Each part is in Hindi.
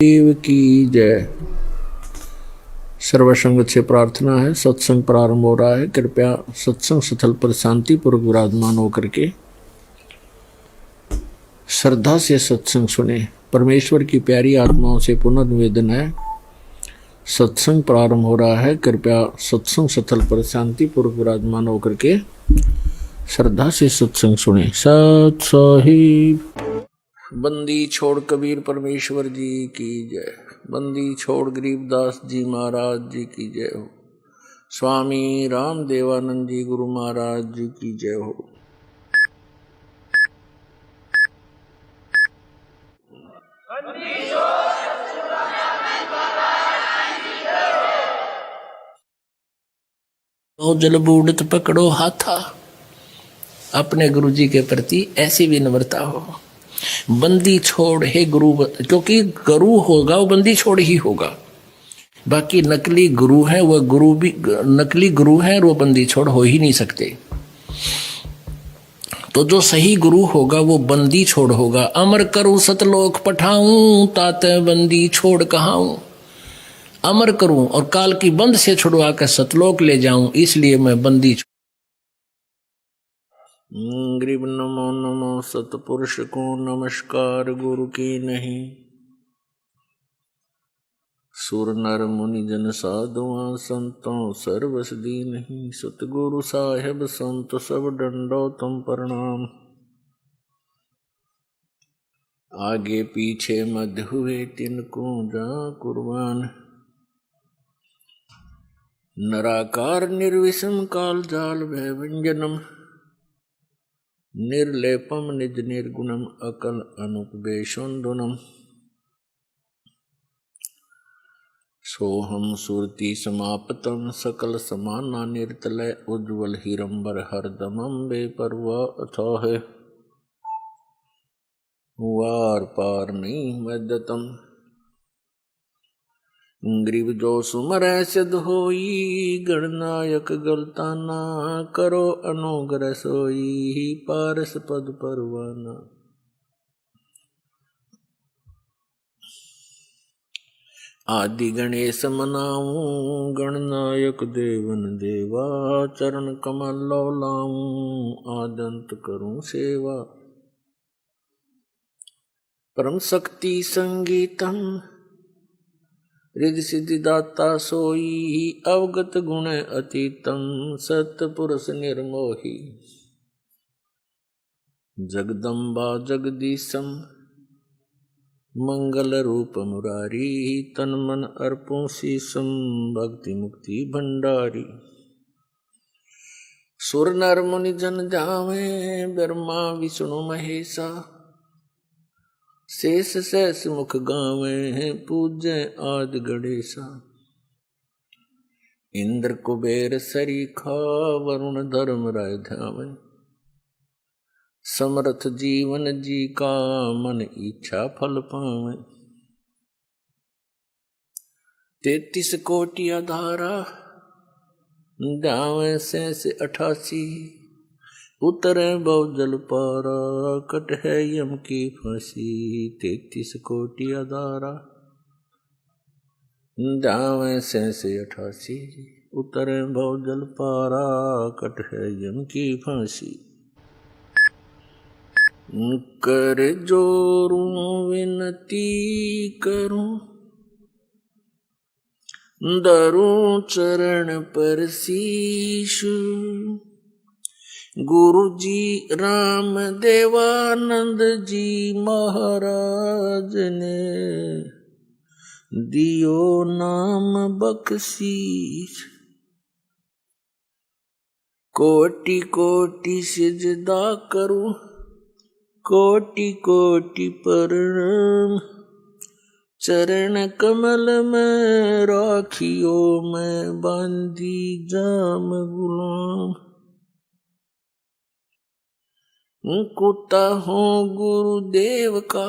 देव की जय। सर्वसंग से प्रार्थना है। सत्संग प्रारंभ हो रहा है। कृपया सत्संग स्थल पर शांतिपूर्वक विराजमान होकर के श्रद्धा से सत्संग सुने। परमेश्वर की प्यारी आत्माओं से पुनः निवेदन है, सत्संग प्रारंभ हो रहा है। कृपया सत्संग स्थल पर शांतिपूर्वक विराजमान होकर के श्रद्धा से सत्संग सुने। सत साहिब। बंदी छोड़ कबीर परमेश्वर जी की जय। बंदी छोड़ गरीबदास जी महाराज जी की जय हो। स्वामी राम देवानंद जी गुरु महाराज जी की जय हो। तो जल बूढ़त पकड़ो हाथा, अपने गुरु जी के प्रति ऐसी विनम्रता हो। बंदी छोड़ हे गुरु, क्योंकि गुरु होगा वो बंदी छोड़ ही होगा। बाकी नकली गुरु है, वह गुरु भी नकली गुरु है और वो बंदी छोड़ हो ही नहीं सकते। तो जो सही गुरु होगा वो बंदी छोड़ होगा। अमर करूं सतलोक पठाऊं, ताते बंदी छोड़ कहाऊं। अमर करूं और काल की बंद से छुड़वा कर सतलोक ले जाऊं, इसलिए मैं बंदी छोड़। गरीब नमो नमो सतपुरुष को नमस्कार, गुरु की नहीं। सुर नर मुनि जन साधुआ, संतों सर्वस दीनहि। सतगुरु साहेब संत सब डंडो तुम प्रणाम। आगे पीछे मध्य हुए तिनको जा कुर्बान। नराकार निर्विषम काल जाल भय व्यंजनम। निर्लेपम निज निर्गुणम अकल अनुपवेशोन्दुनम। सोहम सुरति समापतम सकल समाना निर्तलय। उज्ज्वल हिरंबर हरदमम बेपरवा अथाह। वार पार नहीं मदतम। ग्रीव जो सुमर सिद्ध होई, गणनायक गलताना। करो अनुग्रह सोई, पारस पद परवाना। आदि गणेश मनाऊं, गणनायक देवन देवा। चरण कमल लाऊं, आदंत करूं सेवा। परम शक्ति संगीतम, रिद्धि सिद्धि दाता सोई। अवगत गुण अतीतम, सतपुरुष निर्मोही। जगदम्बा जगदीशम, मंगल रूप मुरारी। तन मन अर्पों शीसम, भक्ति मुक्ति भंडारी। सुर नर मुनि जन जावे, ब्रह्मा विष्णु महेशा। शेष सहस मुख गावे, पूज्य आदि गणेशा। इंद्र कुबेर सरीखा, वरुण धर्म राय ध्यावे। समर्थ जीवन जी का, मन इच्छा फल पावे। 33 कोटि आधारा, ध्यावे शेष 88। उतरे बहु जल पारा, कट है यम की फांसी। 33 कोटि आधारा, ध्यावे शेष 88। उतरे बहु जल पारा, कट है यम की फांसी। कर जोरूं विनती करूं, धरूं चरण पर शीश। गुरु जी राम देवानंद जी महाराज ने, दियो नाम बख्शीश। कोटि कोटि सिजदा करूं, कोटि कोटि प्रणाम। चरण कमल में राखियो, मैं बांधी जाम गुलाम। कुत्ता हूँ गुरुदेव का,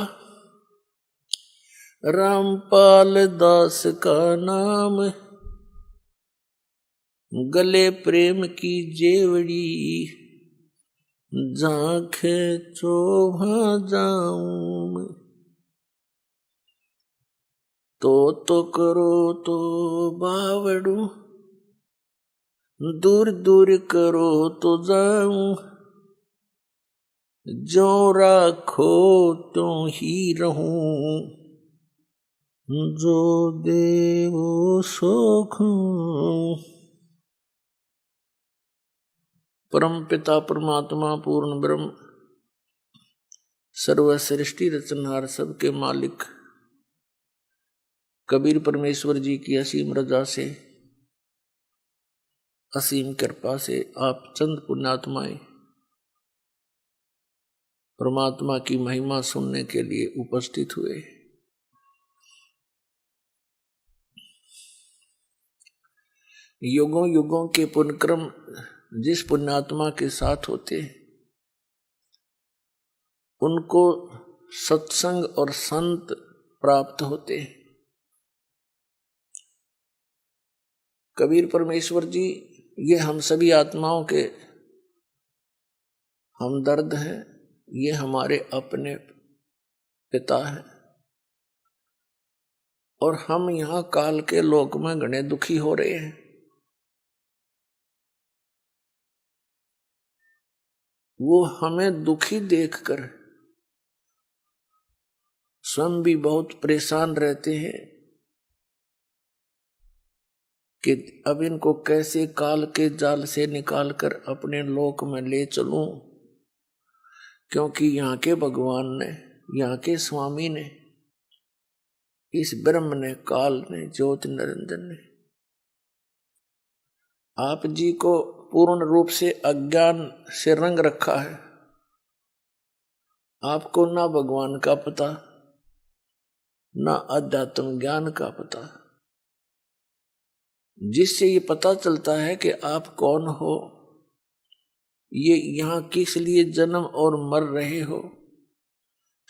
रामपाल दास का नाम। गले प्रेम की जेवड़ी, झांखे चोभा जाऊं मैं। तो करो तो बावड़ू, दूर दूर करो तो जाऊं, जो राखो तो ही रहूं, जो देवो सोखूं। परम पिता परमात्मा पूर्ण ब्रह्म सर्व सृष्टि रचनहार सबके मालिक कबीर परमेश्वर जी की असीम रजा से, असीम कृपा से आप चंद पुण्यात्माएं परमात्मा की महिमा सुनने के लिए उपस्थित हुए। युगों युगों के पुण्यक्रम जिस पुण्यात्मा के साथ होते उनको सत्संग और संत प्राप्त होते। कबीर परमेश्वर जी ये हम सभी आत्माओं के हमदर्द हैं, ये हमारे अपने पिता हैं और हम यहाँ काल के लोक में घने दुखी हो रहे हैं। वो हमें दुखी देखकर स्वयं भी बहुत परेशान रहते हैं कि अब इनको कैसे काल के जाल से निकालकर अपने लोक में ले चलूं, क्योंकि यहाँ के भगवान ने, यहाँ के स्वामी ने, इस ब्रह्म ने, काल ने, ज्योति निरंजन ने आप जी को पूर्ण रूप से अज्ञान से रंग रखा है। आपको ना भगवान का पता, ना अध्यात्म ज्ञान का पता, जिससे ये पता चलता है कि आप कौन हो, ये यहाँ किस लिए जन्म और मर रहे हो,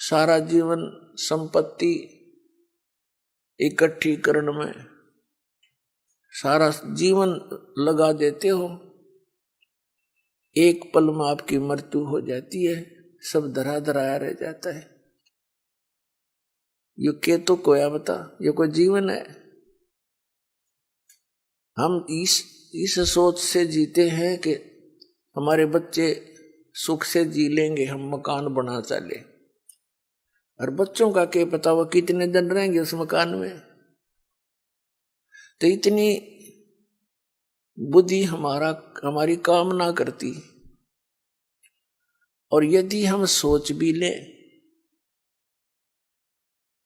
सारा जीवन संपत्ति इकट्ठी करने में सारा जीवन लगा देते हो, एक पल में आपकी मृत्यु हो जाती है, सब धरा धराया रह जाता है। ये के तो कोया बता, ये कोई जीवन है? हम इस सोच से जीते हैं कि हमारे बच्चे सुख से जी लेंगे, हम मकान बना चले, और बच्चों का क्या पता वो कितने दिन रहेंगे उस मकान में। तो इतनी बुद्धि हमारी काम ना करती, और यदि हम सोच भी लें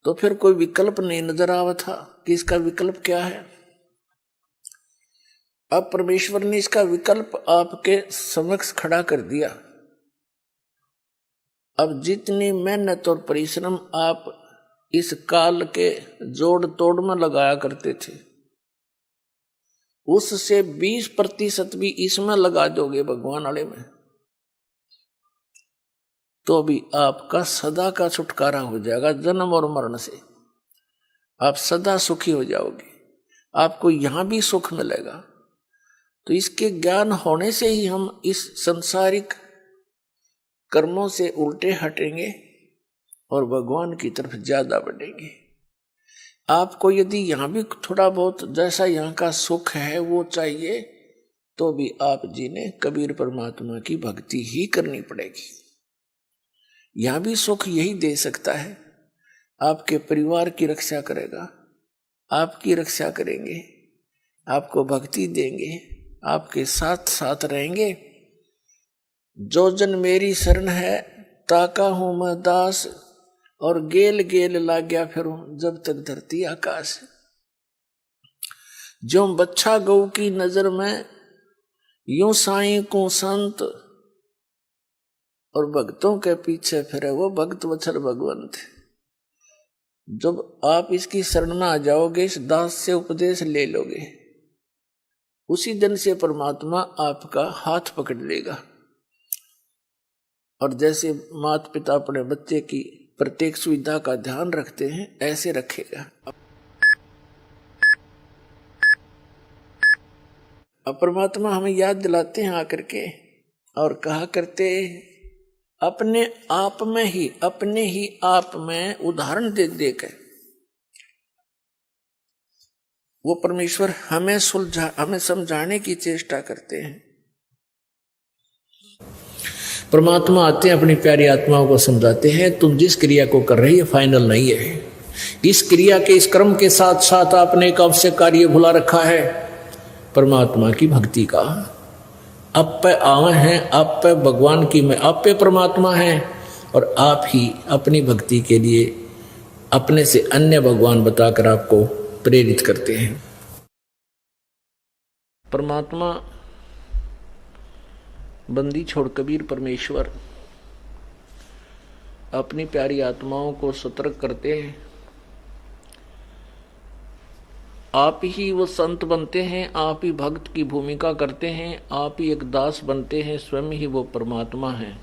तो फिर कोई विकल्प नहीं नजर आवा था कि इसका विकल्प क्या है। अब परमेश्वर ने इसका विकल्प आपके समक्ष खड़ा कर दिया। अब जितनी मेहनत और परिश्रम आप इस काल के जोड़ तोड़ में लगाया करते थे, उससे 20% भी इसमें लगा दोगे भगवान वाले में, तो भी आपका सदा का छुटकारा हो जाएगा जन्म और मरण से। आप सदा सुखी हो जाओगे, आपको यहां भी सुख मिलेगा। तो इसके ज्ञान होने से ही हम इस संसारिक कर्मों से उल्टे हटेंगे और भगवान की तरफ ज्यादा बढ़ेंगे। आपको यदि यहां भी थोड़ा बहुत जैसा यहाँ का सुख है वो चाहिए, तो भी आप जी ने कबीर परमात्मा की भक्ति ही करनी पड़ेगी। यहां भी सुख यही दे सकता है, आपके परिवार की रक्षा करेगा, आपकी रक्षा करेंगे, आपको भक्ति देंगे, आपके साथ साथ रहेंगे। जो जन मेरी शरण है ताका हूं मैं दास, और गेल गेल लाग्या फिरूं जब तक धरती आकाश। जो बच्चा गौ की नजर में यूं साईं को संत, और भक्तों के पीछे फिरे वो भक्त वत्सल भगवंत। जब आप इसकी शरण में आ जाओगे, इस दास से उपदेश ले लोगे, उसी दिन से परमात्मा आपका हाथ पकड़ लेगा। और जैसे माता पिता अपने बच्चे की प्रत्येक सुविधा का ध्यान रखते हैं, ऐसे रखेगा। अब परमात्मा हमें याद दिलाते हैं आकर के, और कहा करते अपने आप में ही, अपने ही आप में उदाहरण दे देकर वो परमेश्वर हमें समझाने की चेष्टा करते हैं। परमात्मा आते हैं, अपनी प्यारी आत्माओं को समझाते हैं, तुम जिस क्रिया को कर रही है फाइनल नहीं है। इस क्रिया के, इस कर्म के साथ साथ आपने एक आवश्यक कार्य भुला रखा है, परमात्मा की भक्ति का। आप पे आए हैं, आप पे भगवान की में, आप पे परमात्मा है, और आप ही अपनी भक्ति के लिए अपने से अन्य भगवान बताकर आपको प्रेरित करते हैं। परमात्मा बंदी छोड़ कबीर परमेश्वर अपनी प्यारी आत्माओं को सतर्क करते हैं। आप ही वो संत बनते हैं, आप ही भक्त की भूमिका करते हैं, आप ही एक दास बनते हैं, स्वयं ही वो परमात्मा है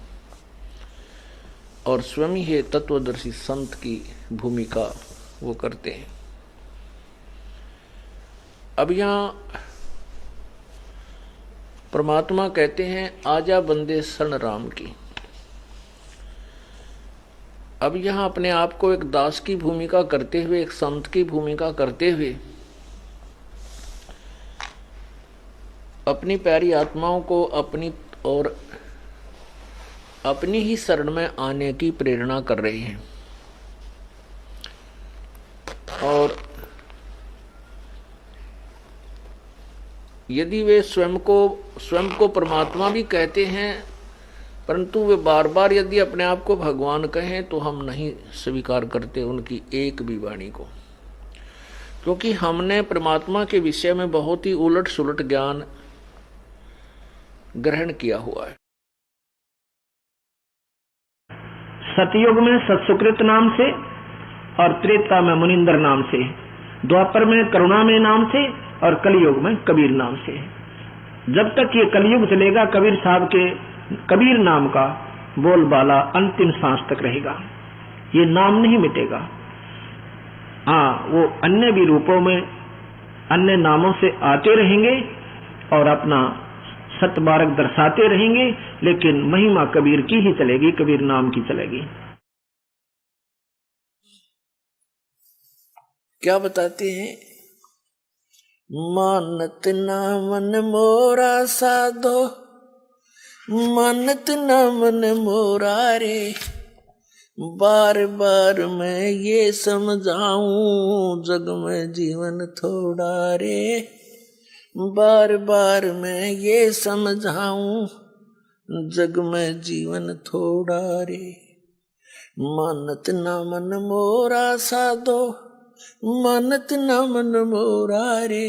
और स्वयं ही तत्वदर्शी संत की भूमिका वो करते हैं। अब यहाँ परमात्मा कहते हैं आजा बंदे शरण राम की। अब यहाँ अपने आप को एक दास की भूमिका करते हुए, एक संत की भूमिका करते हुए अपनी प्यारी आत्माओं को अपनी और अपनी ही शरण में आने की प्रेरणा कर रहे हैं। और यदि वे स्वयं को परमात्मा भी कहते हैं, परंतु वे बार बार यदि अपने आप को भगवान कहें तो हम नहीं स्वीकार करते उनकी एक भी वाणी को, क्योंकि हमने परमात्मा के विषय में बहुत ही उलट सुलट ज्ञान ग्रहण किया हुआ है। सतयुग में सत्सुकृत नाम से और त्रेता में मुनिंदर नाम से, द्वापर में करुणामय नाम से और कलयुग में कबीर नाम से। जब तक ये कलयुग चलेगा कबीर साहब के कबीर नाम का बोलबाला अंतिम सांस तक रहेगा, ये नाम नहीं मिटेगा। हाँ, वो अन्य भी रूपों में अन्य नामों से आते रहेंगे और अपना सतबारक दर्शाते रहेंगे, लेकिन महिमा कबीर की ही चलेगी, कबीर नाम की चलेगी। क्या बताते हैं? मानत ना मन मोरा साधो, मानत ना मन मोरा रे, बार बार मैं ये समझाऊं जग में जीवन थोड़ा रे, बार बार मैं ये समझाऊं जग में जीवन थोड़ा रे। मानत ना मन मोरा साधो, मानत ना मन मोरा रे,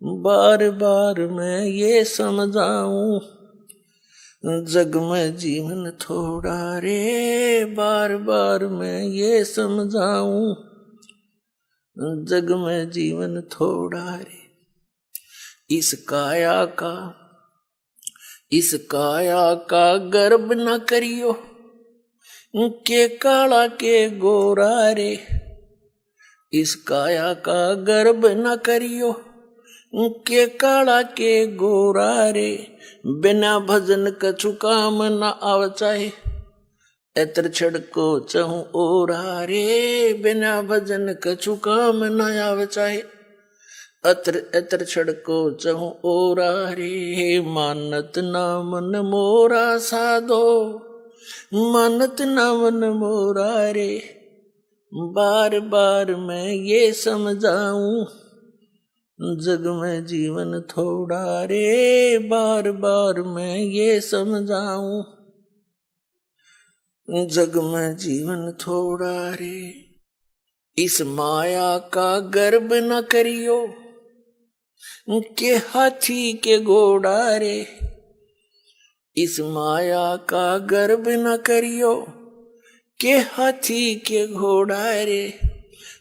बार बार मैं ये समझाऊं जग में जीवन थोड़ा रे, बार बार मैं ये समझाऊं जग में जीवन थोड़ा रे। इस काया का गर्व न करियो, के काला के गोरा रे, इस काया का गर्व न करियो, के काला के गोरा रे, बिना भजन कछु काम न आव चाहे, एतर छड़को चहु ओरा रे, बिना भजन कछु काम न आव चाहे, अत्र एतर छड़को चहु ओरा रे। मानत ना मन मोरा साधो, मानत ना मन मोरा रे, बार बार मैं ये समझाऊं जग में जीवन थोड़ा रे, बार बार मैं ये समझाऊं जग में जीवन थोड़ा रे। इस माया का गर्व न करियो, के हाथी के घोड़ा रे, इस माया का गर्व न करियो, के हाथी के घोड़ा रे,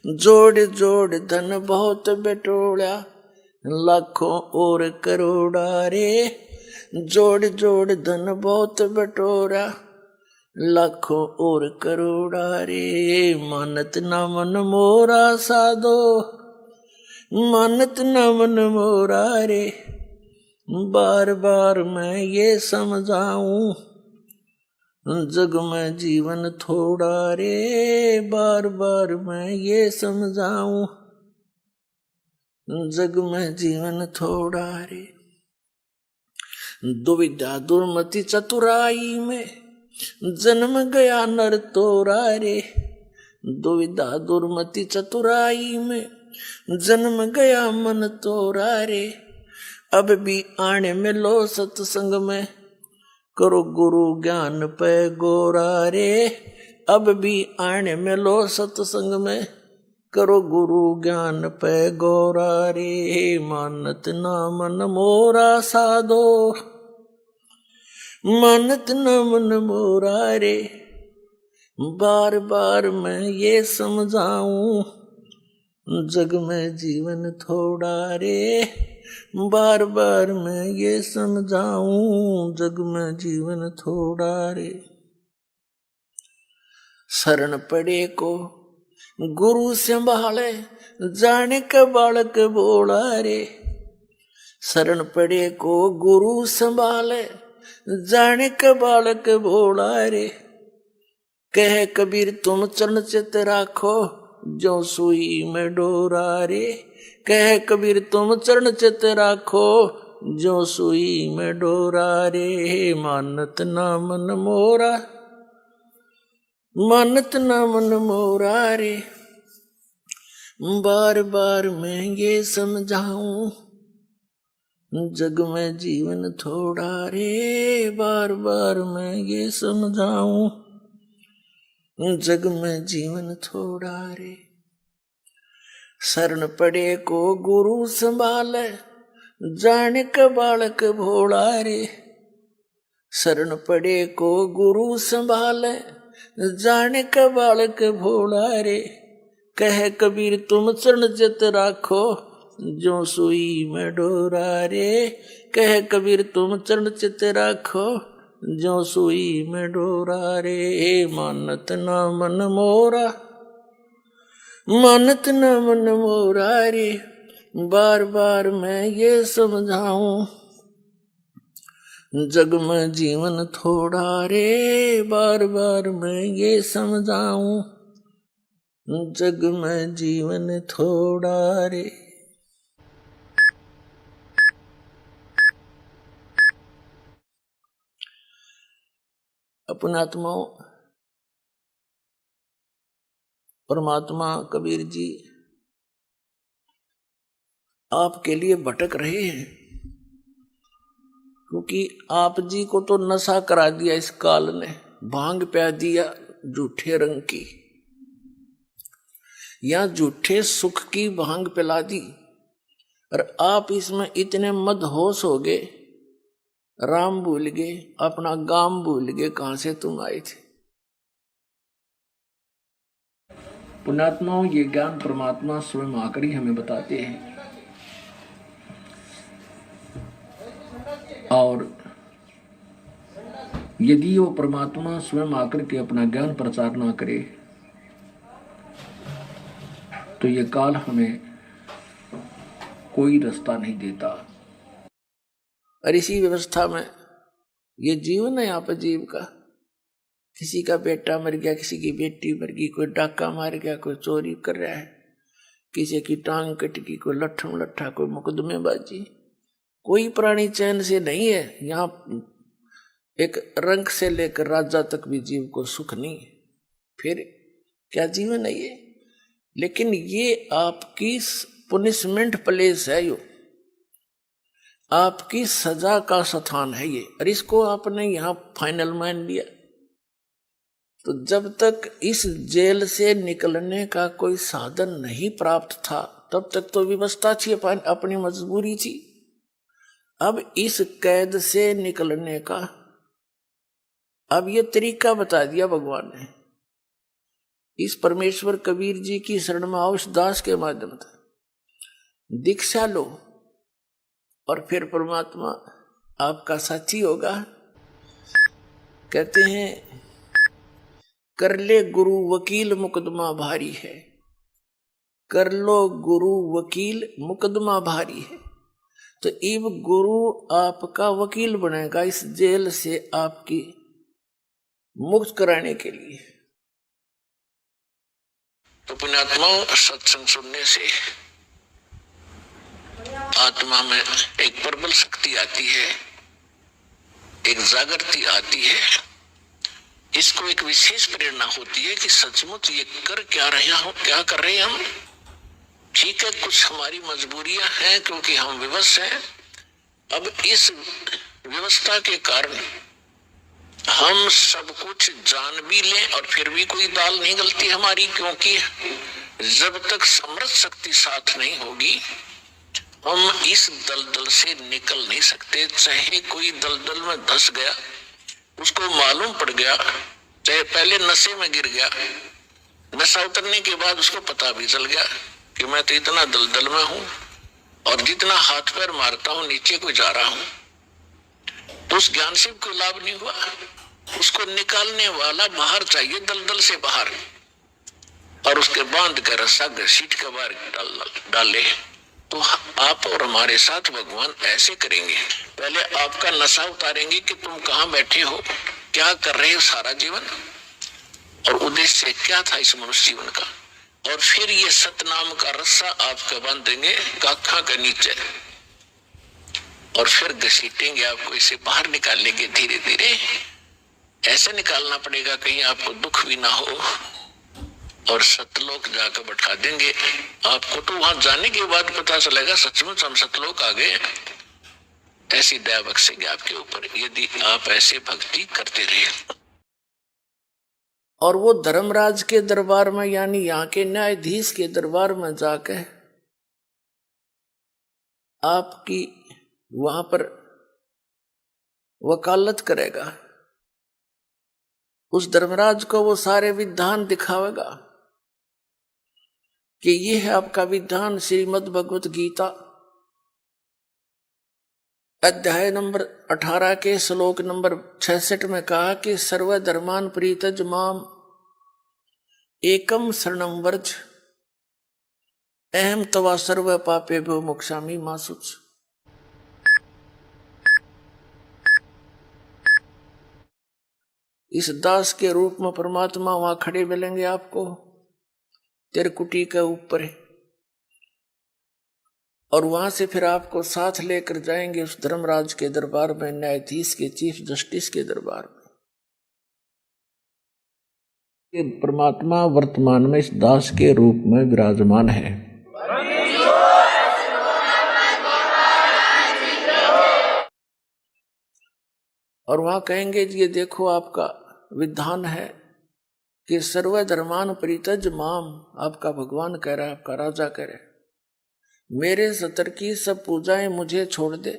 जोड़ जोड़ धन बहुत बटोड़ा, लाखों और करोड़ा रे, जोड़ जोड़ धन बहुत बटोरा, लाखों और करोड़ा रे। मानत ना मन मोरा साधो, मानत न मन मोरा रे, बार बार मैं ये समझाऊं जग में जीवन थोड़ा रे, बार बार मैं ये समझाऊं जग में जीवन थोड़ा रे। दुविधा दुर्मति चतुराई में जन्म गया नर तोरा रे। दुविधा दुर्मति चतुराई में जन्म गया मन तोरा रे। अब भी आने में लो सत्संग में करो गुरु ज्ञान पे गोरा रे। अब भी आने में लो सत्संग में करो गुरु ज्ञान पे गोरा रे। मानत ना मन मोरा साधो, मानत न मन मोरा रे। बार बार मैं ये समझाऊं जग में जीवन थोड़ा रे। बार बार मैं ये समझाऊं जग में जीवन थोड़ा रे। शरण पड़े को गुरु संभाले जाने का बालक बोला रे। शरण पड़े को गुरु संभाले जाने का बालक बोला रे। कह कबीर तुम चरण चित राखो जो सुई में डोरा रे। कह कबीर तुम चरण चित राखो जो सुई में डोरा रे। मानत ना मन मोरा, मानत ना मन मोरा रे। बार बार मैं ये समझाऊं जग में जीवन थोड़ा रे। बार बार मैं ये समझाऊं जग में जीवन थोड़ा रे। शरण पड़े को गुरु संभाले जाने का बालक भोला रे। शरण पड़े को गुरु संभाले जाने का बालक भोला रे। कह कबीर तुम चरण चित राखो जो सुई में डोरा रे। कह कबीर तुम चरण चित राखो जो सुई में डोरा रे। मानत ना मन मोरा, मानत न मन मोरा रे। बार बार मैं ये समझाऊं जग में जीवन थोड़ा रे। बार बार मैं ये समझाऊं जग में जीवन थोड़ा रे। अपने आत्माओं, परमात्मा कबीर जी आपके लिए भटक रहे हैं, क्योंकि आप जी को तो नशा करा दिया इस काल ने, भांग पिया दिया झूठे रंग की, या झूठे सुख की भांग पिला दी, और आप इसमें इतने मदहोश हो गए, राम भूल गए, अपना गांव भूल गए, कहां से तुम आए थे। पुण्यात्माओं, ये ज्ञान परमात्मा स्वयं आकर ही हमें बताते हैं। और यदि वो परमात्मा स्वयं आकर के अपना ज्ञान प्रचार ना करे तो ये काल हमें कोई रास्ता नहीं देता। और इसी व्यवस्था में ये जीवन है यहाँ पर जीव का। किसी का बेटा मर गया, किसी की बेटी मर गई, कोई डाका मार गया, कोई चोरी कर रहा है, किसी की टांग कट गई, कोई लट्ठम लट्ठा, कोई मुकदमेबाजी। कोई प्राणी चैन से नहीं है। यहाँ एक रंग से लेकर राजा तक भी जीव को सुख नहीं है। फिर क्या जीवन है ये? लेकिन ये आपकी पुनिशमेंट प्लेस है, यो आपकी सजा का स्थान है ये, और इसको आपने यहाँ फाइनल मान लिया। तो जब तक इस जेल से निकलने का कोई साधन नहीं प्राप्त था तब तक तो व्यवस्था थी, अपनी मजबूरी थी। अब इस कैद से निकलने का अब ये तरीका बता दिया भगवान ने। इस परमेश्वर कबीर जी की शरण में आओ, दास के माध्यम से दीक्षा लो, और फिर परमात्मा आपका साथी होगा। कहते हैं कर ले गुरु वकील मुकदमा भारी है, कर लो गुरु वकील मुकदमा भारी है। तो इब गुरु आपका वकील बनेगा इस जेल से आपकी मुक्त कराने के लिए। तो पुण्यात्माओं, सत्संग सुनने से आत्मा में एक प्रबल शक्ति आती है, एक जागृति आती है। इसको एक विशेष प्रेरणा होती है कि सचमुच ये कर क्या रहे हैं हम। ठीक है, कुछ हमारी मजबूरियां हैं क्योंकि हम विवश हैं। अब इस व्यवस्था के कारण हम सब कुछ जान भी लें और फिर भी कोई दाल नहीं गलती हमारी, क्योंकि जब तक समृद्ध शक्ति साथ नहीं होगी हम इस दलदल से निकल नहीं सकते। चाहे कोई दलदल में धंस गया, उसको मालूम पड़ गया, चाहे पहले नशे में गिर गया, नशा उतरने के बाद उसको पता भी चल गया कि मैं तो इतना दलदल में हूं और जितना हाथ पैर मारता हूं नीचे को जा रहा हूं, तो उस ज्ञान से कोई लाभ नहीं हुआ। उसको निकालने वाला बाहर चाहिए, दलदल से बाहर, और उसके बांध कर रस्सा घसीट के बाहर डाले। तो आप और हमारे साथ भगवान ऐसे करेंगे, पहले आपका नशा उतारेंगे कि तुम कहां बैठे हो, क्या कर रहे हो सारा जीवन, और उद्देश्य क्या था इस मनुष्य जीवन का, और फिर ये सतनाम का रस्सा आपका बांध देंगे काखा के नीचे, और फिर घसीटेंगे आपको, इसे बाहर निकालेंगे धीरे धीरे। ऐसे निकालना पड़ेगा कहीं आपको दुख भी ना हो, और सतलोक जाकर बैठा देंगे आपको। तो वहां जाने के बाद पता चलेगा सचमुच हम सतलोक आ गए। ऐसी दया बख्शेंगे आपके ऊपर यदि आप ऐसे भक्ति करते रहे। और वो धर्मराज के दरबार में, यानी यहाँ के न्यायाधीश के दरबार में जाकर आपकी वहां पर वकालत करेगा। उस धर्मराज को वो सारे विधान दिखावेगा कि ये है आपका विधान। श्रीमद् भगवत गीता अध्याय नंबर 18 के श्लोक नंबर 66 में कहा कि सर्वधर्मान प्रीतज माम एकम शरणम वर्ज अहम तवा सर्व पापेभ्यो मोक्षामि मा शुच। इस दास के रूप में परमात्मा वहां खड़े मिलेंगे आपको तिरकुटी के ऊपर, और वहां से फिर आपको साथ लेकर जाएंगे उस धर्मराज के दरबार में, न्यायाधीश के, चीफ जस्टिस के दरबार में। परमात्मा वर्तमान में इस दास के रूप में विराजमान है। और वहां कहेंगे ये देखो आपका विधान है कि सर्वधर्मान परित्यज माम, आपका भगवान कह रहा है, आपका राजा कह रहा है, मेरे सतर की सब पूजाएं मुझे छोड़ दे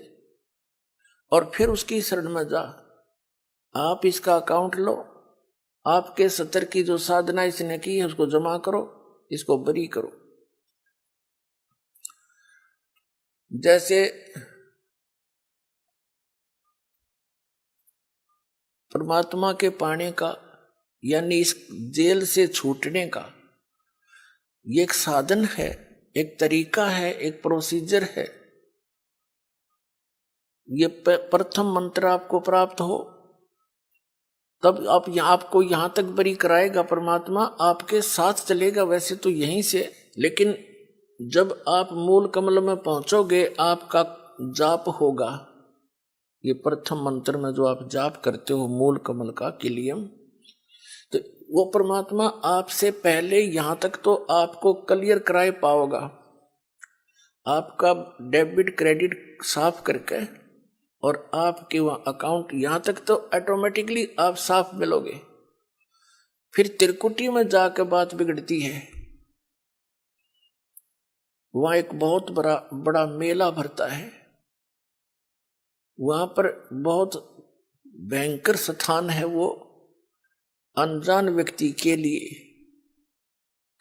और फिर उसकी शरण में जा। आप इसका अकाउंट लो, आपके सतर की जो साधना इसने की है उसको जमा करो, इसको बरी करो। जैसे परमात्मा के पाने का, यानी इस जेल से छूटने का ये एक साधन है, एक तरीका है, एक प्रोसीजर है। ये प्रथम मंत्र आपको प्राप्त हो तब आपको यहां तक बरी कराएगा परमात्मा, आपके साथ चलेगा वैसे तो यहीं से, लेकिन जब आप मूल कमल में पहुंचोगे आपका जाप होगा। ये प्रथम मंत्र में जो आप जाप करते हो मूल कमल का किलियम, तो वो परमात्मा आपसे पहले यहां तक तो आपको क्लियर कराए पाओगा, आपका डेबिट क्रेडिट साफ करके, और आपके वहां अकाउंट यहां तक तो ऑटोमेटिकली आप साफ मिलोगे। फिर त्रिकुटी में जाकर बात बिगड़ती है। वहां एक बहुत बड़ा मेला भरता है, वहां पर बहुत भयंकर स्थान है वो अनजान व्यक्ति के लिए।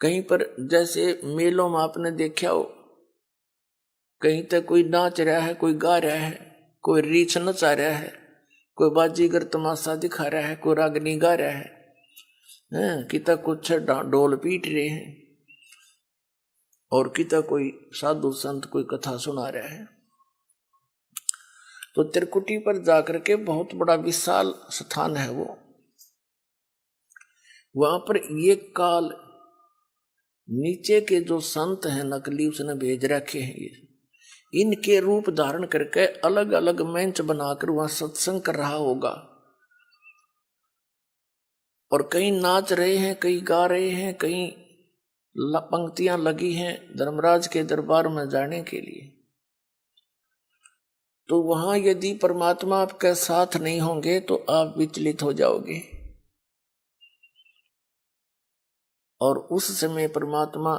कहीं पर जैसे मेलों में आपने देखा हो, कहीं तक कोई नाच रहा है, कोई गा रहा है, कोई रीछ नचा रहा है, कोई बाजीगर तमाशा दिखा रहा है, कोई रागनी गा रहा है, किता कुछ ढोल पीट रहे हैं, और किता कोई साधु संत कोई कथा सुना रहा है। तो त्रिकुटी पर जाकर के बहुत बड़ा विशाल स्थान है वो, वहां पर ये काल नीचे के जो संत हैं नकली उसने भेज रखे हैं, इनके रूप धारण करके अलग अलग मंच बनाकर वहां सत्संग कर रहा होगा। और कहीं नाच रहे हैं, कहीं गा रहे हैं, कहीं पंक्तियां लगी हैं धर्मराज के दरबार में जाने के लिए। तो वहां यदि परमात्मा आपके साथ नहीं होंगे तो आप विचलित हो जाओगे, और उस समय परमात्मा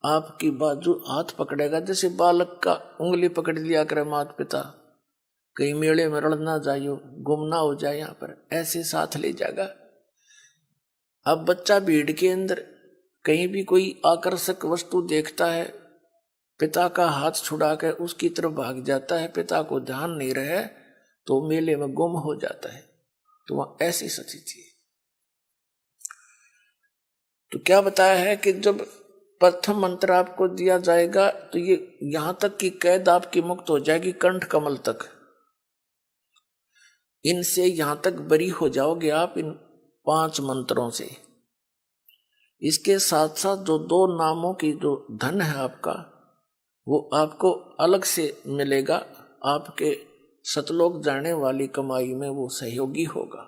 आपकी बाजू हाथ पकड़ेगा, जैसे बालक का उंगली पकड़ लिया करे माता पिता, कहीं मेले में रड़ ना जाइयो, गुम ना हो जाए, यहां पर ऐसे साथ ले जाएगा। अब बच्चा भीड़ के अंदर कहीं भी कोई आकर्षक वस्तु देखता है, पिता का हाथ छुड़ा कर उसकी तरफ भाग जाता है, पिता को ध्यान नहीं रहे तो मेले में गुम हो जाता है। तो वहां ऐसी स्थिति है। तो क्या बताया है कि जब प्रथम मंत्र आपको दिया जाएगा तो ये यहां तक की कैद आपकी मुक्त हो जाएगी, कंठ कमल तक, इनसे यहां तक बरी हो जाओगे आप इन 5 मंत्रों से। इसके साथ साथ जो 2 नामों की जो धन है आपका, वो आपको अलग से मिलेगा, आपके सतलोक जाने वाली कमाई में वो सहयोगी होगा,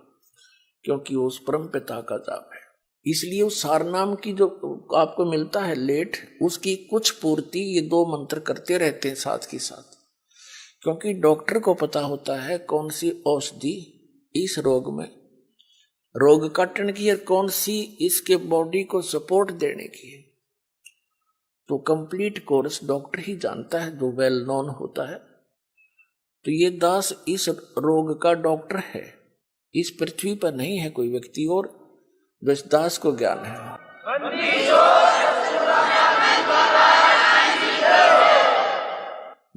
क्योंकि वो उस परम पिता का जाप है। इसलिए उस सारनाम की जो आपको मिलता है लेट, उसकी कुछ पूर्ति ये 2 मंत्र करते रहते हैं साथ के साथ, क्योंकि डॉक्टर को पता होता है कौन सी औषधि इस रोग में रोग काटने की है, कौन सी इसके बॉडी को सपोर्ट देने की है। तो कंप्लीट कोर्स डॉक्टर ही जानता है, जो वेल नोन होता है। तो ये दास इस रोग का डॉक्टर है, इस पृथ्वी पर नहीं है कोई व्यक्ति और जो इस दास को ज्ञान है।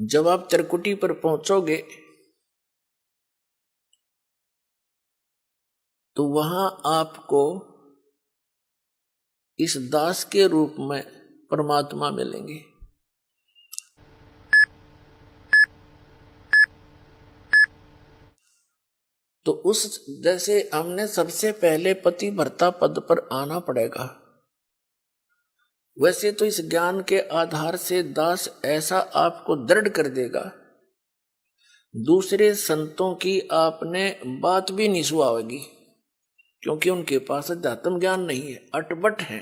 जब आप त्रिकुटी पर पहुंचोगे तो वहां आपको इस दास के रूप में परमात्मा मिलेंगे। तो उस जैसे हमने सबसे पहले पति भर्ता पद पर आना पड़ेगा, वैसे तो इस ज्ञान के आधार से दास ऐसा आपको दृढ़ कर देगा, दूसरे संतों की आपने बात भी नहीं सुहावेगी, क्योंकि उनके पास अध्यात्म ज्ञान नहीं है, अटपट है।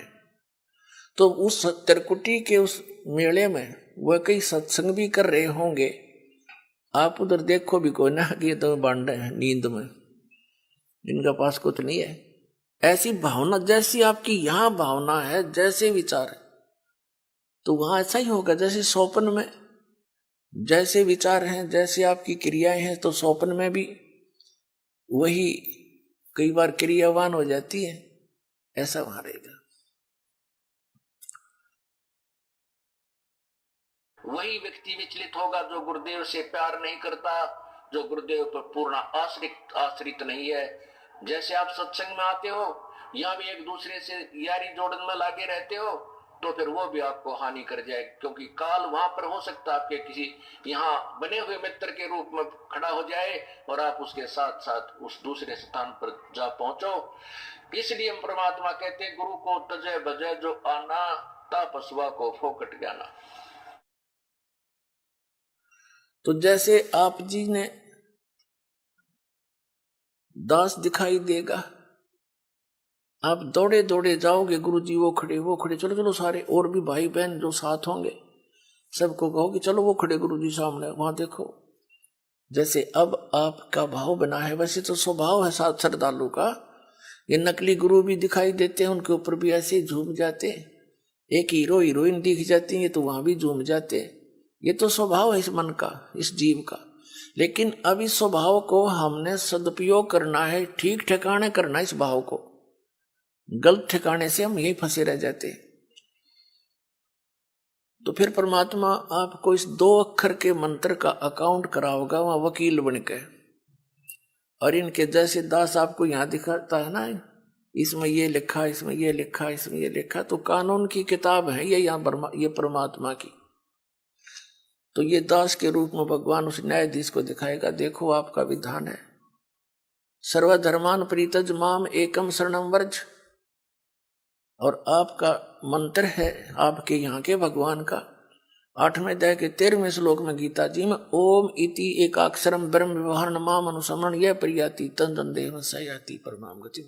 तो उस त्रिकुटी के उस मेले में वह कई सत्संग भी कर रहे होंगे, आप उधर देखो भी कोई ना कि तो बांडे हैं नींद में, जिनका पास कुछ नहीं है। ऐसी भावना जैसी आपकी यहाँ भावना है, जैसे विचार है, तो वहां ऐसा ही होगा जैसे स्वप्न में जैसे विचार हैं, जैसे आपकी क्रियाएं हैं, तो स्वप्न में भी वही कई बार क्रियावान हो जाती है, ऐसा वहां रहेगा। वही व्यक्ति विचलित होगा जो गुरुदेव से प्यार नहीं करता, जो गुरुदेव पर पूर्ण आश्रित नहीं है। जैसे आप सत्संग में आते हो, यहाँ भी एक दूसरे से यारी जोड़न में लागे रहते हो, तो फिर वो भी आपको हानि कर जाए, क्योंकि काल वहां पर हो सकता है आपके किसी यहाँ बने हुए मित्र के रूप में खड़ा हो जाए और आप उसके साथ साथ उस दूसरे स्थान पर जा पहुंचो। इसलिए हम परमात्मा कहते हैं, गुरु को तजय बजय जो आना, तापसवा को फोकट ज्ञाना। तो जैसे आप जी ने दास दिखाई देगा, आप दौड़े दौड़े जाओगे, गुरु जी वो खड़े, चलो चलो सारे और भी भाई बहन जो साथ होंगे सबको कहो कि चलो वो खड़े गुरु जी सामने, वहां देखो। जैसे अब आपका भाव बना है, वैसे तो स्वभाव है साथ श्रद्धालु का, ये नकली गुरु भी दिखाई देते हैं, उनके ऊपर भी ऐसे झूम जाते, एक हीरो हीरोइन दिख जाती है तो वहां भी झूम जाते। ये तो स्वभाव है इस मन का, इस जीव का। लेकिन अब इस स्वभाव को हमने सदुपयोग करना है, ठीक ठिकाने करना है इस भाव को, गलत ठिकाने से हम यही फंसे रह जाते। तो फिर परमात्मा आपको इस 2 अक्षर के मंत्र का अकाउंट कराओगा वहां वकील बनके, और इनके जैसे दास आपको यहां दिखाता है ना, इसमें ये लिखा, इसमें ये लिखा, इसमें ये लिखा, तो कानून की किताब है ये यहाँ ये परमात्मा की। तो ये दास के रूप में भगवान उस न्यायाधीश को दिखाएगा, देखो आपका विधान है, सर्वधर्मान परित्यज माम एकम शरणम व्रज, और आपका मंत्र है आपके यहाँ के भगवान का, 8वें अध्याय के 13वें श्लोक में गीता जी में ओम इति एकाक्षरम ब्रह्म व्यवहार नमाम अनुसमरण यह प्रियाति तन देव सयाति परमाम गति।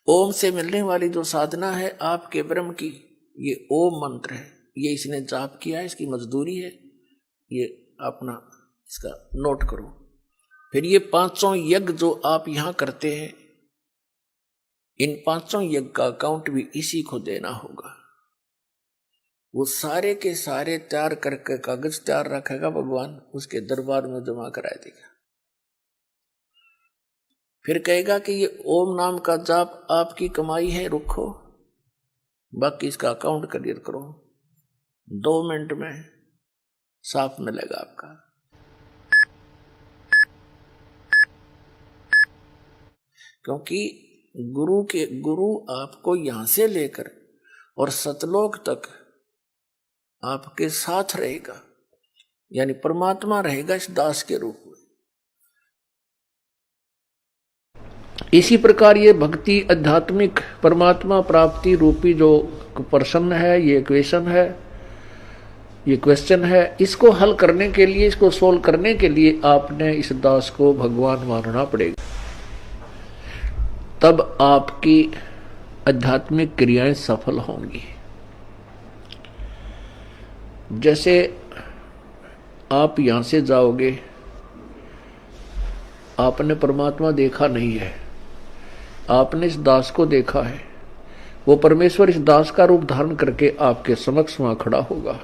ओम से मिलने वाली जो साधना है आपके ब्रह्म की, ये ओम मंत्र है। ये इसने जाप किया है, इसकी मजदूरी है, ये अपना इसका नोट करो। फिर ये 500 यज्ञ जो आप यहां करते हैं, इन 500 यज्ञ का अकाउंट भी इसी को देना होगा। वो सारे के सारे तैयार करके कागज तैयार रखेगा भगवान, उसके दरबार में जमा करा देगा। फिर कहेगा कि ये ओम नाम का जाप आपकी कमाई है, रुको, बाकी इसका अकाउंट क्लियर करो। 2 मिनट में साफ मिलेगा आपका। क्योंकि गुरु आपको यहां से लेकर और सतलोक तक आपके साथ रहेगा, यानी परमात्मा रहेगा इस दास के रूप में। इसी प्रकार ये भक्ति आध्यात्मिक परमात्मा प्राप्ति रूपी जो प्रश्न है, ये क्वेश्चन है, ये क्वेश्चन है, इसको हल करने के लिए, इसको सोल्व करने के लिए आपने इस दास को भगवान मानना पड़ेगा। तब आपकी आध्यात्मिक क्रियाएं सफल होंगी। जैसे आप यहां से जाओगे, आपने परमात्मा देखा नहीं है, आपने इस दास को देखा है, वो परमेश्वर इस दास का रूप धारण करके आपके समक्ष वहां खड़ा होगा।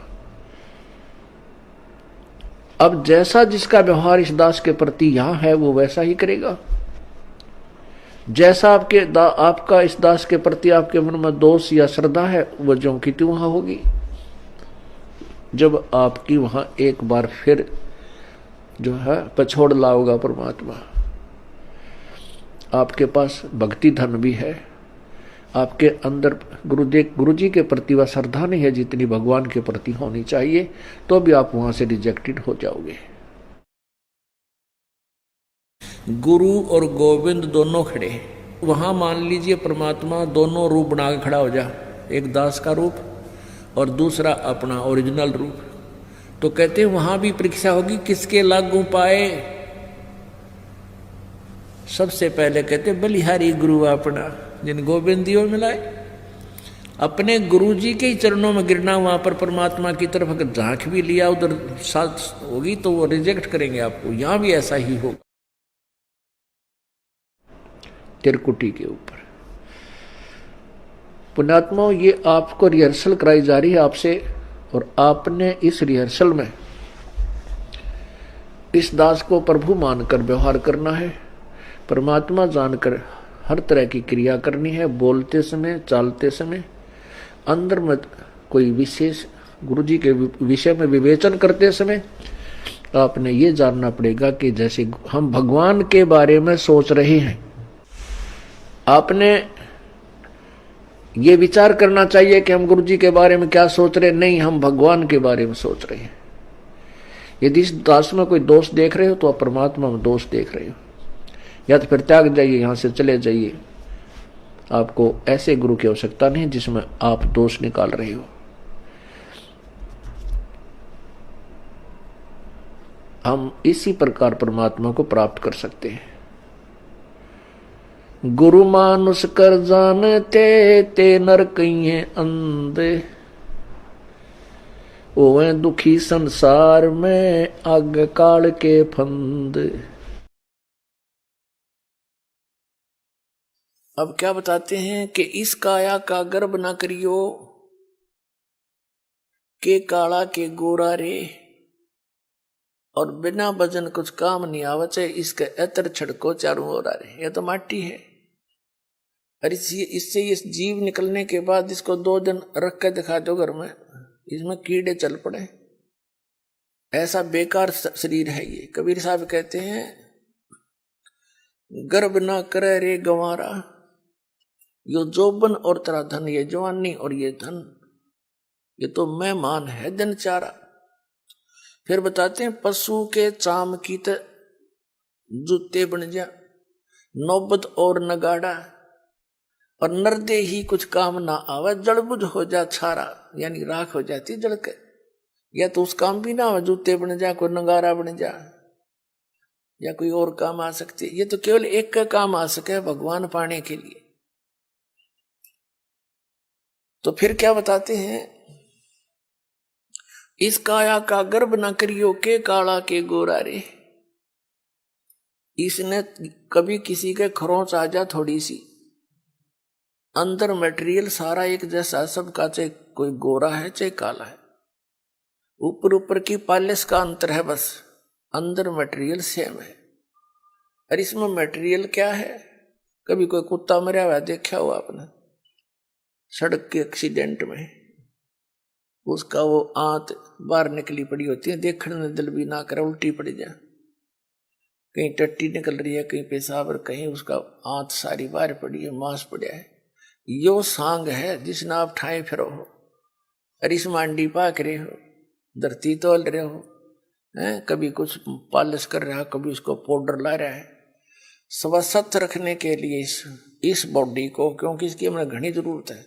अब जैसा जिसका व्यवहार इस दास के प्रति यहां है, वो वैसा ही करेगा। जैसा आपका इस दास के प्रति आपके मन में दोष या श्रद्धा है, वो ज्यों की त्यों वहां होगी। जब आपकी वहां एक बार फिर जो है पछोड़ लाओगा परमात्मा, आपके पास भक्ति धन भी है, आपके अंदर गुरु जी के प्रति वह श्रद्धा नहीं है जितनी भगवान के प्रति होनी चाहिए, तो भी आप वहां से रिजेक्टेड हो जाओगे। गुरु और गोविंद दोनों खड़े, वहां मान लीजिए परमात्मा दोनों रूप बना के खड़ा हो जा, एक दास का रूप और दूसरा अपना ओरिजिनल रूप। तो कहते हैं वहां भी परीक्षा होगी, किसके लागू पाए। सबसे पहले कहते बलिहारी गुरु अपना, जिन गोविंद दियो मिलाए। अपने गुरु जी के ही चरणों में गिरना, वहां पर परमात्मा की तरफ अगर झांक भी लिया उधर साथ होगी तो वो रिजेक्ट करेंगे आपको। यहां भी ऐसा ही होगा तिरकुटी के ऊपर। पुण्यात्माओं, ये आपको रिहर्सल कराई जा रही है आपसे, और आपने इस रिहर्सल में इस दास को प्रभु मानकर व्यवहार करना है, परमात्मा जानकर हर तरह की क्रिया करनी है। बोलते समय, चालते समय, अंदर में कोई विशेष गुरु जी के विषय में विवेचन करते समय आपने ये जानना पड़ेगा कि जैसे हम भगवान के बारे में सोच रहे हैं, आपने ये विचार करना चाहिए कि हम गुरु जी के बारे में क्या सोच रहे, नहीं, हम भगवान के बारे में सोच रहे हैं। यदि इस दास में कोई दोष देख रहे हो तो आप परमात्मा में दोष देख रहे हो, या तो फिर त्याग जाइए, यहां से चले जाइए। आपको ऐसे गुरु की आवश्यकता नहीं जिसमें आप दोष निकाल रहे हो। हम इसी प्रकार परमात्मा को प्राप्त कर सकते हैं। गुरु मानुष कर जानते ते नर कहिए अंधे, ओवे दुखी संसार में आग काल के फंद। अब क्या बताते हैं कि इस काया का गर्भ न करियो, के काला के गोरा रे, और बिना भजन कुछ काम नहीं आवचे, इसके एतर छड़को चारों ओर आ रे। यह तो माटी है, और इससे ये जीव निकलने के बाद इसको 2 दिन रख के दिखा दो घर में, इसमें कीड़े चल पड़े। ऐसा बेकार शरीर है ये। कबीर साहब कहते हैं, गर्भ ना करे रे गंवारा, यो जोबन और तेरा धन, ये जवानी और ये धन, ये तो मेहमान है दिन चारा। फिर बताते हैं, पशु के चाम की त जूते बन जा, नौबत और नगाड़ा, और नरदे ही कुछ काम ना आवे, जड़बुझ हो जा छारा, यानी राख हो जाती जड़ के, या तो उस काम भी ना हो, जूते बन जा, कोई नंगारा बन जा, या कोई और काम आ सकती है। ये तो केवल एक का काम आ सके, भगवान पाने के लिए। तो फिर क्या बताते हैं, इस काया का गर्भ न करियो के काला के गोरा रे। इसने कभी किसी के खरोंच आ जा थोड़ी सी, अंदर मटेरियल सारा एक जैसा सबका, चाहे कोई गोरा है चाहे काला है, ऊपर ऊपर की पॉलिश का अंतर है बस, अंदर मटेरियल सेम है। और इसमें मटेरियल क्या है, कभी कोई कुत्ता मरा हुआ देखा हो आपने सड़क के एक्सीडेंट में, उसका वो आंत बाहर निकली पड़ी होती है, देखने में दिल भी ना करे, उल्टी पड़ जाए, कहीं टट्टी निकल रही है, कहीं पेशाब, और कहीं उसका आंत सारी बाहर पड़ी है, मांस पड़ा है। यो सांग है जिसने आप ठाए फिरो हो, और इस मांडी पाक रहे हो, धरती तोल रहे हो, कभी कुछ पॉलिश कर रहा है, कभी उसको पाउडर ला रहा है, स्वस्थ रखने के लिए इस बॉडी को, क्योंकि इसकी हमें घनी जरूरत है,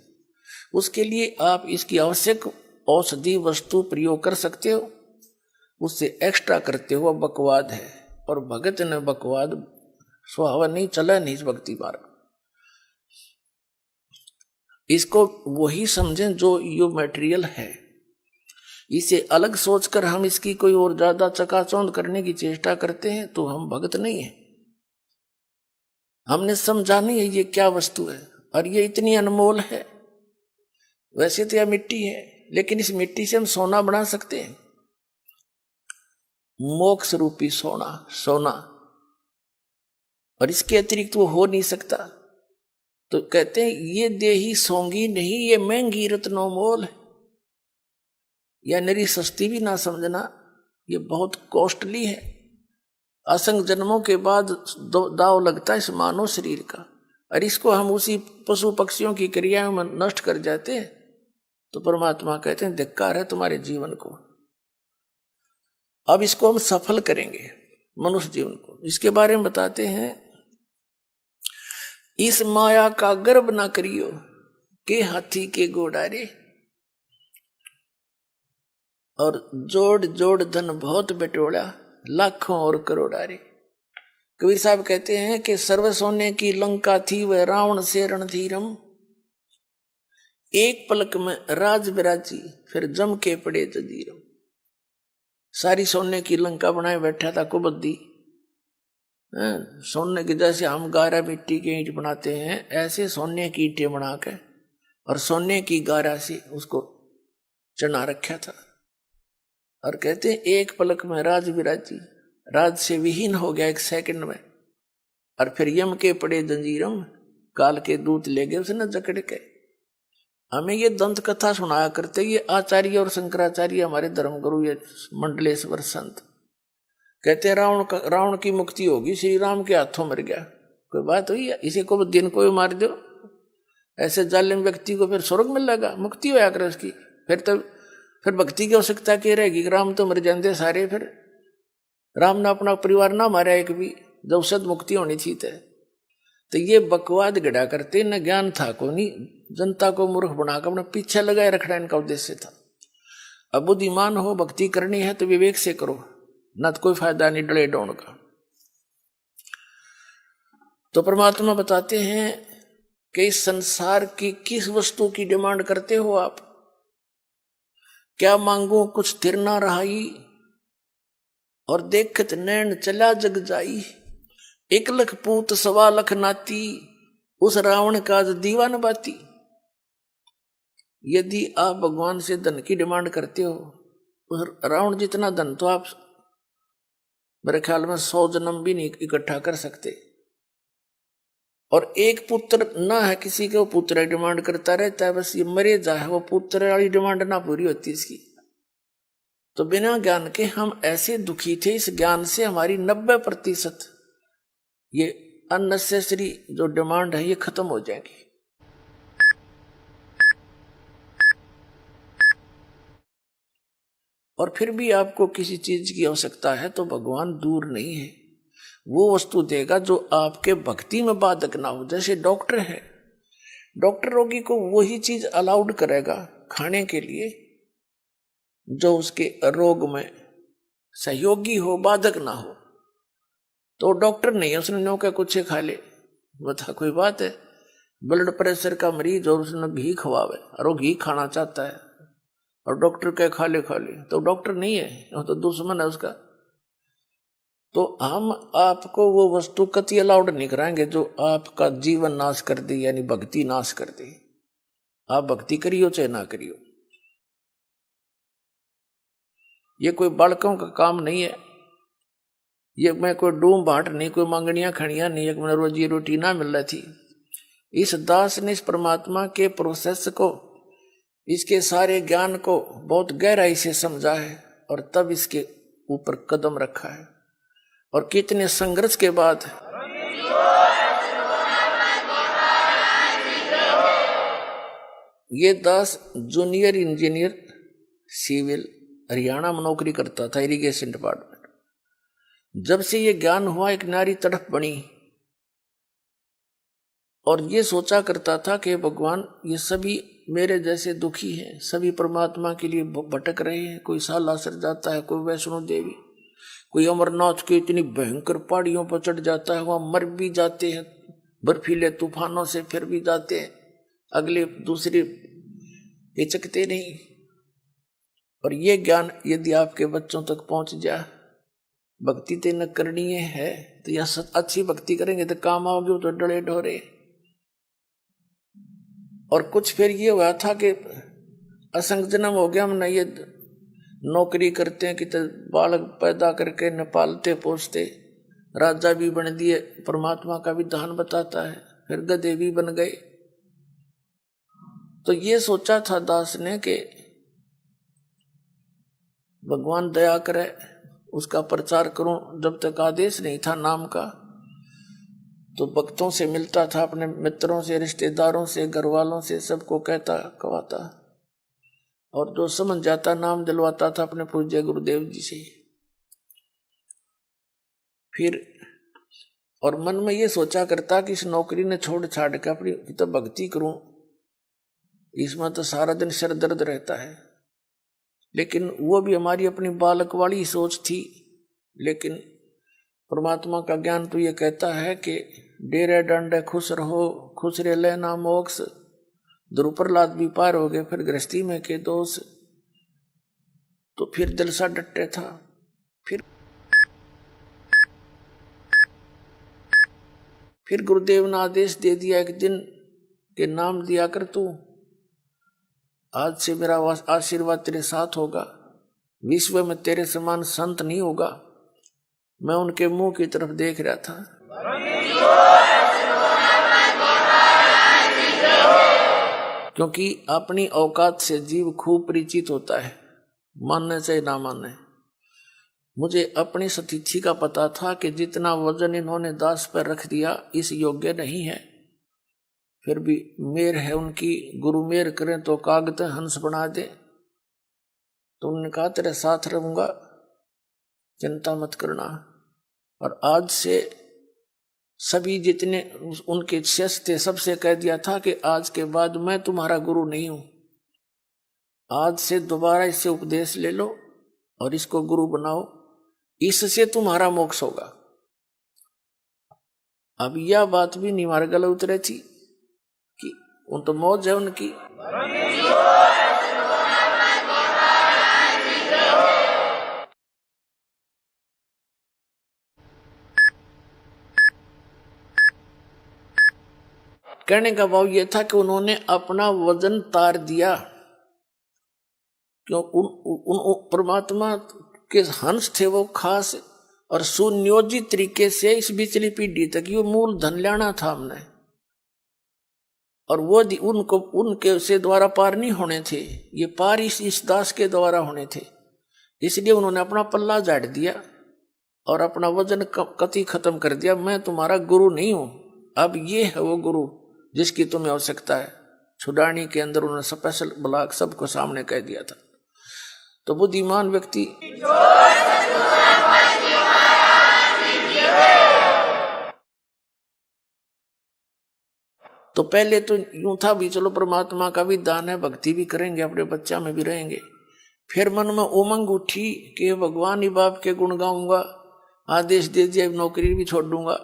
उसके लिए आप इसकी आवश्यक औषधि वस्तु प्रयोग कर सकते हो, उससे एक्स्ट्रा करते हो बकवाद है। और भगत ने बकवाद सुहावा नहीं, चला नहीं इस भक्ति मार्ग। इसको वही समझें जो यो मटेरियल है, इसे अलग सोचकर हम इसकी कोई और ज्यादा चकाचौंध करने की चेष्टा करते हैं तो हम भगत नहीं है। हमने समझा नहीं है ये क्या वस्तु है, और ये इतनी अनमोल है। वैसे तो यह मिट्टी है, लेकिन इस मिट्टी से हम सोना बना सकते हैं, मोक्ष रूपी सोना, और इसके अतिरिक्त वो हो नहीं सकता। तो कहते हैं ये देही सोंगी नहीं, ये महंगी रत्नों मोल है, या नरी सस्ती भी ना समझना, ये बहुत कॉस्टली है। असंग जन्मों के बाद दाव लगता है इस मानव शरीर का, और इसको हम उसी पशु पक्षियों की क्रियाओं में नष्ट कर जाते हैं। तो परमात्मा कहते हैं धिक्कार है तुम्हारे जीवन को। अब इसको हम सफल करेंगे, मनुष्य जीवन को। इसके बारे में बताते हैं, इस माया का गर्भ ना करियो के हाथी के गोडारे, और जोड़ जोड़ धन बहुत बटोड़ा लाखों और करोड़ारे। कबीर साहब कहते हैं कि सर्व सोने की लंका थी वह रावण से रणधीरम, एक पलक में राज विराजी फिर जम के पड़े जजीरम। सारी सोने की लंका बनाए बैठा था कुबद्दी, सोने की, जैसे हम गारा मिट्टी के ईंट बनाते हैं ऐसे सोने की ईंटें बना के और सोने की गारा से उसको चढ़ा रखा था। और कहते हैं एक पलक में राज विराजी, राज से विहीन हो गया एक सेकंड में, और फिर यम के पड़े जंजीरम, काल के दूत ले गए उसने जकड़ के। हमें ये दंत कथा सुनाया करते ये आचार्य और शंकराचार्य, हमारे धर्मगुरु, ये मंडलेश्वर संत। कहते हैं रावण की मुक्ति होगी, श्री राम के हाथों मर गया, कोई बात हुई है? इसी को दिन को भी मार दो, ऐसे जालिम व्यक्ति को फिर स्वर्ग मिल लगा, मुक्ति होया करे उसकी। फिर भक्ति की आवश्यकता क्या रहेगी? राम तो मर जाते सारे, फिर राम ने अपना परिवार ना मारा एक भी, जब सद मुक्ति होनी थी। तो ये बकवाद गड़ा करते, न ज्ञान था को नहीं, जनता को मूर्ख बनाकर अपने पीछे लगाए रखना इनका उद्देश्य था। अब बुद्धिमान हो, भक्ति करनी है तो विवेक से करो, न तो कोई फायदा नहीं डले डोन का। तो परमात्मा बताते हैं कि इस संसार की किस वस्तु की डिमांड करते हो आप? क्या मांगो कुछ स्थिर ना रहाई, और देखत नैन चला जग जाई। 1 लाख पूत 1.25 लाख नाती, उस रावण का दीवान बाती। यदि आप भगवान से धन की डिमांड करते हो, उस रावण जितना धन तो आप मेरे ख्याल में 100 जन्म भी नहीं इकट्ठा कर सकते। और एक पुत्र ना है किसी के, वो पुत्र डिमांड करता रहता है, बस ये मरे जाए, वो पुत्र वाली डिमांड ना पूरी होती इसकी। तो बिना ज्ञान के हम ऐसे दुखी थे, इस ज्ञान से हमारी 90% ये अननेसेसरी जो डिमांड है ये खत्म हो जाएगी। और फिर भी आपको किसी चीज की आवश्यकता है तो भगवान दूर नहीं है, वो वस्तु देगा जो आपके भक्ति में बाधक ना हो। जैसे डॉक्टर है, डॉक्टर रोगी को वही चीज अलाउड करेगा खाने के लिए जो उसके रोग में सहयोगी हो, बाधक ना हो। तो डॉक्टर नहीं, उसने नो क्या कुछ खा ले, बता कोई बात है। ब्लड प्रेशर का मरीज और उसने घी खवावे और वो घी खाना चाहता है और डॉक्टर क्या खा ले, तो डॉक्टर नहीं है, वो तो दुश्मन है उसका। तो हम आपको वो वस्तु कति अलाउड नहीं कराएंगे जो आपका जीवन नाश कर दे, यानी भक्ति नाश कर दे। आप भक्ति करियो चाहे ना करियो, ये कोई बालकों का काम नहीं है। ये मैं कोई डूम बाट नहीं, कोई मांगनियां खड़ियां नहीं, एक मैंने रोजी रोटी ना मिल रही थी। इस दास ने इस परमात्मा के प्रोसेस को, इसके सारे ज्ञान को बहुत गहराई से समझा है और तब इसके ऊपर कदम रखा है। और कितने संघर्ष के बाद ये दास जूनियर इंजीनियर सिविल हरियाणा में नौकरी करता था, इरिगेशन डिपार्टमेंट। जब से ये ज्ञान हुआ, एक नारी तड़प बनी और ये सोचा करता था कि भगवान ये सभी मेरे जैसे दुखी हैं, सभी परमात्मा के लिए भटक रहे हैं। कोई सालासर जाता है, कोई वैष्णो देवी, कोई अमरनाथ के इतनी भयंकर पहाड़ियों पर चढ़ जाता है, वहां मर भी जाते हैं बर्फीले तूफानों से, फिर भी जाते हैं, अगले दूसरे हिचकते नहीं। और ये ज्ञान यदि आपके बच्चों तक पहुंच जाए, भक्ति ते न करनी है तो यह अच्छी भक्ति करेंगे तो काम आओगे, तो डरे ढोरे। और कुछ फिर ये हुआ था कि असंग जन्म हो गया, हमने ये नौकरी करते हैं कि तो बालक पैदा करके न पालते पोसते, राजा भी बन दिए, परमात्मा का विधान बताता है, फिर गधे भी बन गए। तो ये सोचा था दास ने कि भगवान दया करे, उसका प्रचार करूं। जब तक आदेश नहीं था नाम का, तो भक्तों से मिलता था, अपने मित्रों से, रिश्तेदारों से, घर वालों से, सबको कहता कवाता, और जो समझ जाता नाम दिलवाता था अपने पूज्य गुरुदेव जी से। फिर और मन में ये सोचा करता कि इस नौकरी ने छोड़ छाड़ के अपनी तो भक्ति करूं, इसमें तो सारा दिन सिर दर्द रहता है। लेकिन वो भी हमारी अपनी बालक वाली सोच थी। लेकिन परमात्मा का ज्ञान तो ये कहता है कि डेरे डंडे खुश रहो, खुश रे लेना मोक्ष, ध्रुव प्रहलाद भी पार हो गए, फिर गृहस्थी में के दोष। तो फिर दिल सा डटे था। फिर गुरुदेव ने आदेश दे दिया एक दिन के नाम दिया कर तू, आज से मेरा आशीर्वाद तेरे साथ होगा, विश्व में तेरे समान संत नहीं होगा। मैं उनके मुंह की तरफ देख रहा था। क्योंकि अपनी औकात से जीव खूब परिचित होता है, मानने चाहे ना मानने। मुझे अपनी सतिथि का पता था कि जितना वजन इन्होंने दास पर रख दिया इस योग्य नहीं है। फिर भी मेर है उनकी, गुरु मेर करें तो कागज हंस बना दे। तो उन्होंने कहा तेरे साथ रहूंगा, चिंता मत करना। और आज से सभी जितने उनके शिष्य थे सबसे कह दिया था कि आज के बाद मैं तुम्हारा गुरु नहीं हूं, आज से दोबारा इससे उपदेश ले लो और इसको गुरु बनाओ, इससे तुम्हारा मोक्ष होगा। अब यह बात भी नहीं हमारे गले उतरे थी कि उन तो मौज है उनकी। कहने का भाव यह था कि उन्होंने अपना वजन तार दिया। क्यों? उन परमात्मा के हंस थे वो खास और सुनियोजित तरीके से इस बिचली पीढ़ी तक ये मूल धन लेना था हमने, और वो उनको उनके से द्वारा पार नहीं होने थे, ये पार इस दास के द्वारा होने थे। इसलिए उन्होंने अपना पल्ला झाड़ दिया और अपना वजन कति खत्म कर दिया। मैं तुम्हारा गुरु नहीं हूं, अब ये है वो गुरु जिसकी तुम्हें आवश्यकता है। छुड़ानी के अंदर उन्होंने स्पेशल ब्लॉक सबको सामने कह दिया था। तो बुद्धिमान व्यक्ति तो पहले तो यूं था भी चलो परमात्मा का भी दान है, भक्ति भी करेंगे, अपने बच्चा में भी रहेंगे। फिर मन में उमंग उठी कि भगवान ही बाप के गुण गाऊंगा, आदेश दे दिया नौकरी भी छोड़ दूंगा।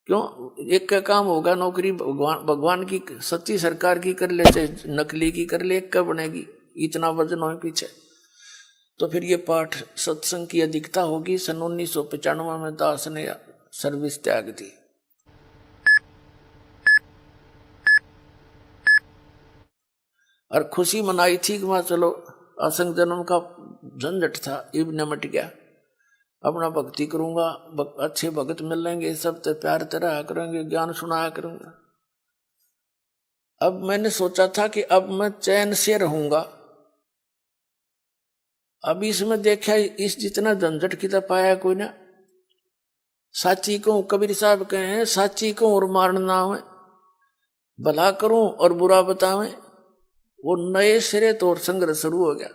क्यों? एक का काम होगा, नौकरी भगवान की सच्ची सरकार की कर ले चाहे नकली की कर ले, एक का बनेगी, इतना वजन हो पीछे। तो फिर ये पाठ सत्संग की अधिकता होगी। सन 1995 में दास ने सर्विस त्याग दी। और खुशी मनाई थी कि वहां चलो असंग जन्म का झंझट था, इब निमट गया, अपना भक्ति करूंगा, अच्छे भगत मिलेंगे, सब ते प्यार तरह करेंगे, ज्ञान सुनाया करूंगा। अब मैंने सोचा था कि अब मैं चैन से रहूंगा। अब इसमें देखा इस जितना झंझट की तो पाया कोई ना। साची को कबीर साहब कहे हैं, साची को और मारना है, भला करूं और बुरा बतावें। वो नए सिरे तो और संघर्ष शुरू हो गया।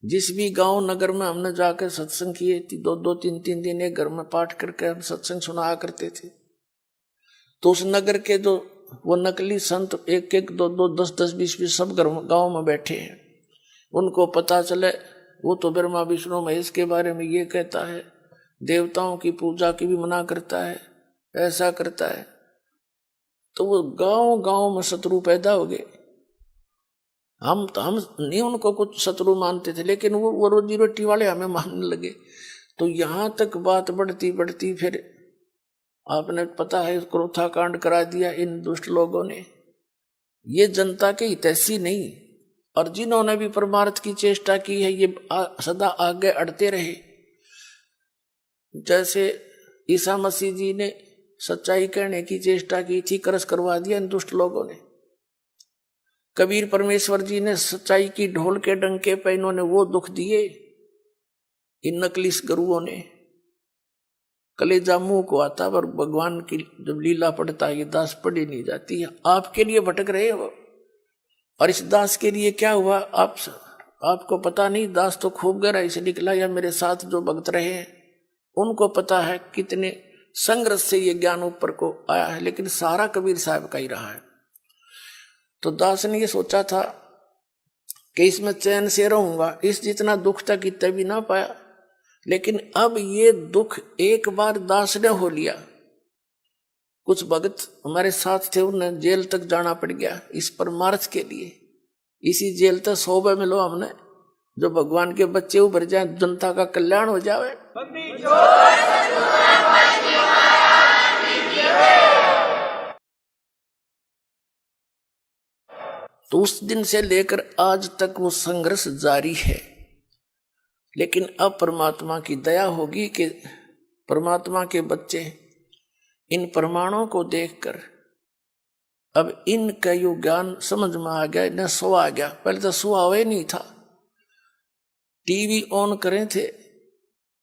जिस भी गांव नगर में हमने जाकर सत्संग किए, 2-2-3-3 दिन एक घर में पाठ करके हम सत्संग सुनाया करते थे, तो उस नगर के जो वो नकली संत 1-1, 2-2, 10-10, 20-20 सब गांव में बैठे हैं। उनको पता चले वो तो ब्रह्मा विष्णु महेश के बारे में ये कहता है, देवताओं की पूजा की भी मना करता है, ऐसा करता है। तो वो गांव गांव में शत्रु पैदा हो गए। हम नहीं उनको कुछ शत्रु मानते थे, लेकिन वो रोजी रोटी वाले हमें मानने लगे। तो यहां तक बात बढ़ती बढ़ती फिर आपने पता है क्रोथा कांड करा दिया इन दुष्ट लोगों ने। ये जनता के हितैषी नहीं, और जिन्होंने भी परमार्थ की चेष्टा की है ये सदा आगे अड़ते रहे। जैसे ईसा मसीह जी ने सच्चाई कहने की चेष्टा की थी, करस करवा दिया इन दुष्ट लोगों ने। कबीर परमेश्वर जी ने सच्चाई की ढोल के डंके पे इन्होंने वो दुख दिए, इन नकली गुरुओं ने। कलेजा मुंह को आता, पर भगवान की जब लीला पढ़ता है ये दास पढ़ी नहीं जाती है। आपके लिए भटक रहे हो, और इस दास के लिए क्या हुआ आपको पता नहीं। दास तो खूब गहराई से निकला, या मेरे साथ जो भक्त रहे हैं उनको पता है कितने संघर्ष से ये ज्ञान ऊपर को आया है, लेकिन सारा कबीर साहब का ही रहा है। तो दास ने ये सोचा था कि इसमें चैन से रहूंगा, इस जितना दुख तक इतना भी ना पाया। लेकिन अब ये दुख एक बार दास ने हो लिया। कुछ भगत हमारे साथ थे, उन्हें जेल तक जाना पड़ गया इस परमार्थ के लिए। इसी जेल तक 100 मिलो हमने, जो भगवान के बच्चे उभर जाए, जनता का कल्याण हो जाए। तो उस दिन से लेकर आज तक वो संघर्ष जारी है। लेकिन अब परमात्मा की दया होगी कि परमात्मा के बच्चे इन प्रमाणों को देखकर अब इनका यो ज्ञान समझ में आ गया, इन्हें सो आ गया। पहले तो सो हुआ नहीं था, टीवी ऑन करें थे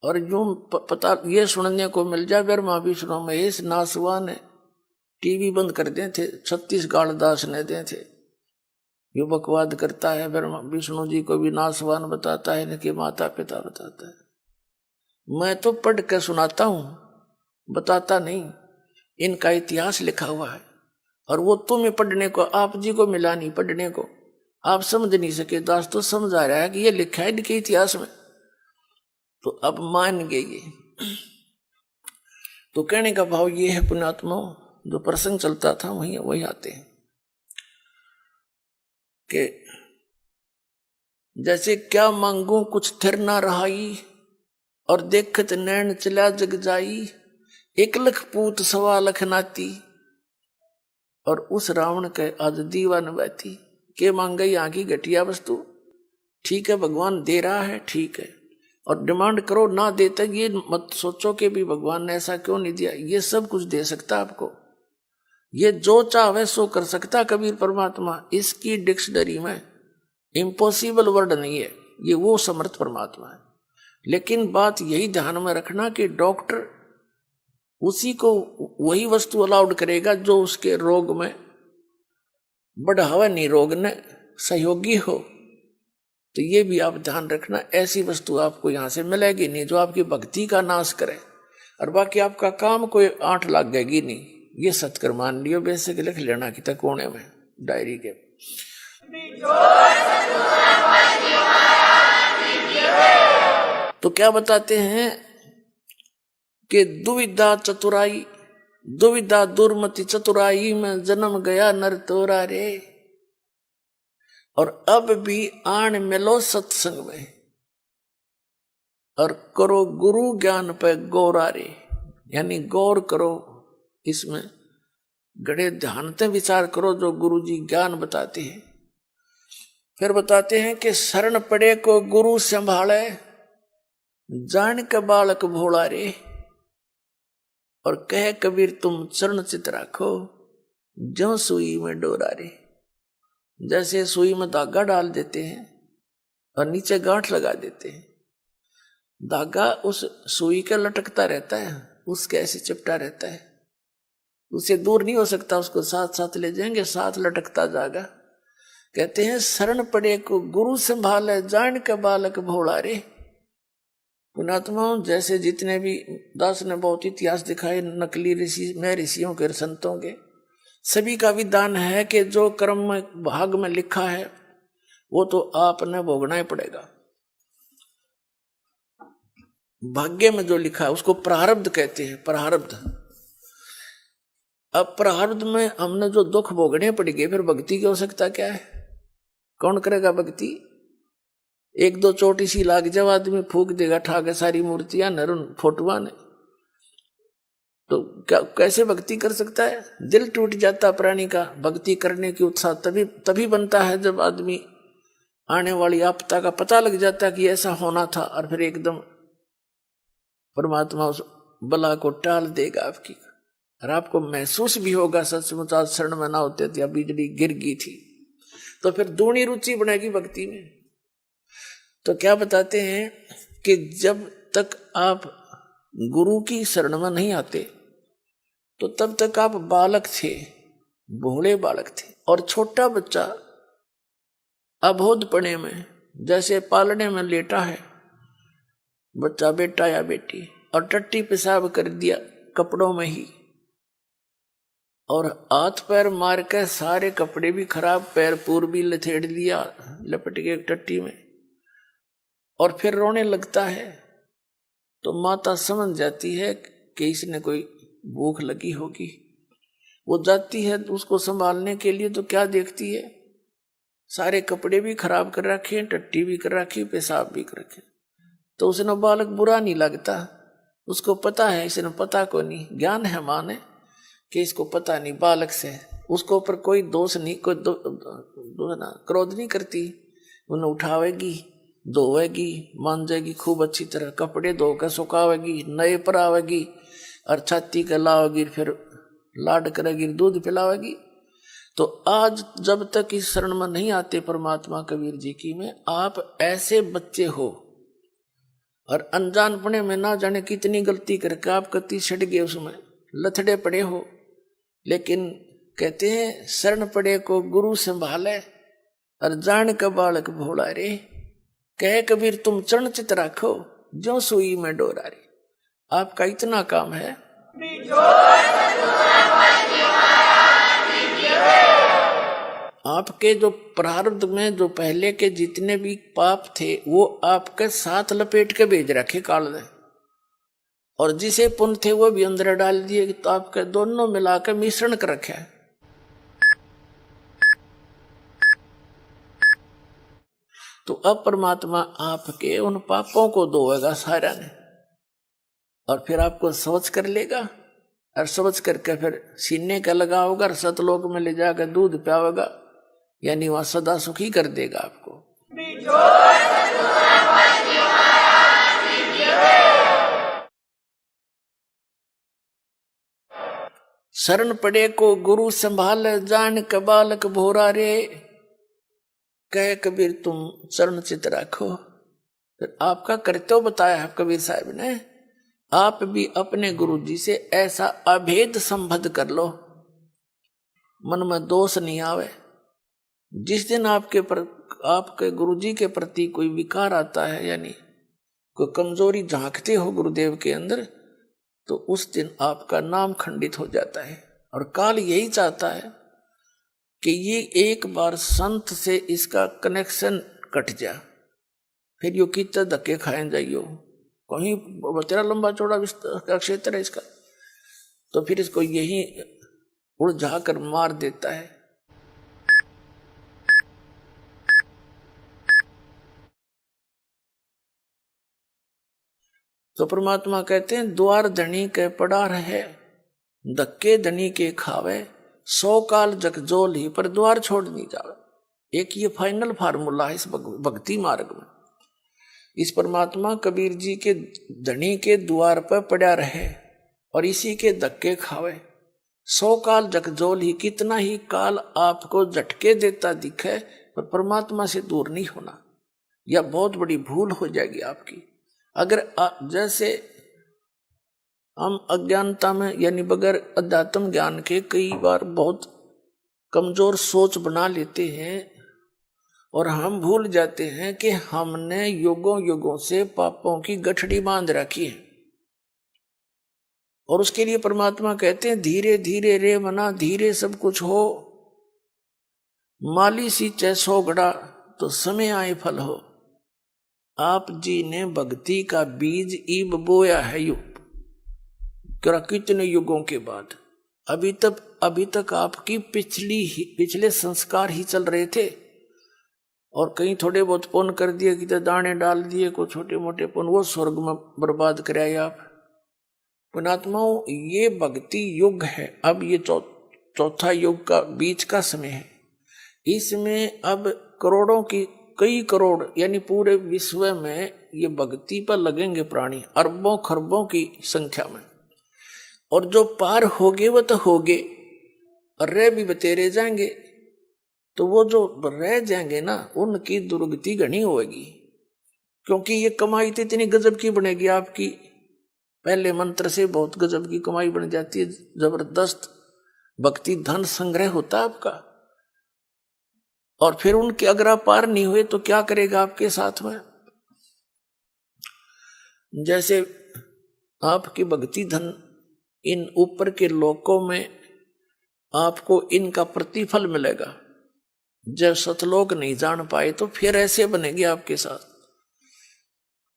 और यूं पता ये सुनने को मिल जाए ब्रह्मा विष्णु महेश नासवान है, टीवी बंद कर दे थे। 36 गाल दास ने दे थे। यो बकवाद करता है, ब्रह्मा विष्णु जी को भी नासवान बताता है, इनके माता पिता बताता है। मैं तो पढ़ के सुनाता हूं, बताता नहीं। इनका इतिहास लिखा हुआ है, और वो तुम्हें पढ़ने को, आप जी को मिला नहीं पढ़ने को, आप समझ नहीं सके। दास तो समझ आ रहा है कि ये लिखा है इनके इतिहास में, तो अब मान गए ये। तो कहने का भाव ये है पुण्यात्मा, जो प्रसंग चलता था वही आते हैं कि जैसे क्या मांगू कुछ थिर ना रहाई, और देखत नैन चला जग जाई, 1 लाख पूत 1.25 लाख नाती, और उस रावण के आज दीवान बैठी। के मांगे यहाँ की घटिया वस्तु, ठीक है भगवान दे रहा है, ठीक है, और डिमांड करो ना देते, ये मत सोचो कि भी भगवान ने ऐसा क्यों नहीं दिया। ये सब कुछ दे सकता आपको, ये जो चाहे सो कर सकता कबीर परमात्मा। इसकी डिक्शनरी में इम्पॉसिबल वर्ड नहीं है, ये वो समर्थ परमात्मा है। लेकिन बात यही ध्यान में रखना कि डॉक्टर उसी को वही वस्तु अलाउड करेगा जो उसके रोग में बढ़ावा नहीं, रोग ने सहयोगी हो। तो ये भी आप ध्यान रखना, ऐसी वस्तु आपको यहां से मिलेगी नहीं जो आपकी भक्ति का नाश करे, और बाकी आपका काम कोई 8 लाग गएगी नहीं। ये सत्कर मान लियो, बेसिक लिख लेना कि तक कोने में डायरी के। तो क्या बताते हैं कि दुविधा चतुराई, दुविधा दुर्मति चतुराई में जन्म गया नर तोरा रे, और अब भी आन मिलो सत्संग में, और करो गुरु ज्ञान पे गौरा रे, यानी गौर करो इसमें, गड़े ध्यान से विचार करो जो गुरु जी ज्ञान बताते हैं। फिर बताते हैं कि शरण पड़े को गुरु संभाले, जान के बालक भोला रे, और कह कबीर तुम चरण चित राखो, ज्यों सुई में डोरा रे। जैसे सुई में धागा डाल देते हैं और नीचे गांठ लगा देते हैं, धागा उस सुई के लटकता रहता है, उसके ऐसे चिपटा रहता है, उससे दूर नहीं हो सकता, उसको साथ साथ ले जाएंगे, साथ लटकता जाएगा। कहते हैं शरण पड़े को गुरु संभाले, जान के बालक भोला रे। पुणात्माओं, जैसे जितने भी दास ने बहुत इतिहास दिखाए नकली ऋषि में, ऋषियों के, संतों के, सभी का विधान है कि जो कर्म में भाग में लिखा है वो तो आपने भोगना ही पड़ेगा। भाग्य में जो लिखा है उसको प्रारब्ध कहते हैं, प्रारब्ध। अब प्रारब्ध में हमने जो दुख भोगने पड़ेंगे, फिर भक्ति की आवश्यकता क्या है? कौन करेगा भक्ति? एक दो चोटी सी लाग जब आदमी फूक देगा ठाके सारी मूर्तियां नरुन फोटुआ ने, तो क्या कैसे भक्ति कर सकता है? दिल टूट जाता प्राणी का। भक्ति करने की उत्साह तभी बनता है जब आदमी आने वाली आपदा का पता लग जाता कि ऐसा होना था, और फिर एकदम परमात्मा उस बला को टाल देगा आपकी, और आपको महसूस भी होगा सचमुच आज शरण में ना होते थे, बिजली गिर गई थी। तो फिर दूनी रुचि बनेगी भक्ति में। तो क्या बताते हैं कि जब तक आप गुरु की शरण में नहीं आते तो तब तक आप बालक थे, भोले बालक थे। और छोटा बच्चा अबोधपने में जैसे पालने में लेटा है बच्चा, बेटा या बेटी, और टट्टी पेशाब कर दिया कपड़ों में ही, और हाथ पैर मार के सारे कपड़े भी खराब, पैर पूर भी लथेड़ दिया लपट के टट्टी में, और फिर रोने लगता है, तो माता समझ जाती है कि इसने कोई भूख लगी होगी। वो जाती है उसको संभालने के लिए, तो क्या देखती है? सारे कपड़े भी खराब कर रखे, टट्टी भी कर रखी, पेशाब भी कर रखे। तो उसने बालक बुरा नहीं लगता, उसको पता है, इसने पता को नहीं, ज्ञान है माने कि इसको पता नहीं, बालक से उसको ऊपर कोई दोष नहीं, कोई क्रोध नहीं करती। उन्हें उठावेगी, धोवेगी, मांजेगी खूब अच्छी तरह, कपड़े धोकर सुखावेगी, नए पर आवेगी, और छाती के लावेगी, फिर लाड करेगी, दूध पिलावेगी। तो आज जब तक इस शरण में नहीं आते परमात्मा कबीर जी की में, आप ऐसे बच्चे हो, और अनजानपने में ना जाने कितनी गलती करके आप कति छट गए, उसमें लथड़े पड़े हो। लेकिन कहते हैं शरण पड़े को गुरु संभाले, और जान का बालक भोला रे, कहे कबीर तुम चरण चित राखो, ज्यों सुई में डोरा रे। आपका इतना काम है। आपके जो प्रारब्ध में जो पहले के जितने भी पाप थे वो आपके साथ लपेट के भेज रखे काल ने, और जिसे पुण्य थे वो भी अंदर डाल दिए, तो आपके दोनों मिलाकर मिश्रण कर रखे है। तो अब परमात्मा आपके उन पापों को धोएगा सारा ने, और फिर आपको समझ कर लेगा, और समझ करके फिर सीने का लगाओगा, और सतलोक में ले जाकर दूध पियावेगा, यानी वहां सदा सुखी कर देगा आपको। शरण पड़े को गुरु संभाल, जान के बालक भोरा रे, कहे कबीर तुम चरण चित राखो। फिर आपका कर्तव्य बताया है कबीर साहब ने, आप भी अपने गुरु जी से ऐसा अभेद संबंध कर लो, मन में दोष नहीं आवे। जिस दिन आपके गुरु जी के प्रति कोई विकार आता है, यानी कोई कमजोरी झांकते हो गुरुदेव के अंदर, तो उस दिन आपका नाम खंडित हो जाता है। और काल यही चाहता है कि ये एक बार संत से इसका कनेक्शन कट जा, फिर यो कितना धक्के खाए जाइयो, कहीं तेरा लंबा चौड़ा का क्षेत्र है इसका, तो फिर इसको यही उलझा कर मार देता है। तो परमात्मा कहते हैं द्वार धनी के पड़ा रहे, धक्के धनी के खावे, 100 काल जगजोल ही पर द्वार छोड़ नहीं जावे। एक ये फाइनल फार्मूला है इस भक्ति मार्ग में। इस परमात्मा कबीर जी के धनी के द्वार पर पड़ा रहे और इसी के धक्के खावे, 100 काल जगजोल ही, कितना ही काल आपको झटके देता दिखे पर परमात्मा से दूर नहीं होना, यह बहुत बड़ी भूल हो जाएगी आपकी। अगर जैसे हम अज्ञानता में यानी बगैर अध्यात्म ज्ञान के कई बार बहुत कमजोर सोच बना लेते हैं और हम भूल जाते हैं कि हमने युगों युगों से पापों की गठड़ी बांध रखी है। और उसके लिए परमात्मा कहते हैं धीरे धीरे रे मना, धीरे सब कुछ हो, माली सींचे 100 घड़ा तो समय आए फल हो। आप जी ने भक्ति का बीज ईब बोया है कितने युगों के बाद, अभी तक आपकी पिछले संस्कार ही चल रहे थे और कहीं थोड़े बहुत पुण्य कर दिए, कितने दाने डाल दिए, को छोटे मोटे पुण्य, वो स्वर्ग में बर्बाद कराए आप। पुणात्माओं, ये भक्ति युग है। अब ये चौथा युग का बीच का समय है। इसमें अब करोड़ों की, कई करोड़ यानी पूरे विश्व में ये भक्ति पर लगेंगे प्राणी, अरबों खरबों की संख्या में। और जो पार होगे वो तो होगे और रह भी बतेरे जाएंगे, तो वो जो रह जाएंगे ना उनकी दुर्गति घनी होगी, क्योंकि ये कमाई तो इतनी गजब की बनेगी आपकी, पहले मंत्र से बहुत गजब की कमाई बन जाती है, जबरदस्त भक्ति धन संग्रह होता है आपका। और फिर उनके अगर आप पार नहीं हुए तो क्या करेगा आपके साथ में। जैसे आपकी भक्ति धन इन ऊपर के लोकों में आपको इनका प्रतिफल मिलेगा, जब सतलोक नहीं जान पाए तो फिर ऐसे बनेगी आपके साथ।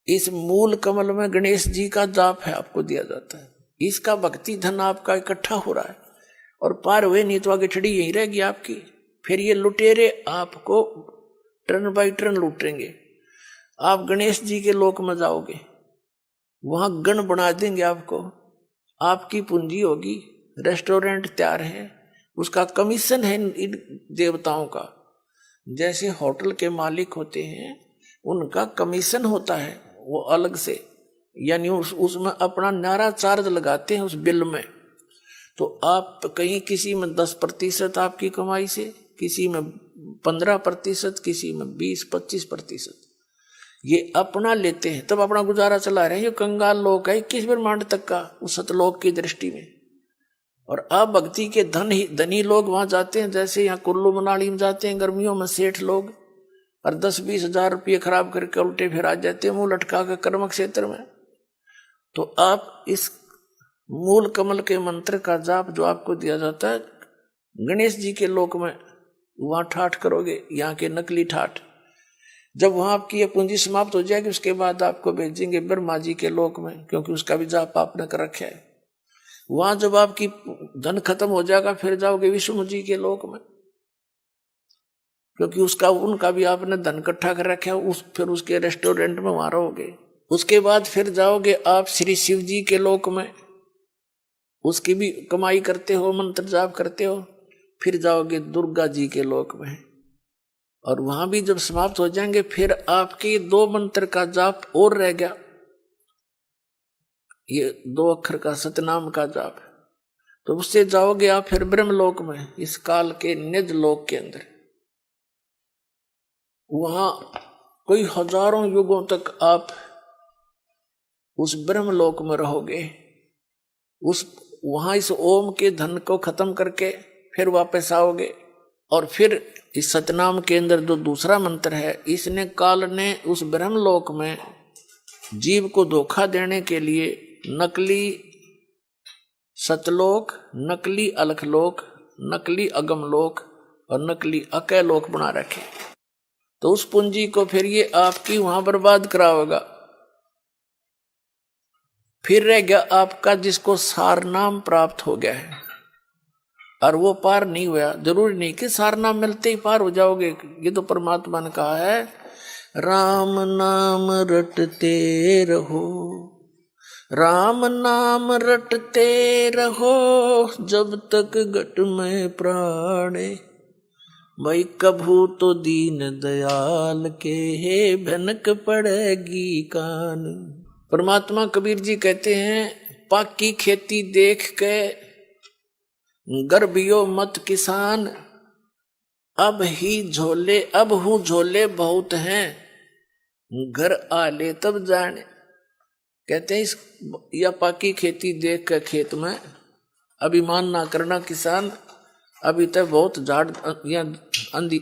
इस मूल कमल में गणेश जी का जाप है, आपको दिया जाता है, इसका भक्ति धन आपका इकट्ठा हो रहा है और पार हुए नहीं तो आगे छड़ी यही रहेगी आपकी। फिर ये लुटेरे आपको टर्न बाई टर्न लूटेंगे। आप गणेश जी के लोक में जाओगे, वहां गण बना देंगे आपको, आपकी पूंजी होगी, रेस्टोरेंट तैयार है, उसका कमीशन है इन देवताओं का। जैसे होटल के मालिक होते हैं उनका कमीशन होता है वो अलग से, यानी उसमें अपना नारा चार्ज लगाते हैं उस बिल में। तो आप कहीं किसी में 10% आपकी कमाई से, किसी में 15%, किसी में 20-25% ये अपना लेते हैं, तब अपना गुजारा चला रहे हैं। ये कंगाल लोग है 21 ब्रह्मांड तक का उस सतलोक की दृष्टि में। और अब भक्ति के धनी लोग वहां जाते हैं, जैसे यहाँ कुल्लू मनाली में जाते हैं गर्मियों में सेठ लोग, और 10-20 हजार रुपये खराब करके उल्टे फिर आ जाते हैं मुंह लटका के कर्म क्षेत्र में। तो आप इस मूल कमल के मंत्र का जाप जो आपको दिया जाता है गणेश जी के लोक में, वहां ठाठ करोगे, यहाँ के नकली ठाठ। जब वहां आपकी ये पूंजी समाप्त हो जाएगी उसके बाद आपको भेजेंगे ब्रह्मा जी के लोक में, क्योंकि उसका भी जाप आपने कर रखा है। वहां जब आपकी धन खत्म हो जाएगा फिर जाओगे विष्णु जी के लोक में, क्योंकि उनका भी आपने धन इकट्ठा कर रखा है, फिर उसके रेस्टोरेंट में वहां रहोगे। उसके बाद फिर जाओगे आप श्री शिव जी के लोक में, उसकी भी कमाई करते हो, मंत्र जाप करते हो। फिर जाओगे दुर्गा जी के लोक में, और वहां भी जब समाप्त हो जाएंगे फिर आपके 2 मंत्र का जाप और रह गया, ये 2 अक्षर का सतनाम का जाप, तो उससे जाओगे आप फिर ब्रह्मलोक में, इस काल के निज लोक के अंदर। वहां कोई हजारों युगों तक आप उस ब्रह्मलोक में रहोगे। वहां इस ओम के धन को खत्म करके फिर वापस आओगे, और फिर इस सतनाम के अंदर जो दूसरा मंत्र है, इसने काल ने उस ब्रह्मलोक में जीव को धोखा देने के लिए नकली सतलोक, नकली अलखलोक, नकली अगमलोक और नकली अकैलोक बना रखे। तो उस पूंजी को फिर ये आपकी वहां बर्बाद कराओगा। फिर रह गया आपका जिसको सार नाम प्राप्त हो गया है और वो पार नहीं हुआ। जरूरी नहीं कि सार नाम मिलते ही पार हो जाओगे। ये तो परमात्मा ने कहा है, राम नाम रटते रहो, राम नाम रटते रहो, जब तक घट में प्राणे। भाई कभू तो दीन दयाल के भनक पड़ेगी कान। परमात्मा कबीर जी कहते हैं, पाकी खेती देख के गर्भियो मत किसान, अब हूँ झोले बहुत हैं, घर आले तब जाने। कहते हैं इस या पाकी खेती देख के खेत में अभिमान ना करना किसान, अभी तक बहुत झाड़ या आंधी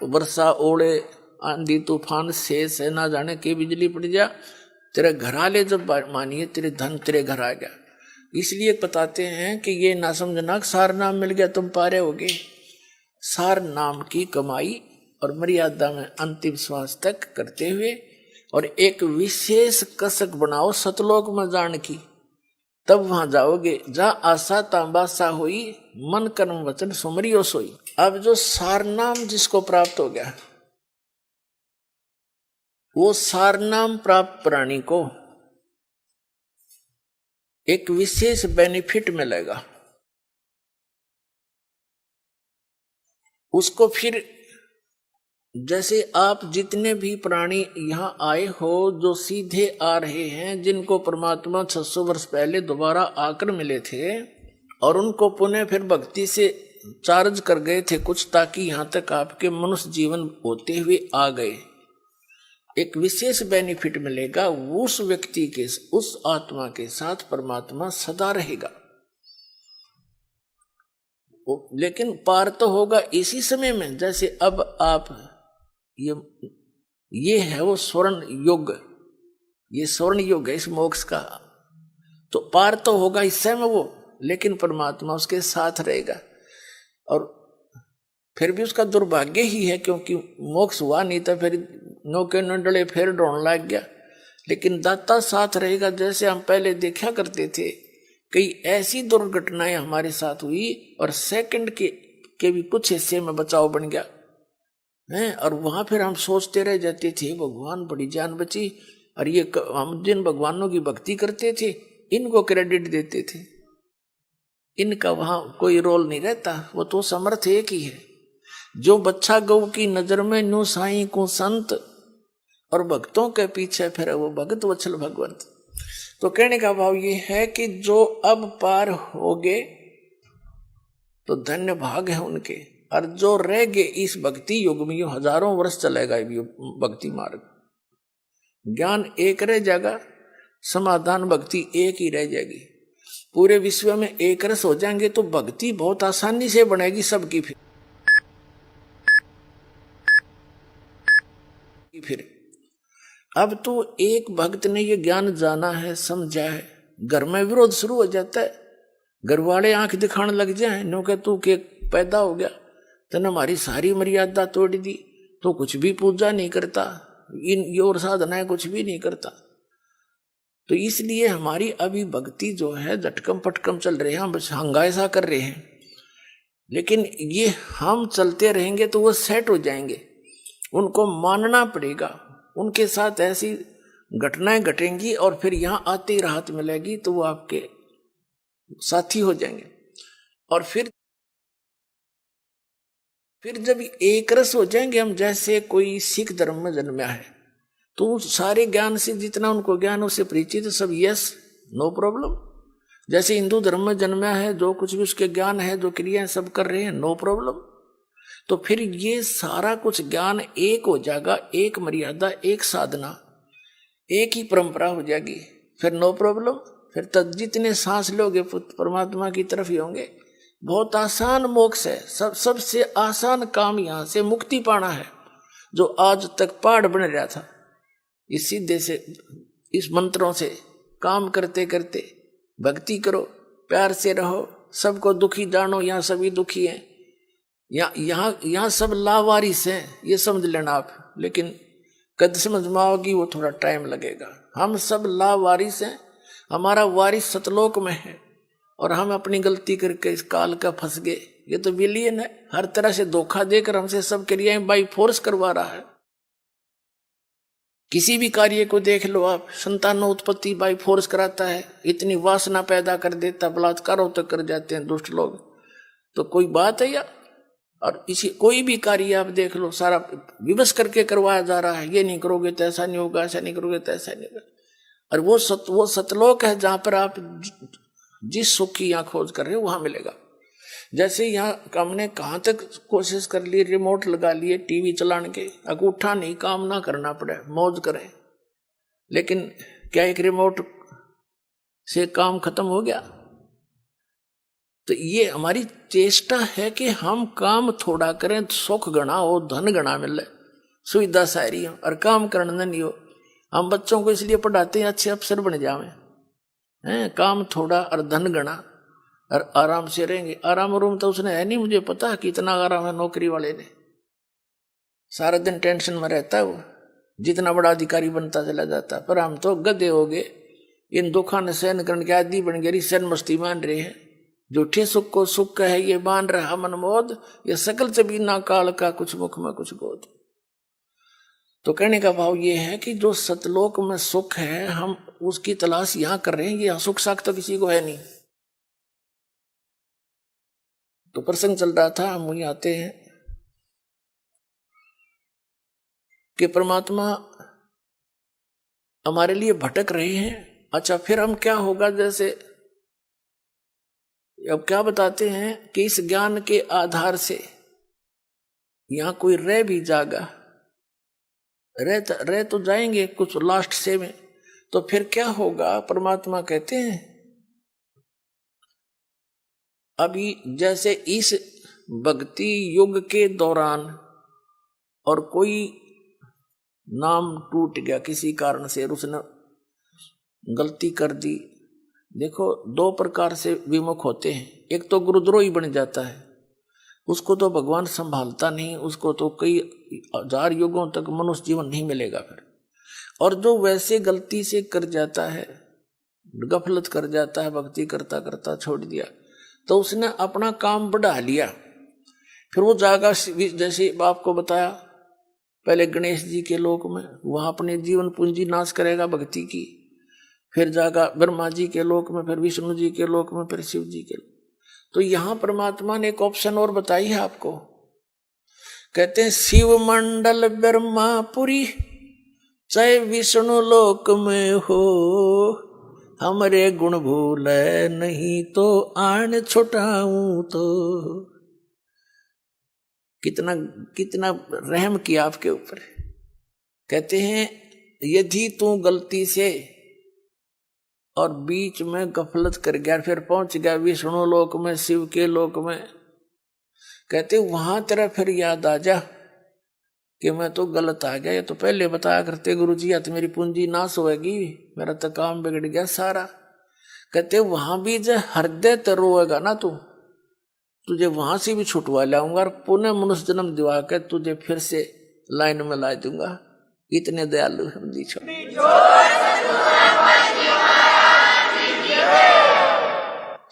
वर्षा ओले आंधी तूफान शेष है, ना जाने के बिजली पड़ जा, तेरे घर आले जब मानिए तेरे धन तेरे घर आ गया। इसलिए बताते हैं कि ये ना समझना सार नाम मिल गया तुम पारे होगे। सार नाम की कमाई और मर्यादा में अंतिम श्वास तक करते हुए और एक विशेष कसक बनाओ सतलोक में जान की, तब वहां जाओगे जहां आशा तांबासा हुई, मन कर्म वचन सुमरियो सोई। अब जो सार नाम जिसको प्राप्त हो गया, वो सार नाम प्राप्त प्राणी को एक विशेष बेनिफिट मिलेगा। उसको फिर जैसे आप जितने भी प्राणी यहां आए हो जो सीधे आ रहे हैं, जिनको परमात्मा 600 वर्ष पहले दोबारा आकर मिले थे और उनको पुनः फिर भक्ति से चार्ज कर गए थे कुछ, ताकि यहां तक आपके मनुष्य जीवन होते हुए आ गए, एक विशेष बेनिफिट मिलेगा। उस व्यक्ति के, उस आत्मा के साथ परमात्मा सदा रहेगा। लेकिन पार तो होगा इसी समय में। जैसे अब आप ये है वो स्वर्ण युग, ये स्वर्ण युग है इस मोक्ष का, तो पार तो होगा इस समय वो, लेकिन परमात्मा उसके साथ रहेगा। और फिर भी उसका दुर्भाग्य ही है, क्योंकि मोक्ष हुआ नहीं था, फिर नौके नंडले फिर ढोने लग गया। लेकिन दाता साथ रहेगा। जैसे हम पहले देखा करते थे, कई ऐसी दुर्घटनाएं हमारे साथ हुई और सेकंड के भी कुछ हिस्से में बचाव बन गया है, और वहां फिर हम सोचते रह जाते थे भगवान बड़ी जान बची। और ये हम जिन भगवानों की भक्ति करते थे इनको क्रेडिट देते थे, इनका वहां कोई रोल नहीं रहता, वो तो समर्थ एक ही है। जो बच्चा गौ की नजर में न्यू साईं को संत, और भक्तों के पीछे फिर वो भगत वत्सल भगवंत। तो कहने का भाव ये है कि जो अब पार होगे तो धन्य भाग है उनके, और जो रह गए इस भक्ति युग में, ये हजारों वर्ष चलेगा ये भक्ति मार्ग। ज्ञान एक रह जाएगा, समाधान भक्ति एक ही रह जाएगी। पूरे विश्व में एक रस हो जाएंगे तो भक्ति बहुत आसानी से बनेगी सबकी। फिर अब तो एक भक्त ने ये ज्ञान जाना है, समझा है, घर में विरोध शुरू हो जाता है। घर वाले आंख दिखाने लग जाए, नो के तू के पैदा हो गया, तने हमारी सारी मर्यादा तोड़ दी, तो कुछ भी पूजा नहीं करता, इन योर साधना कुछ भी नहीं करता। तो इसलिए हमारी अभी भक्ति जो है झटकम पटकम चल रहे हैं, हम बस हंगासा कर रहे हैं। लेकिन ये हम चलते रहेंगे तो वो सेट हो जाएंगे। उनको मानना पड़ेगा, उनके साथ ऐसी घटनाएं घटेंगी और फिर यहां आते ही राहत मिलेगी, तो वो आपके साथी हो जाएंगे। और फिर जब एक रस हो जाएंगे हम, जैसे कोई सिख धर्म में जन्मा है तो सारे ज्ञान से जितना उनको ज्ञान उससे परिचित सब यस नो प्रॉब्लम। जैसे हिंदू धर्म में जन्मा है, जो कुछ भी उसके ज्ञान है, जो क्रियाएं सब कर रहे हैं, नो प्रॉब्लम। तो फिर ये सारा कुछ ज्ञान एक हो जाएगा, एक मर्यादा, एक साधना, एक ही परंपरा हो जाएगी, फिर नो प्रॉब्लम। फिर तक जितने सांस लोगे परमात्मा की तरफ ही होंगे। बहुत आसान मोक्ष है, सबसे आसान काम यहां से मुक्ति पाना है। जो आज तक पहाड़ बन रहा था, इस सीधे से इस मंत्रों से काम करते करते भक्ति करो, प्यार से रहो, सबको दुखी जानो, यहाँ सभी दुखी हैं, यहाँ सब लावारिस हैं, ये समझ लेना आप। लेकिन कद समझ में आओगी वो थोड़ा टाइम लगेगा। हम सब लावारिस हैं, हमारा वारिस सतलोक में है और हम अपनी गलती करके इस काल का फंस गए। ये तो विलियन है, हर तरह से धोखा देकर हमसे सब क्रियाएं बाई फोर्स करवा रहा है। किसी भी कार्य को देख लो आप, संतानों उत्पत्ति बाई फोर्स कराता है, इतनी वासना पैदा कर देता, बलात्कारों तक कर जाते हैं दुष्ट लोग। तो कोई बात है या? और इसी कोई भी कार्य आप देख लो, सारा विवश करके करवाया जा रहा है, ये नहीं करोगे तो ऐसा नहीं होगा, ऐसा नहीं करोगे तो ऐसा नहीं होगा। और वो सतलोक है जहां पर आप जिस सुख की यहाँ खोज कर रहे हो वहां मिलेगा। जैसे यहाँ हमने कहाँ तक कोशिश कर ली, रिमोट लगा लिए टीवी चलाने के, अंगूठा नहीं, काम ना करना पड़े, मौज करें। लेकिन क्या एक रिमोट से काम खत्म हो गया? तो ये हमारी चेष्टा है कि हम काम थोड़ा करें, सुख गणा हो, धन गणा मिले, सुविधा सारी हो, और काम करना नहीं हो। हम बच्चों को इसलिए पढ़ाते हैं अच्छे अफसर बन जावे हैं, काम थोड़ा और धन गणा, और आराम से रहेंगे। आराम रूम तो उसने है नहीं, मुझे पता है कितना आराम है नौकरी वाले ने, सारा दिन टेंशन में रहता है वो, जितना बड़ा अधिकारी बनता चला जाता। पर हम तो गधे हो गए, इन दुखों ने सहन करने के आदि बन गए, सहन मस्ती मान रहे हैं। झूठे सुख को सुख है ये मान रहा मन मोद, ये सकल से बिना काल का कुछ मुख में कुछ गोद। तो कहने का भाव ये है कि जो सतलोक में सुख है, हम उसकी तलाश यहां कर रहे हैं। ये सुख साख तो किसी को है नहीं। तो प्रसंग चल रहा था, हम वहीं आते हैं कि परमात्मा हमारे लिए भटक रहे हैं। अच्छा, फिर हम क्या होगा? जैसे अब क्या बताते हैं कि इस ज्ञान के आधार से यहां कोई रह भी जागा, रह तो जाएंगे कुछ लास्ट से में, तो फिर क्या होगा? परमात्मा कहते हैं अभी जैसे इस भक्ति युग के दौरान और कोई नाम टूट गया किसी कारण से, उसने गलती कर दी। देखो, दो प्रकार से विमुख होते हैं। एक तो गुरुद्रोही बन जाता है, उसको तो भगवान संभालता नहीं, उसको तो कई हजार युगों तक मनुष्य जीवन नहीं मिलेगा फिर। और जो वैसे गलती से कर जाता है, गफलत कर जाता है, भक्ति करता करता छोड़ दिया, तो उसने अपना काम बढ़ा लिया। फिर वो जागा, जैसे आपको बताया पहले गणेश जी के लोक में, वहां अपने जीवन पूंजी नाश करेगा भक्ति की। फिर जागा ब्रह्मा जी के लोक में, फिर विष्णु जी के लोक में, फिर शिव जी के लोक। तो यहां परमात्मा ने एक ऑप्शन और बताई है आपको। कहते हैं शिव मंडल ब्रह्मापुरी चाहे विष्णु लोक में हो, हमरे गुण भूले नहीं तो आन छुटाऊं तो। कितना कितना रहम किया आपके ऊपर। कहते हैं यदि तू गलती से और बीच में गफलत कर गया, फिर पहुंच गया विष्णु लोक में, शिव के लोक में, कहते वहां तेरा फिर याद आ जा कि मैं तो गलत आ गया। ये तो पहले बताया करते गुरु जी, या तो मेरी पूंजी नाश होएगी, मेरा तो काम बिगड़ गया सारा। कहते वहां भी जो हृदय तो रोएगा ना तू, तुझे वहां से भी छुटवा लाऊंगा और पुनः मनुष्य जन्म दिवा कर तुझे फिर से लाइन में ला दूंगा। इतने दयालु हम जी छोड़।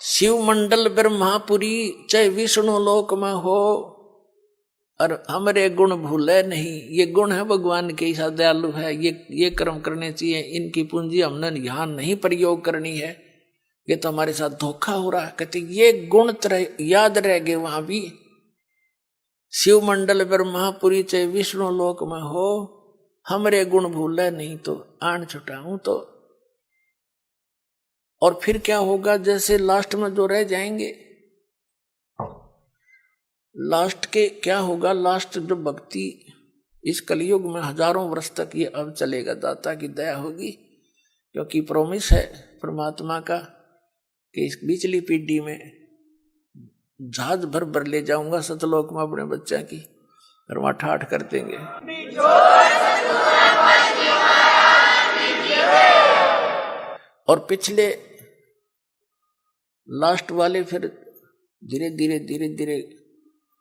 शिव मंडल ब्रह्मापुरी चाहे विष्णु लोक में हो, और हमरे गुण भूले नहीं। ये गुण है भगवान के, ऐसा दयालु है, ये कर्म करने चाहिए, इनकी पूंजी हमने यहाँ नहीं प्रयोग करनी है, ये तो हमारे साथ धोखा हो रहा है। कहते ये गुण याद रह गए वहां भी। शिव मंडल ब्रह्मापुरी चाहे विष्णु लोक में हो, हमरे गुण भूले नहीं तो आन छुटाऊं तो। और फिर क्या होगा? जैसे लास्ट में जो रह जाएंगे, लास्ट के क्या होगा? लास्ट जो भक्ति इस कलयुग में हजारों वर्ष तक ये अब चलेगा, दाता की दया होगी, क्योंकि प्रॉमिस है परमात्मा का कि इस पिछली पीढ़ी में जहाज भर भर ले जाऊंगा सतलोक में अपने बच्चा की, और वहां ठाठ कर देंगे। और पिछले लास्ट वाले फिर धीरे धीरे धीरे धीरे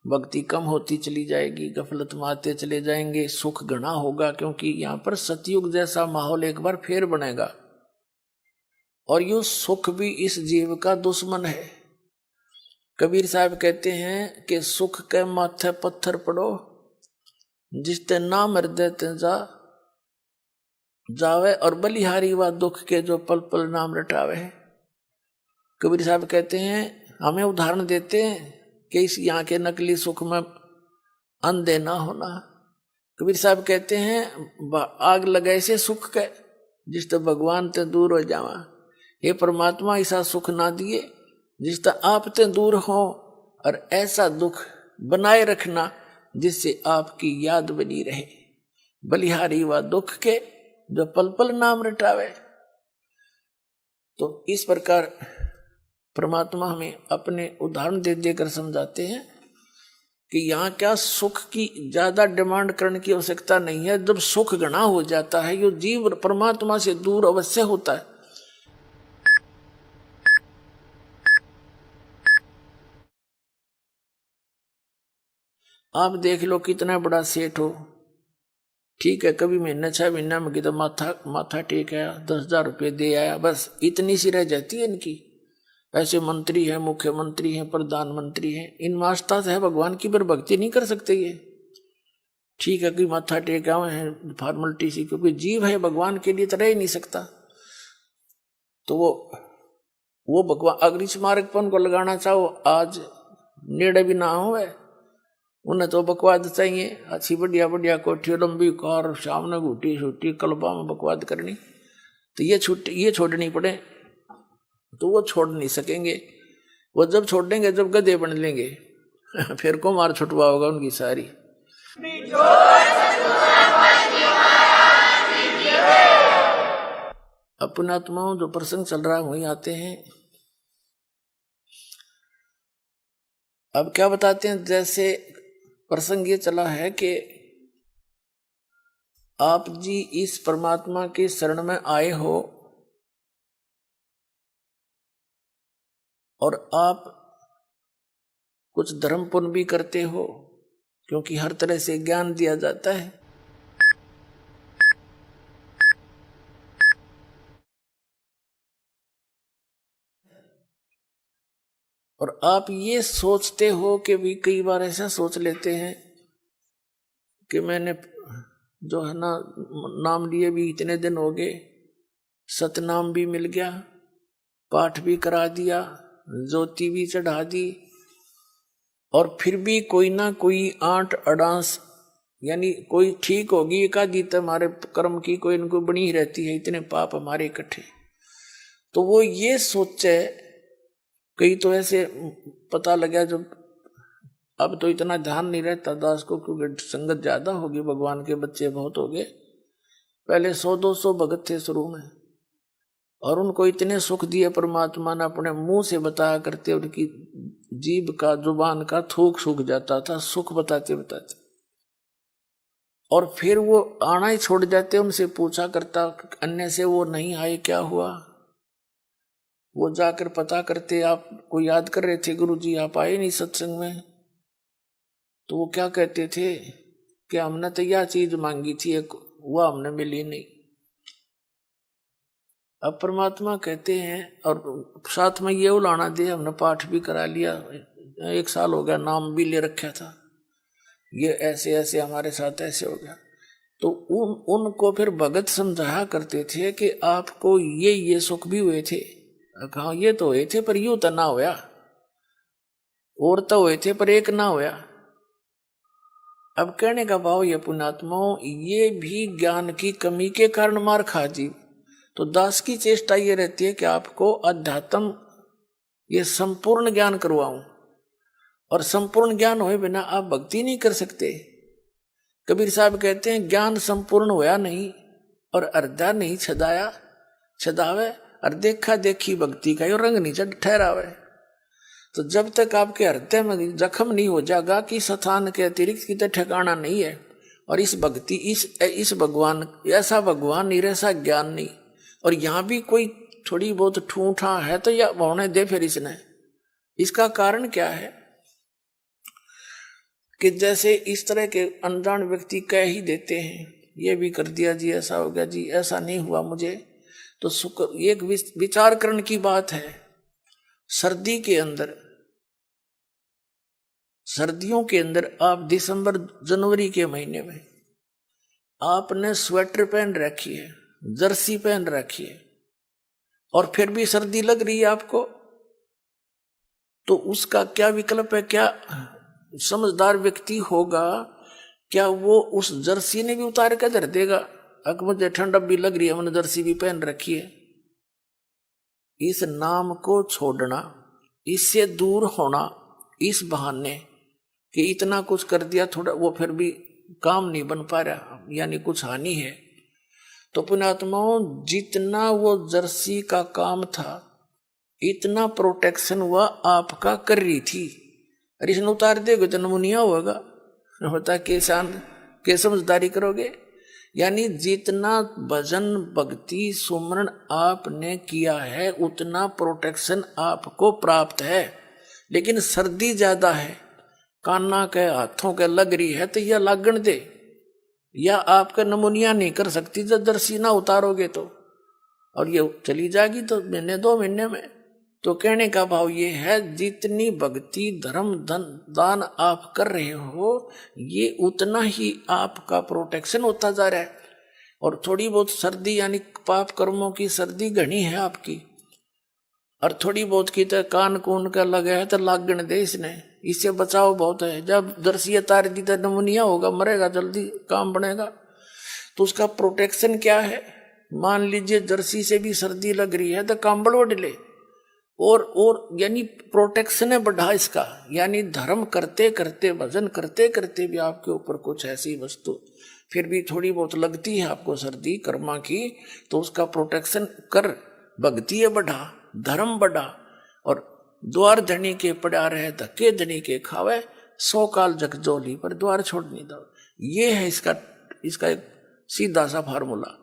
भक्ति कम होती चली जाएगी, गफलत में आते चले जाएंगे, सुख घना होगा, क्योंकि यहाँ पर सतयुग जैसा माहौल एक बार फिर बनेगा। और यू सुख भी इस जीव का दुश्मन है। कबीर साहब कहते हैं कि सुख के माथे पत्थर पड़ो, जिसते नाम हृदय ते जावे, और बलिहारी व दुख के जो पल पल नाम रटावे। कबीर साहब कहते हैं, हमें उदाहरण देते हैं कि इस यहाँ के नकली सुख में अंधे ना होना। कबीर साहब कहते हैं, आग लगाए से सुख के, जिस तो भगवान ते दूर हो जावा। हे परमात्मा, ऐसा सुख ना दिए जिस तो आप ते दूर हो, और ऐसा दुख बनाए रखना जिससे आपकी याद बनी रहे। बलिहारी व दुख के जो पल पल नाम रटावे। तो इस प्रकार परमात्मा हमें अपने उदाहरण दे देकर समझाते हैं कि यहाँ क्या सुख की ज्यादा डिमांड करने की आवश्यकता नहीं है। जब सुख घना हो जाता है, ये जीव परमात्मा से दूर अवश्य होता है। आप देख लो, कितना बड़ा सेठ हो, ठीक है, कभी महीने 6 महीना में तो माथा टेक आया, 10,000 रुपये दे आया, बस इतनी सी रह जाती है इनकी। ऐसे मंत्री हैं, मुख्यमंत्री हैं, प्रधानमंत्री हैं, इन वास्ता से है भगवान की पर भक्ति नहीं कर सकते ये। ठीक है कि माथा टेक आए हैं फॉर्मेलिटी सी, क्योंकि जीव है, भगवान के लिए तो रह ही नहीं सकता। तो वो भगवान अगर इस मार्ग पर उनको लगाना चाहो, आज नेड़े भी ना हो, उन्हें तो बकवाद चाहिए, अच्छी बढ़िया बढ़िया कोठी, लंबी कार, सामने घूटी छूटी, कलबा में बकवाद करनी, तो ये छोड़नी पड़े, तो वो छोड़ नहीं सकेंगे। वो जब छोड़ देंगे जब गधे बन लेंगे फिर को मार छुटवा होगा उनकी सारी। अपना आत्माओं जो प्रसंग चल रहा है वहीं आते हैं। अब क्या बताते हैं, जैसे प्रसंग ये चला है कि आप जी इस परमात्मा के शरण में आए हो और आप कुछ धर्म पुण्य भी करते हो, क्योंकि हर तरह से ज्ञान दिया जाता है। और आप ये सोचते हो कि भी कई बार ऐसा सोच लेते हैं कि मैंने जो है ना नाम लिए भी इतने दिन हो गए, सतनाम भी मिल गया, पाठ भी करा दिया, ज्योति भी चढ़ा दी, और फिर भी कोई ना कोई आंट अडांस, यानी कोई ठीक होगी एक आधी तो हमारे कर्म की कोई इनको बनी ही रहती है, इतने पाप हमारे इकट्ठे। तो वो ये सोचे, कई तो ऐसे पता लगा जब अब तो इतना ध्यान नहीं रहता दास को, क्योंकि संगत ज्यादा होगी, भगवान के बच्चे बहुत हो गए। पहले 100-200 भगत थे शुरू में, और उनको इतने सुख दिए परमात्मा ने, अपने मुंह से बताया करते, उनकी जीभ का जुबान का थूक सूख जाता था सुख बताते बताते। और फिर वो आना ही छोड़ जाते, उनसे पूछा करता, अन्य से वो नहीं आए, क्या हुआ? वो जाकर पता करते, आपको याद कर रहे थे गुरुजी, आप आए नहीं सत्संग में। तो वो क्या कहते थे कि हमने तो यह चीज मांगी थी एक, वह हमने मिली नहीं। अब परमात्मा कहते हैं, और साथ में ये उलाना दे, हमने पाठ भी करा लिया, 1 साल हो गया, नाम भी ले रखा था, ये ऐसे ऐसे हमारे साथ ऐसे हो गया। तो उनको फिर भगत समझाया करते थे कि आपको ये सुख भी हुए थे। कहा ये तो हुए थे पर यूं तो ना होया, और तो हुए थे पर एक ना होया। अब कहने का भाव ये पुण्यात्माओं, ये भी ज्ञान की कमी के कारण मार खा जी। तो दास की चेष्टा ये रहती है कि आपको अध्यात्म ये संपूर्ण ज्ञान करवाऊं, और संपूर्ण ज्ञान होए बिना आप भक्ति नहीं कर सकते। कबीर साहब कहते हैं, ज्ञान संपूर्ण होया नहीं और अर्धा नहीं छदावे, और देखा देखी भक्ति का यो रंग नहीं चढ़ ठहरावे। तो जब तक आपके हृदय में जख्म नहीं हो जाएगा कि स्थान के अतिरिक्त की तो ठिकाना नहीं है, और इस भक्ति इस भगवान ऐसा भगवान नहीं, ऐसा ज्ञान नहीं, और यहाँ भी कोई थोड़ी बहुत ठूठा है तो या होने दे फिर इसने। इसका कारण क्या है कि जैसे इस तरह के अनजान व्यक्ति कह ही देते हैं, ये भी कर दिया जी, ऐसा हो गया जी, ऐसा नहीं हुआ मुझे, तो शुक्र। एक विचार करने की बात है। सर्दी के अंदर, सर्दियों के अंदर आप दिसंबर जनवरी के महीने में आपने स्वेटर पहन रखी है, जर्सी पहन रखी है, और फिर भी सर्दी लग रही है आपको, तो उसका क्या विकल्प है? क्या समझदार व्यक्ति होगा, क्या वो उस जर्सी ने भी उतार कर धर देगा? अगर मुझे ठंड भी लग रही है, मैंने जर्सी भी पहन रखी है। इस नाम को छोड़ना, इससे दूर होना, इस बहाने कि इतना कुछ कर दिया थोड़ा, वो फिर भी काम नहीं बन पा रहा, यानी कुछ हानि है। तो पुण्यात्माओं, जितना वो जर्सी का काम था, इतना प्रोटेक्शन हुआ आपका कर रही थी, अरे इसने उतार देगा तो नमूनिया होगा, होता के समझदारी करोगे। यानी जितना भजन भक्ति सुमरण आपने किया है उतना प्रोटेक्शन आपको प्राप्त है। लेकिन सर्दी ज्यादा है, काना के हाथों के लग रही है, तो यह लागण दे, या आपका नमूनिया नहीं कर सकती जब जर्सी ना उतारोगे तो, और ये चली जाएगी तो महीने 2 महीने में। तो कहने का भाव ये है, जितनी भक्ति धर्म धन दान आप कर रहे हो, ये उतना ही आपका प्रोटेक्शन होता जा रहा है। और थोड़ी बहुत सर्दी, यानी पाप कर्मों की सर्दी घनी है आपकी, और थोड़ी बहुत की तो कान कून का लगे है तो लागण दे इसने, इससे बचाव बहुत है। जब जर्सी तार दी तो नमूनिया होगा, मरेगा जल्दी, काम बनेगा। तो उसका प्रोटेक्शन क्या है? मान लीजिए जर्सी से भी सर्दी लग रही है तो कंबल ओढ़ ले, और यानी प्रोटेक्शन है बढ़ा इसका। यानी धर्म करते करते, भजन करते करते भी आपके ऊपर कुछ ऐसी वस्तु फिर भी थोड़ी बहुत लगती है आपको सर्दी कर्मा की, तो उसका प्रोटेक्शन कर, भक्ति है बढ़ा, धर्म बढ़ा। और द्वार धनी के पड़ा रहे, धक्के धनी के खावे, 100 काल जगजोली पर द्वार छोड़ नहीं दो। ये है इसका एक सीधा सा फार्मूला,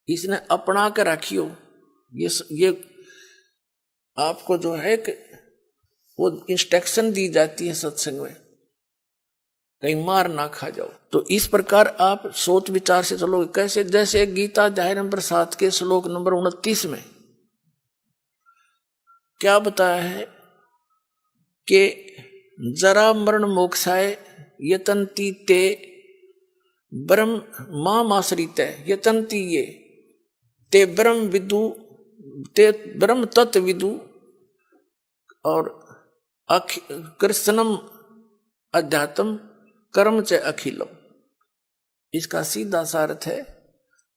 इसने अपना कर रखियो। ये आपको जो है कि वो इंस्ट्रक्शन दी जाती है सत्संग में, कहीं मार ना खा जाओ। तो इस प्रकार आप सोच विचार से चलोगे। कैसे? जैसे गीता अध्याय नंबर 7 के श्लोक नंबर 29 में क्या बताया है कि जरा मरण मोक्षाय यतन्ति ते ब्रह्म माम आश्रित यतन्ति ये ते ब्रह्म विदु ते ब्रह्म तत्व विदु और कृष्णम अध्यात्म कर्म च अखिलम। इसका सीधा सा अर्थ है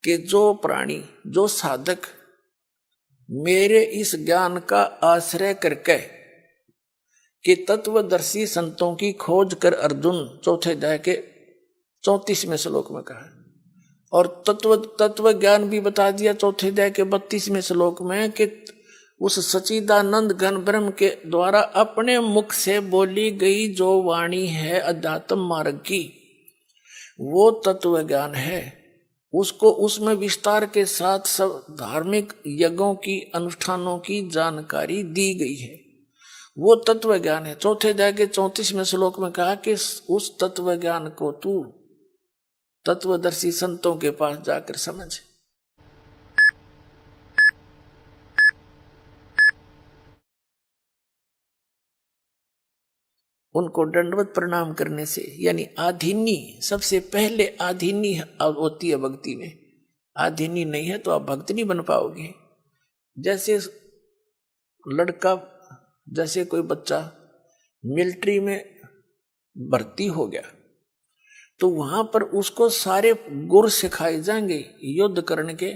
कि जो प्राणी, जो साधक मेरे इस ज्ञान का आश्रय करके कि तत्वदर्शी संतों की खोज कर अर्जुन, चौथे अध्याय के 34वें श्लोक में कहा, और तत्व ज्ञान भी बता दिया चौथे अध्याय के 32वें श्लोक में कि उस सच्चिदानंद घन ब्रह्म के द्वारा अपने मुख से बोली गई जो वाणी है अध्यात्म मार्ग की, वो तत्व ज्ञान है। उसको उसमें विस्तार के साथ सब धार्मिक यज्ञों की, अनुष्ठानों की जानकारी दी गई है, वो तत्व ज्ञान है। चौथे अध्याय के 34वें श्लोक में कहा कि उस तत्व ज्ञान को तू तत्वदर्शी संतों के पास जाकर समझ। उनको दंडवत प्रणाम करने से, यानी आधीनी, सबसे पहले आधीनी होती है भक्ति में। आधीनी नहीं है तो आप भक्त नहीं बन पाओगे। जैसे लड़का, जैसे कोई बच्चा मिलिट्री में भर्ती हो गया तो वहां पर उसको सारे गुर सिखाए जाएंगे युद्ध करने के,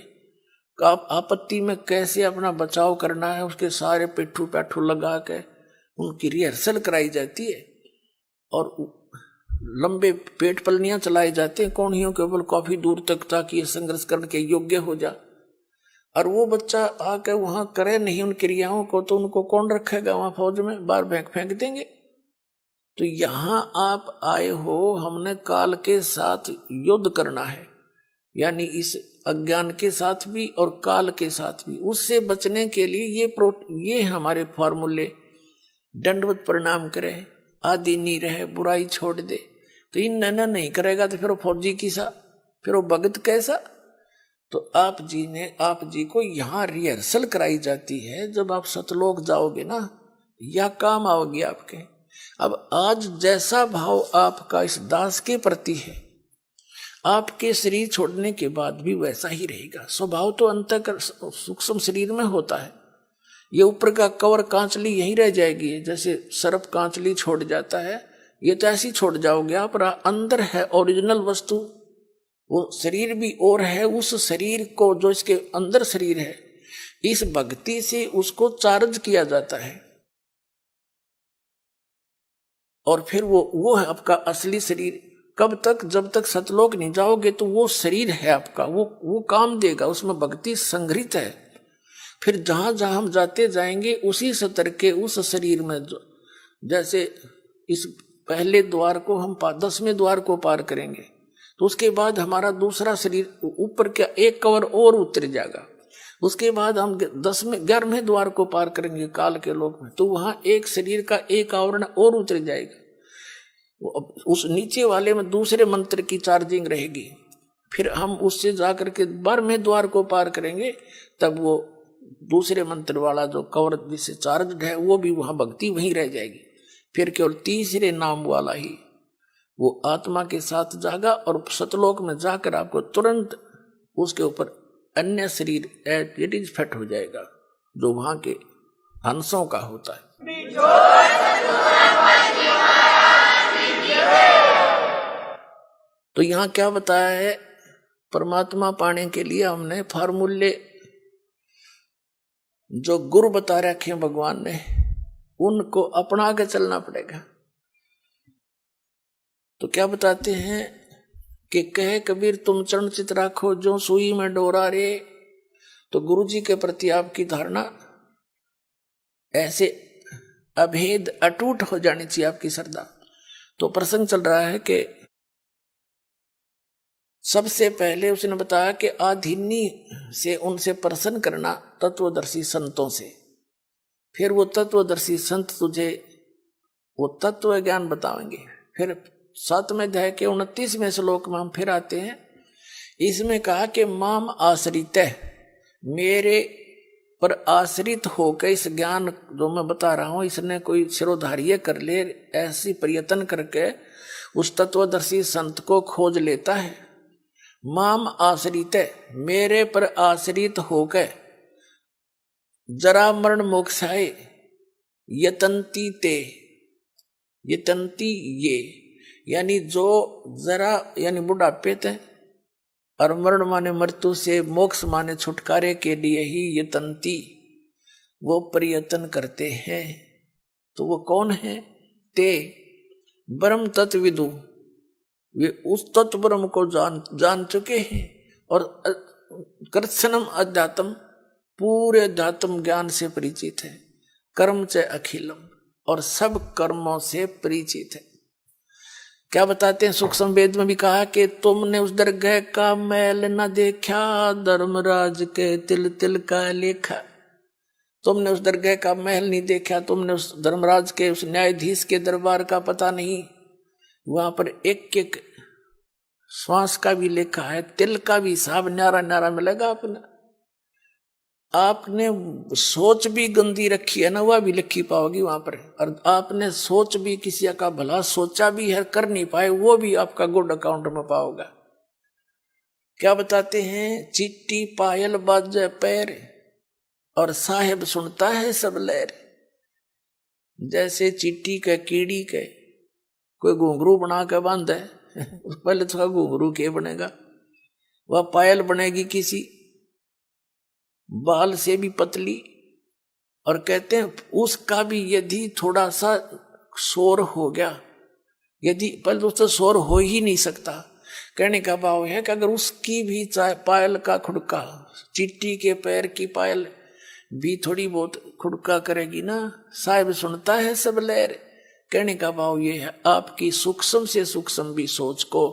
आपत्ति में कैसे अपना बचाव करना है, उसके सारे पिट्ठू पैठू लगा के उनकी रिहर्सल कराई जाती है, और लंबे पेट पलनियां चलाई जाती हैं कोणियों के ऊपर काफी दूर तक, ताकि संघर्ष करने के योग्य हो जा। और वो बच्चा आके वहां करे नहीं उन क्रियाओं को, तो उनको कौन रखेगा वहां फौज में? बाहर फेंक देंगे। तो यहां आप आए हो, हमने काल के साथ युद्ध करना है, यानी इस अज्ञान के साथ भी और काल के साथ भी। उससे बचने के लिए ये हमारे फॉर्मूले, दंडवत प्रणाम करे, आदि नहीं रहे, बुराई छोड़ दे। तो इन नैना नहीं करेगा तो फिर वो फौजी किसा, फिर वो भगत कैसा। तो आप जी को यहाँ रिहर्सल कराई जाती है। जब आप सतलोक जाओगे ना, या काम आओगे आपके। अब आज जैसा भाव आपका इस दास के प्रति है, आपके शरीर छोड़ने के बाद भी वैसा ही रहेगा। स्वभाव तो अंतः सूक्ष्म शरीर में होता है। ये ऊपर का कवर कांचली यहीं रह जाएगी, जैसे सर्प कांचली छोड़ जाता है, ये तो ऐसी छोड़ जाओगे आप। अंदर है ओरिजिनल वस्तु, वो शरीर भी और है। उस शरीर को, जो इसके अंदर शरीर है, इस भक्ति से उसको चार्ज किया जाता है। और फिर वो है आपका असली शरीर। कब तक? जब तक सतलोक नहीं जाओगे तो वो शरीर है आपका, वो काम देगा, उसमें भक्ति संग्रहित है। फिर जहां जहां हम जाते जाएंगे उसी स्तर के उस शरीर में, जैसे इस पहले द्वार को हम 10वें द्वार को पार करेंगे तो उसके बाद हमारा दूसरा शरीर ऊपर क्या एक कवर और उतर जाएगा। उसके बाद हम 11वें द्वार को पार करेंगे काल के लोक में, तो वहां एक शरीर का एक आवरण और उतर जाएगा। उस नीचे वाले में दूसरे मंत्र की चार्जिंग रहेगी। फिर हम उससे जाकर के 12वें द्वार को पार करेंगे, तब वो दूसरे मंत्र वाला जो कवर जिससे चार्ज है वो भी वहां भक्ति वहीं रह जाएगी। फिर केवल तीसरे नाम वाला ही वो आत्मा के साथ जागा और सतलोक में जाकर आपको तुरंत उसके ऊपर अन्य शरीर इट इज फिट हो जाएगा, जो वहां के हंसों का होता है। तो यहां क्या बताया है? परमात्मा पाने के लिए हमने फार्मूले जो गुरु बता रखे हैं भगवान ने, उनको अपना के चलना पड़ेगा। तो क्या बताते हैं कि कहे कबीर तुम चरण चित राखो जो सुई में डोरा रे। तो गुरु जी के प्रति आपकी धारणा ऐसे अभेद अटूट हो जानी चाहिए, आपकी श्रद्धा। तो प्रसंग चल रहा है कि सबसे पहले उसने बताया कि आधीनी से उनसे प्रसन्न करना तत्वदर्शी संतों से। फिर वो तत्वदर्शी संत तुझे वो तत्व ज्ञान बताएंगे। फिर 7वें अध्याय के 29वें श्लोक में हम फिर आते हैं। इसमें कहा कि माम आश्रित है, मेरे पर आश्रित होकर इस ज्ञान जो मैं बता रहा हूं इसने कोई सिरोधार्य कर ले, ऐसी प्रयत्न करके उस तत्वदर्शी संत को खोज लेता है। माम आश्रित है, मेरे पर आश्रित होकर जरा मरण मोक्षाय यतंती ते, यतंती ये यानी जो जरा यानी बुढ़ापे थे, और मरण माने मृत्यु से, मोक्ष माने छुटकारे के लिए ही यतंती वो प्रयत्न करते हैं। तो वो कौन है? ते ब्रह्म तत्विदु, वे उस तत्व ब्रह्म को जान चुके हैं और कृत्सनम अध्यात्म, पूरे अध्यात्म ज्ञान से परिचित है। कर्म च अखिलम, और सब कर्मों से परिचित है। क्या बताते हैं? सूक्ष्म वेद में भी कहा कि तुमने उस दरगाह का मैल न देखा, धर्मराज के तिल तिल का लेखा। तुमने उस दरगाह का महल नहीं देखा, तुमने उस धर्मराज के उस न्यायाधीश के दरबार का पता नहीं। वहां पर एक एक श्वास का भी लेखा है, तिल का भी हिसाब न्यारा न्यारा मिलेगा। आपने सोच भी गंदी रखी है ना, वह भी लिखी पाओगी वहां पर। और आपने सोच भी किसी का भला सोचा भी है, कर नहीं पाए, वो भी आपका गुड अकाउंट में पाओगा। क्या बताते हैं? चिट्टी पायल बाजे पैर, और साहेब सुनता है सब लहर। जैसे चिट्टी के कीड़ी के कोई घुंघरू बना के बांध है, पहले तो घुंघरू के बनेगा, वह पायल बनेगी किसी बाल से भी पतली। और कहते हैं उसका भी यदि थोड़ा सा शोर हो गया, यदि पहले तो उससे शोर हो ही नहीं सकता। कहने का भाव है कि अगर उसकी भी चाहे पायल का खुड़का, चिट्टी के पैर की पायल भी थोड़ी बहुत खुड़का करेगी ना, साहिब सुनता है सब लहर। कहने का भाव ये है, आपकी सूक्ष्म से सूक्ष्म भी सोच को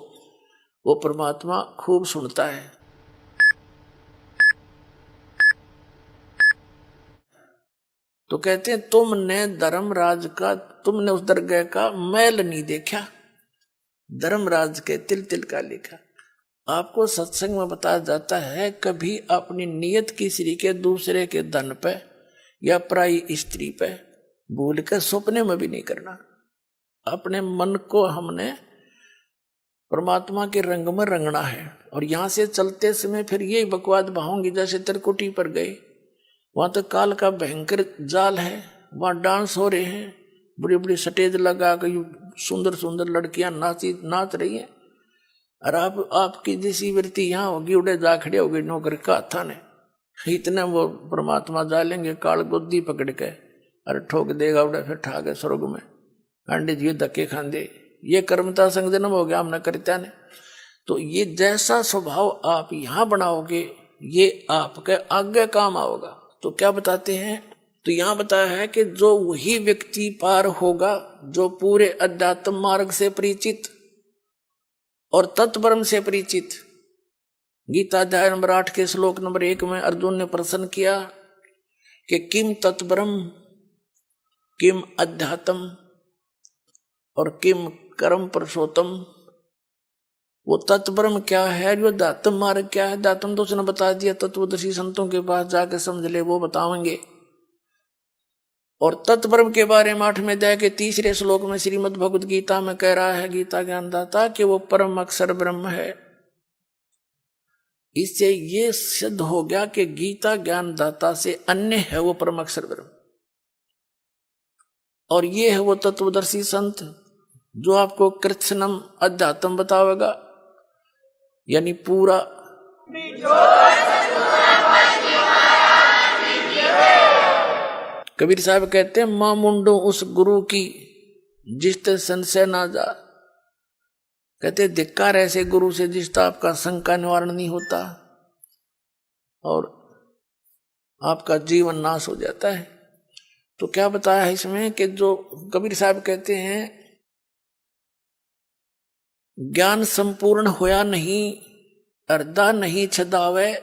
वो परमात्मा खूब सुनता है। तो कहते हैं तुमने धर्मराज का, तुमने उस दरगाह का मैल नहीं देखा, धर्मराज के तिल तिल का लिखा। आपको सत्संग में बताया जाता है कभी अपनी नियत किसी के दूसरे के धन पे या पराई स्त्री पे भूल कर सपने में भी नहीं करना। अपने मन को हमने परमात्मा के रंग में रंगना है। और यहां से चलते समय फिर यही बकवाद बहाऊंगी, जैसे त्रिकुटी पर गए, वहां तो काल का भयंकर जाल है, वहां डांस हो रहे हैं, बड़ी बड़ी स्टेज लगा कर सुंदर सुंदर लड़कियां नाच रही हैं। और आपकी जैसी वृत्ति यहाँ होगी, उड़े जा खड़े होगी नौकर का थाने, इतने वो परमात्मा जालेंगे काल गोदी पकड़ के, अरे ठोक देगा उड़े, फिर ठाक स्वर्ग में अंडे जी धक्के खांदे। ये कर्मता संग जन्म हो गया हमने करता ने। तो ये जैसा स्वभाव आप यहाँ बनाओगे ये आपके आगे काम आओगा। तो क्या बताते हैं, तो यहाँ बताया है कि जो वही व्यक्ति पार होगा जो पूरे अध्यात्म मार्ग से परिचित और तत्परम से परिचित। गीता अध्याय नंबर 8 के श्लोक नंबर 1 में अर्जुन ने प्रश्न किया कि किम तत्परम किम अध्यात्म और किम कर्म पुरुषोत्तम। वो तत्परम क्या है, जो अध्यात्म मार्ग क्या है, अध्यात्म तो उसने बता दिया, तत्वदर्शी संतों के पास जाके समझ ले, वो बताएंगे। और तत्परम के बारे में 8वें अध्याय के 3 श्लोक में श्रीमद् भगवद गीता में कह रहा है गीता ज्ञानदाता कि वो परम अक्षर ब्रह्म है। इससे ये सिद्ध हो गया कि गीता ज्ञानदाता से अन्य है वो परम अक्षर ब्रह्म। और ये है वो तत्वदर्शी संत जो आपको कृत्स्नम अध्यात्म बतावेगा, यानी पूरा। कबीर साहब कहते हैं मां मुंडो उस गुरु की जिसते संशय ना जा। कहते धिक्कार ऐसे गुरु से जिसका आपका शंका निवारण नहीं होता और आपका जीवन नाश हो जाता है। तो क्या बताया है इसमें कि जो कबीर साहब कहते हैं ज्ञान संपूर्ण होया नहीं, अर्धा नहीं छदावे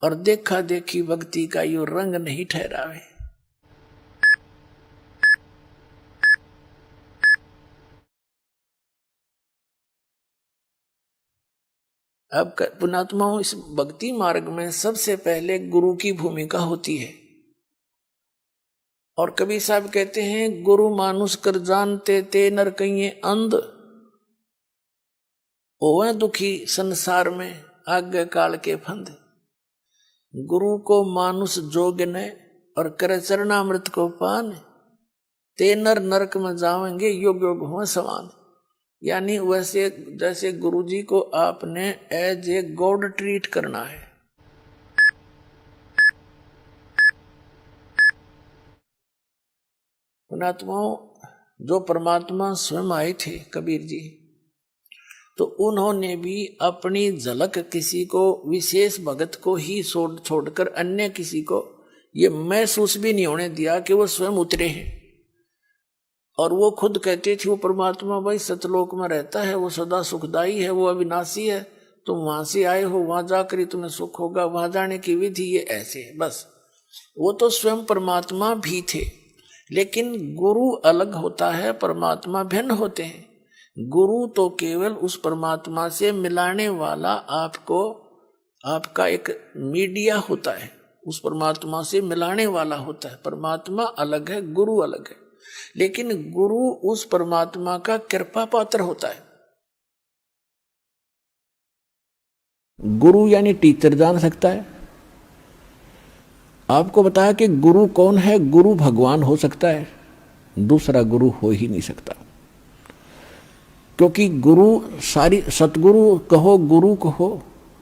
और देखा देखी भक्ति का यो रंग नहीं ठहरावे। अब पुण्यात्माओं, इस भक्ति मार्ग में सबसे पहले गुरु की भूमिका होती है। और कबीर साहब कहते हैं गुरु मानुष कर जानते ते नर कहिए अंध, ओवे दुखी संसार में आगे काल के फंद। गुरु को मानुष जोग ने और करे चरणामृत को पान, ते नर नरक में जावेंगे योग योग हो समान। यानी वैसे जैसे गुरुजी को आपने एज ए गॉड ट्रीट करना है। पुण्यात्माओं, जो परमात्मा स्वयं आए थे कबीर जी, तो उन्होंने भी अपनी झलक किसी को विशेष भगत को ही छोड़कर अन्य किसी को ये महसूस भी नहीं होने दिया कि वो स्वयं उतरे हैं। और वो खुद कहते थे वो परमात्मा भाई सतलोक में रहता है, वो सदा सुखदाई है, वो अविनाशी है, तुम वहां से आए हो, वहां जाकर ही तुम्हें सुख होगा, वहां जाने की विधि ये ऐसे है। बस वो तो स्वयं परमात्मा भी थे। लेकिन गुरु अलग होता है, परमात्मा भिन्न होते हैं। गुरु तो केवल उस परमात्मा से मिलाने वाला आपको आपका एक मीडिया होता है, उस परमात्मा से मिलाने वाला होता है। परमात्मा अलग है, गुरु अलग है। लेकिन गुरु उस परमात्मा का कृपा पात्र होता है। गुरु यानी टीचर जान सकता है। आपको बताया कि गुरु कौन है। गुरु भगवान हो सकता है, दूसरा गुरु हो ही नहीं सकता। क्योंकि गुरु सारी सतगुरु कहो, गुरु कहो,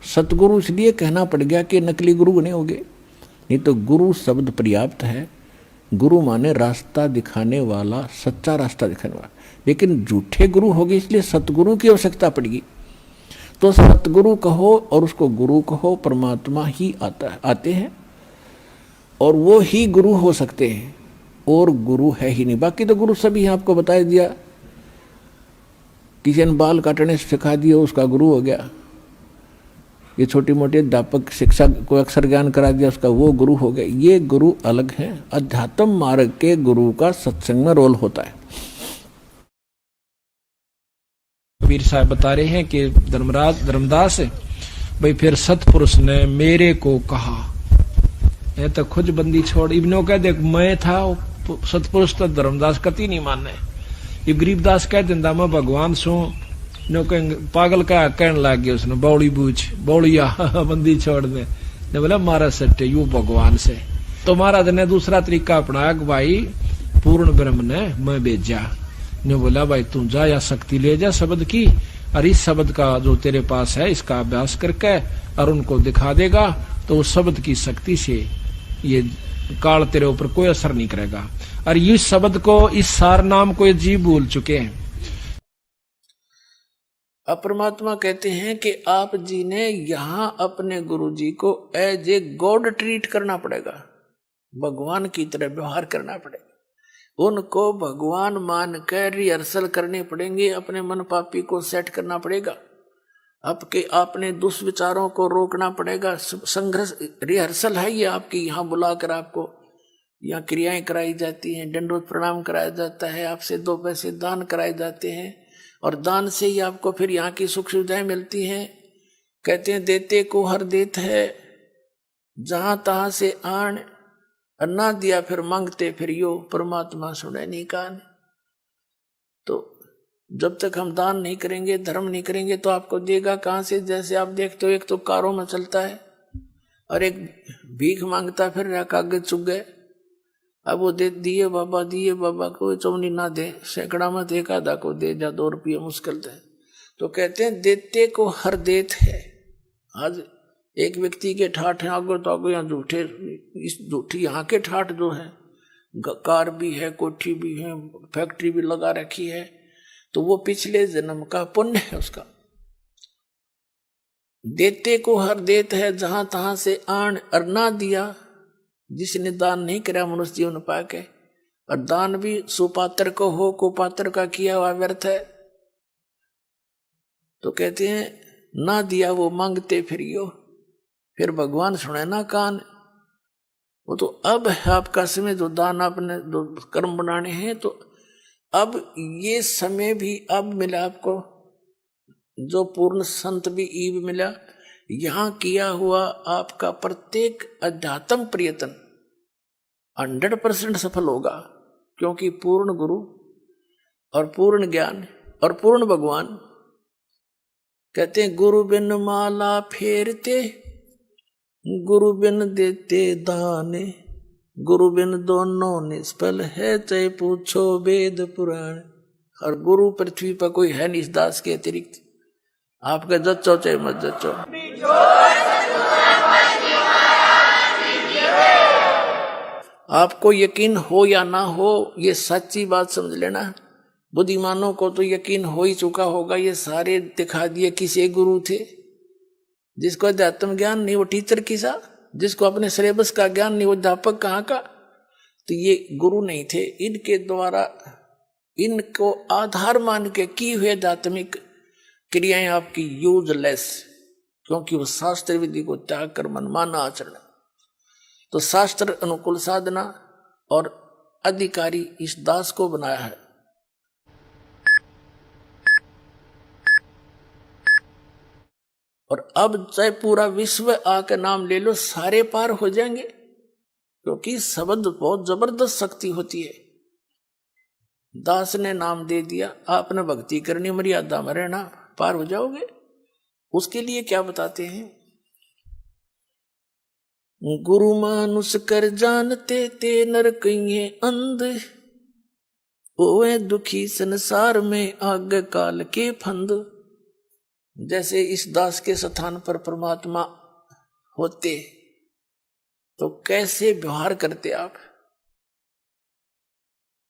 सतगुरु इसलिए कहना पड़ गया कि नकली गुरु बने होंगे, नहीं तो गुरु शब्द पर्याप्त है। गुरु माने रास्ता दिखाने वाला, सच्चा रास्ता दिखाने वाला। लेकिन झूठे गुरु हो गए इसलिए सतगुरु की आवश्यकता पड़ेगी। तो सतगुरु कहो और उसको गुरु कहो, परमात्मा ही आते हैं और वो ही गुरु हो सकते हैं, और गुरु है ही नहीं। बाकी तो गुरु सभी आपको बता दिया। किसी ने बाल काटने सिखा दिया, उसका गुरु हो गया। ये छोटी मोटी अध्यापक शिक्षा को अक्षर ज्ञान करा दिया उसका वो गुरु हो गए। ये गुरु अलग है। अध्यात्म मार्ग के गुरु का सत्संग में रोल होता है। कबीर साहब बता रहे हैं कि धर्मदास भाई फिर सतपुरुष ने मेरे को कहा, ये तो खुद बंदी छोड़ इब्नो कह देख मैं था सतपुरुष तो धर्मदास कति नहीं माने। ये गरीबदास कह दिंदा मैं भगवान सू नो कहेंगे पागल का कहने लग गया उसने बौड़ी बूझ बौड़िया बंदी छोड़ दे ने बोला मारा सट्टे यू भगवान से। तो महाराज ने दूसरा तरीका अपनाया कि भाई पूर्ण ब्रह्म ने मैं भेजा ने बोला भाई तू जा या शक्ति ले जा शब्द की और इस शब्द का जो तेरे पास है इसका अभ्यास करके और उनको दिखा देगा तो उस शब्द की शक्ति से ये काल तेरे ऊपर कोई असर नहीं करेगा। और इस शब्द को इस सार नाम को ये जीव भूल चुके हैं। अब परमात्मा कहते हैं कि आप जी ने यहां अपने गुरु जी को एज ए गॉड ट्रीट करना पड़ेगा, भगवान की तरह व्यवहार करना पड़ेगा। उनको भगवान मान कर रिहर्सल करने पड़ेंगे, अपने मन पापी को सेट करना पड़ेगा, आपने दुष्विचारों को रोकना पड़ेगा। संघर्ष रिहर्सल है ये आपकी। यहाँ बुलाकर आपको यहाँ क्रियाएं कराई जाती हैं, दंडोत प्रणाम कराया जाता है, आपसे 2 पैसे दान कराए जाते हैं और दान से ही आपको फिर यहाँ की सुख सुविधाएं मिलती हैं। कहते हैं देते को हर देत है, जहां तहां से आन, अन्ना दिया फिर मांगते फिर यो, परमात्मा सुने नहीं कान। तो जब तक हम दान नहीं करेंगे, धर्म नहीं करेंगे तो आपको देगा कहां से। जैसे आप देखते हो एक तो कारों में चलता है और एक भीख मांगता फिर रहा कागज चुग गए। अब वो दिए बाबा को चौनी ना दे, सैकड़ा में एक आधा को दे जा, 2 रुपये मुश्किल थे। तो कहते हैं देते को हर देत है। आज एक व्यक्ति के ठाठ हैं आगो तो आगो यहाँ झूठे, इस झूठी यहाँ के ठाठ जो है, कार भी है, कोठी भी है, फैक्ट्री भी लगा रखी है, तो वो पिछले जन्म का पुण्य है उसका। देते को हर देत है, जहां तहां से आन, और ना दिया जिसने दान नहीं करा मनुष्य जीवन पाके। और दान भी सुपात्र को हो, कुपात्र का किया हुआ व्यर्थ है। तो कहते हैं ना दिया वो मांगते फिर यो, फिर भगवान सुने ना कान। वो तो अब है आपका समय, जो दान आपने जो कर्म बनाने हैं, तो अब ये समय भी अब मिला आपको, जो पूर्ण संत भी ईव मिला। यहां किया हुआ आपका प्रत्येक अध्यात्म प्रयत्न 100% सफल होगा, क्योंकि पूर्ण गुरु और पूर्ण ज्ञान और पूर्ण भगवान। कहते हैं गुरु बिन माला फेरते, गुरु बिन देते दान, गुरु बिन दोनों निष्फल है, चाहे पूछो वेद पुराण। और गुरु पृथ्वी पर कोई है नहीं इस दास के अतिरिक्त। आपका जच्चो चाहे मत जच्चो, आपको यकीन हो या ना हो, ये सच्ची बात समझ लेना। बुद्धिमानों को तो यकीन हो ही चुका होगा। ये सारे दिखा दिए किसे गुरु थे। जिसको अध्यात्म ज्ञान नहीं वो टीचर किसा, जिसको अपने सिलेबस का ज्ञान नहीं वो अध्यापक कहाँ का। तो ये गुरु नहीं थे। इनके द्वारा इनको आधार मान के की हुए आध्यात्मिक क्रियाएं आपकी यूजलेस, क्योंकि वो शास्त्र विधि को त्याग कर मनमाना आचरण। तो शास्त्र अनुकूल साधना और अधिकारी इस दास को बनाया है। और अब चाहे पूरा विश्व आकर नाम ले लो, सारे पार हो जाएंगे, क्योंकि शब्द बहुत जबरदस्त शक्ति होती है। दास ने नाम दे दिया, आपने भक्ति करनी, मर्यादा में रहना, पार हो जाओगे। उसके लिए क्या बताते हैं, गुरु मानुष कर जानते ते नर कहिए अंध, ओए दुखी संसार में आग काल के फंद। जैसे इस दास के स्थान पर परमात्मा होते तो कैसे व्यवहार करते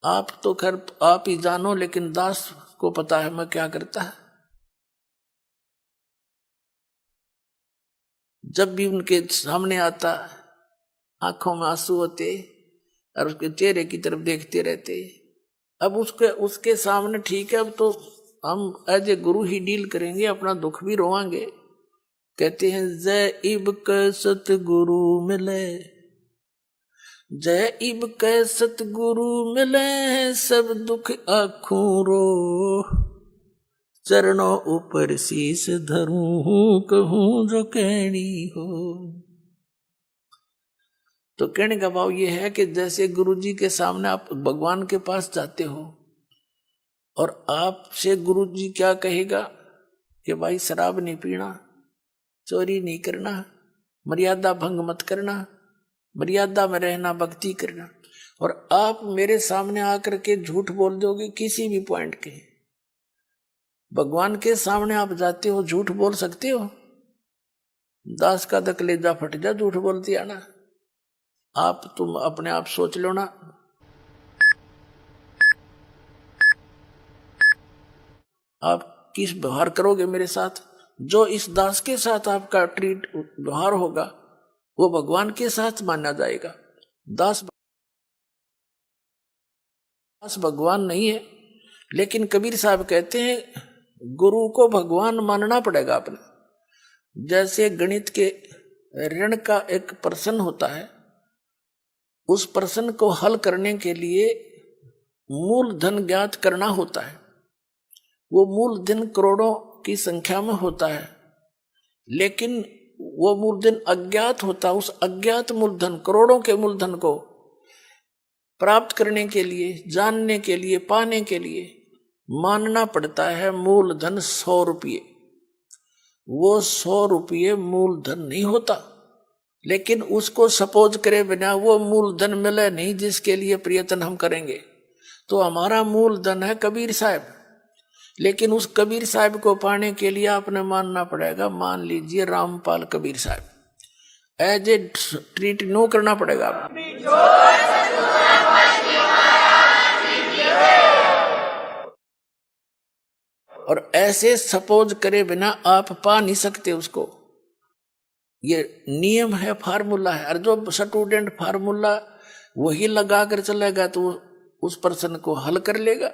आप तो खैर आप ही जानो, लेकिन दास को पता है मैं क्या करता है। जब भी उनके सामने आता, आंखों में आंसू होते और उसके चेहरे की तरफ देखते रहते। अब उसके सामने ठीक है, अब तो हम as a Guru he deal करेंगे, अपना दुख भी रोवांगे, कहते हैं जय इब क सतगुरु मिले, जय इब क सतगुरु मिले, सब दुख आखूं रो, चरणों ऊपर शीस धरूं, कहूं जो कहनी हो। तो कहने का भाव ये है कि जैसे गुरु जी के सामने आप भगवान के पास जाते हो और आपसे गुरु जी क्या कहेगा कि भाई शराब नहीं पीना, चोरी नहीं करना, मर्यादा भंग मत करना, मर्यादा में रहना, भक्ति करना, और आप मेरे सामने आकर के झूठ बोल दोगे किसी भी पॉइंट के। भगवान के सामने आप जाते हो, झूठ बोल सकते हो? दास का द कलेजा फट जा झूठ बोलती आना। आप तुम अपने आप सोच लो ना, आप किस व्यवहार करोगे मेरे साथ? जो इस दास के साथ आपका ट्रीट व्यवहार होगा वो भगवान के साथ माना जाएगा। दास भगवान नहीं है, लेकिन कबीर साहब कहते हैं गुरु को भगवान मानना पड़ेगा अपने। जैसे गणित के ऋण का एक प्रश्न होता है, उस प्रश्न को हल करने के लिए मूल धन ज्ञात करना होता है। वो मूल धन करोड़ों की संख्या में होता है, लेकिन वो मूलधन अज्ञात होता। उस अज्ञात मूलधन, करोड़ों के मूलधन को प्राप्त करने के लिए, जानने के लिए, पाने के लिए मानना पड़ता है मूलधन 100 रुपये। वो 100 रुपये मूलधन नहीं होता, लेकिन उसको सपोज करे बिना वो मूलधन मिले नहीं जिसके लिए प्रयत्न हम करेंगे। तो हमारा मूलधन है कबीर साहब, लेकिन उस कबीर साहब को पाने के लिए आपने मानना पड़ेगा। मान लीजिए रामपाल कबीर साहब, एज ए ट्रीट नो करना पड़ेगा आपको। और ऐसे सपोज करे बिना आप पा नहीं सकते उसको। ये नियम है, फार्मूला है। और जो स्टूडेंट फार्मूला वही लगा कर चलेगा तो उस पर्सन को हल कर लेगा,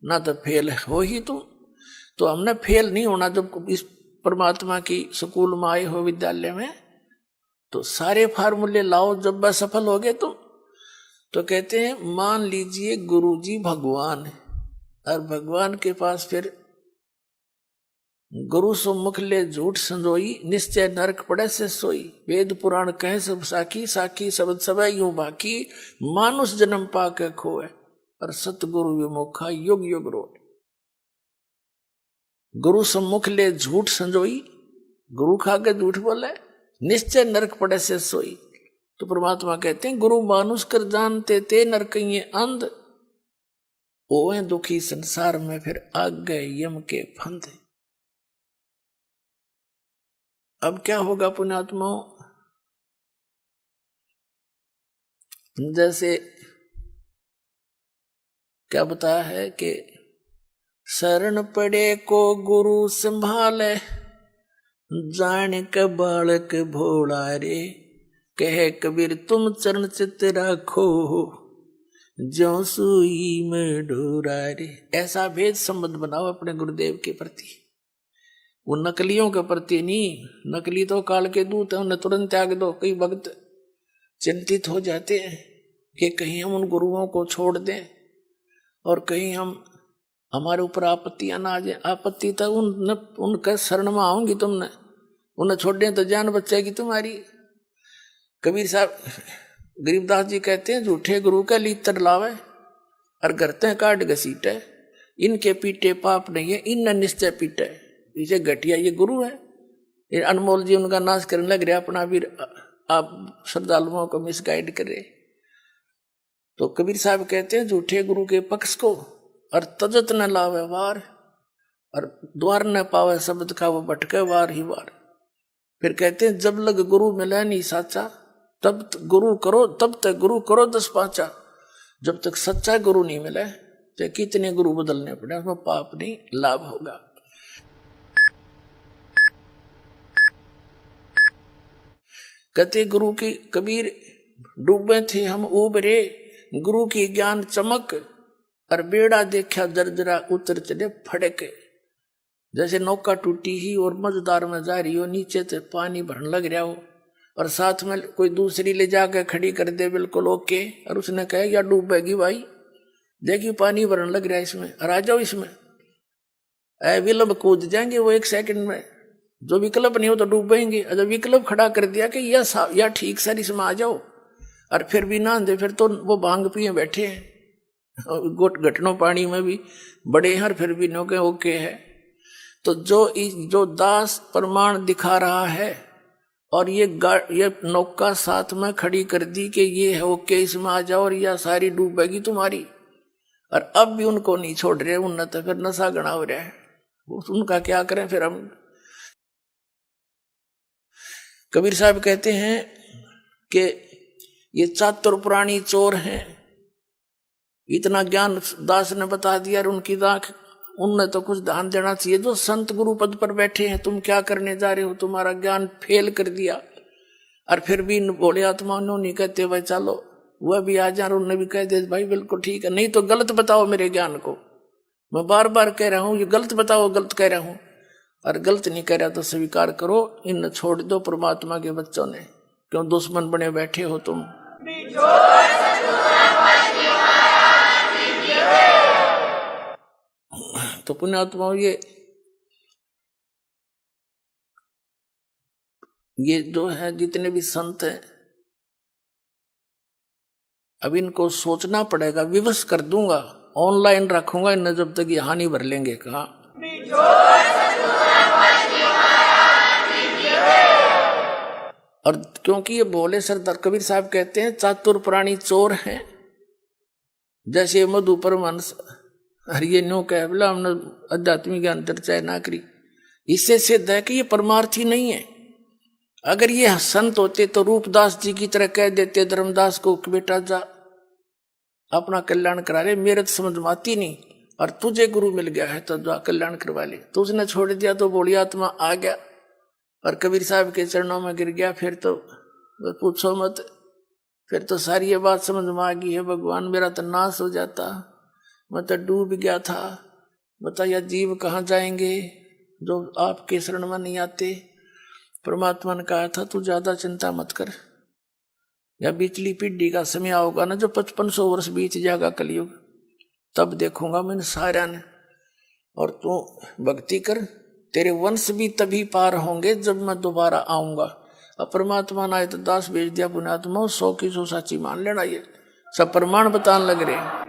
ना तो फेल हो ही तुम। तो हमने फेल नहीं होना। जब इस परमात्मा की स्कूल में आए हो, विद्यालय में, तो सारे फार्मूले लाओ। जब वह सफल हो गए तुम, तो कहते हैं मान लीजिए गुरुजी भगवान है, और भगवान के पास फिर गुरु सम्मुख ले झूठ संजोई, निश्चय नरक पड़े से सोई। वेद पुराण कहे सब साखी, साखी शब्द सब यूं बाकी, मानुष जन्म पाके खोए, और सतगुरु विमुखा युग युग रोए। गुरु सम्मुख ले झूठ संजोई, गुरु खा के झूठ बोले, निश्चय नरक पड़े से सोई। तो परमात्मा कहते हैं गुरु मानुष कर जानते ते नरकइये अंध, ओए दुखी संसार में फिर आग गए यम के फंदे। अब क्या होगा पुण्यात्माओं? जैसे क्या बताया है कि शरण पड़े को गुरु संभाले, जान के बालक भोला रे, कहे कबीर तुम चरण चित राखो, ज्यों सुई में डोरा रे। ऐसा भेद संबंध बनाओ अपने गुरुदेव के प्रति, वो नकलियों के प्रति नहीं। नकली तो काल के दूत है, उन्हें तुरंत त्याग दो। कई भक्त चिंतित हो जाते हैं कि कहीं हम उन गुरुओं को छोड़ दें और कहीं हम हमारे ऊपर आपत्तियां ना आ जाए। आपत्ति तो उनके शरण में आऊंगी तुमने, उन्हें छोड़ दें तो जान बचेगी तुम्हारी। कबीर साहब गरीबदास जी कहते हैं झूठे गुरु का लीतर लावे और करते काट घसीटे, इनके पीटे पाप नहीं है, इन निश्चय पीटे। इसे घटिया ये गुरु है, ये अनमोल जी उनका नाश करने लग रहे, अपना भी आप श्रद्धालुओं को मिसगाइड कर रहे। तो कबीर साहब कहते हैं झूठे गुरु के पक्ष को और तजत न लावे वार, और द्वार न पावे शब्द का वो भटके वार ही वार। फिर कहते हैं जब लग गुरु मिले नहीं साचा, तब गुरु करो, तब तक गुरु करो 10 पाचा। जब तक सच्चा गुरु नहीं मिले तो कितने गुरु बदलने पड़े, उसमें पाप नहीं लाभ होगा। कहते गुरु की कबीर डूबे थे हम उबरे, गुरु की ज्ञान चमक, और बेड़ा देखा जर्जरा उतर चले फड़के। जैसे नौका टूटी ही और मझदार में जा रही हो, नीचे से पानी भरने लग रहा हो और साथ में कोई दूसरी ले जाकर खड़ी कर दे बिल्कुल ओके, और उसने कहे या डूबेगी भाई, देखिए पानी भरने लग रहा है इसमें, और आ जाओ इसमें, विकल्प कूद जाएंगे वो 1 सेकंड में। जो विकल्प नहीं हो तो डूबेंगे। जब विकल्प खड़ा कर दिया कि या ठीक सर इसमें आ जाओ, और फिर भी ना दे, फिर तो वो भांग पिए बैठे हैं, घटनों पानी में भी बड़े हैं, फिर भी नो के ओके है। तो जो दास प्रमाण दिखा रहा है और ये नौका साथ में खड़ी कर दी कि ये है ओके इसमें आ जाओ और यह सारी डूबेगी तुम्हारी, और अब भी उनको नहीं छोड़ रहे, उनने तो फिर नशा गणा हो रहा है, उनका क्या करें फिर हम। कबीर साहब कहते हैं कि ये चातुर प्राणी चोर हैं, इतना ज्ञान दास ने बता दिया और उनकी दाख, उनने तो कुछ ध्यान देना चाहिए। जो संत गुरु पद पर बैठे हैं, तुम क्या करने जा रहे हो, तुम्हारा ज्ञान फेल कर दिया, और फिर भी बोले आत्मा नहीं कहते भाई चलो वह भी आ जा, उन्होंने भी कह दे भाई बिल्कुल ठीक है, नहीं तो गलत बताओ मेरे ज्ञान को, मैं बार बार कह रहा हूं ये गलत बताओ, गलत कह रहा हूं, और गलत नहीं कह रहा तो स्वीकार करो, इन छोड़ दो परमात्मा के बच्चों ने, क्यों दुश्मन बने बैठे हो तुम। तो पुण्यात्मा ये जो है जितने भी संत हैं, अब इनको सोचना पड़ेगा, विवश कर दूंगा, ऑनलाइन रखूंगा इन्हें जब तक ये हानि भर लेंगे। कहा और क्योंकि ये बोले सरदार कबीर साहब कहते हैं चातुर प्राणी चोर हैं, जैसे मधु परमहंस, और ये न्यू कह बोला हमने आध्यात्मिक ज्ञान चर्चा ना करी, इससे सिद्ध है कि ये परमार्थी नहीं है। अगर ये संत होते तो रूपदास जी की तरह कह देते धर्मदास को कि बेटा जा अपना कल्याण करा ले, मेरे तो समझ में आती नहीं, और तुझे गुरु मिल गया है तो जा कल्याण करवा ले। तो उसने छोड़ दिया तो बोली आत्मा आ गया और कबीर साहब के चरणों में गिर गया, फिर तो पूछो मत, फिर तो सारी ये बात समझ में आ गई है, भगवान मेरा तो नाश हो जाता, मैं तो डूब गया था, बताया जीव कहाँ जाएंगे जो आपके शरण में नहीं आते। परमात्मा ने कहा था तू ज्यादा चिंता मत कर, या बीचली पीढ़ी का समय आओगा ना जो 5500 वर्ष बीत जाएगा कलयुग, तब देखूंगा मैं सारा ने, और तू भक्ति कर, तेरे वंश भी तभी पार होंगे जब मैं दोबारा आऊंगा। अब परमात्मा ने तो दास भेज दिया पुण्यात्मा, 100 की 100 साची मान लेना, ये सब प्रमाण बताने लग रहे।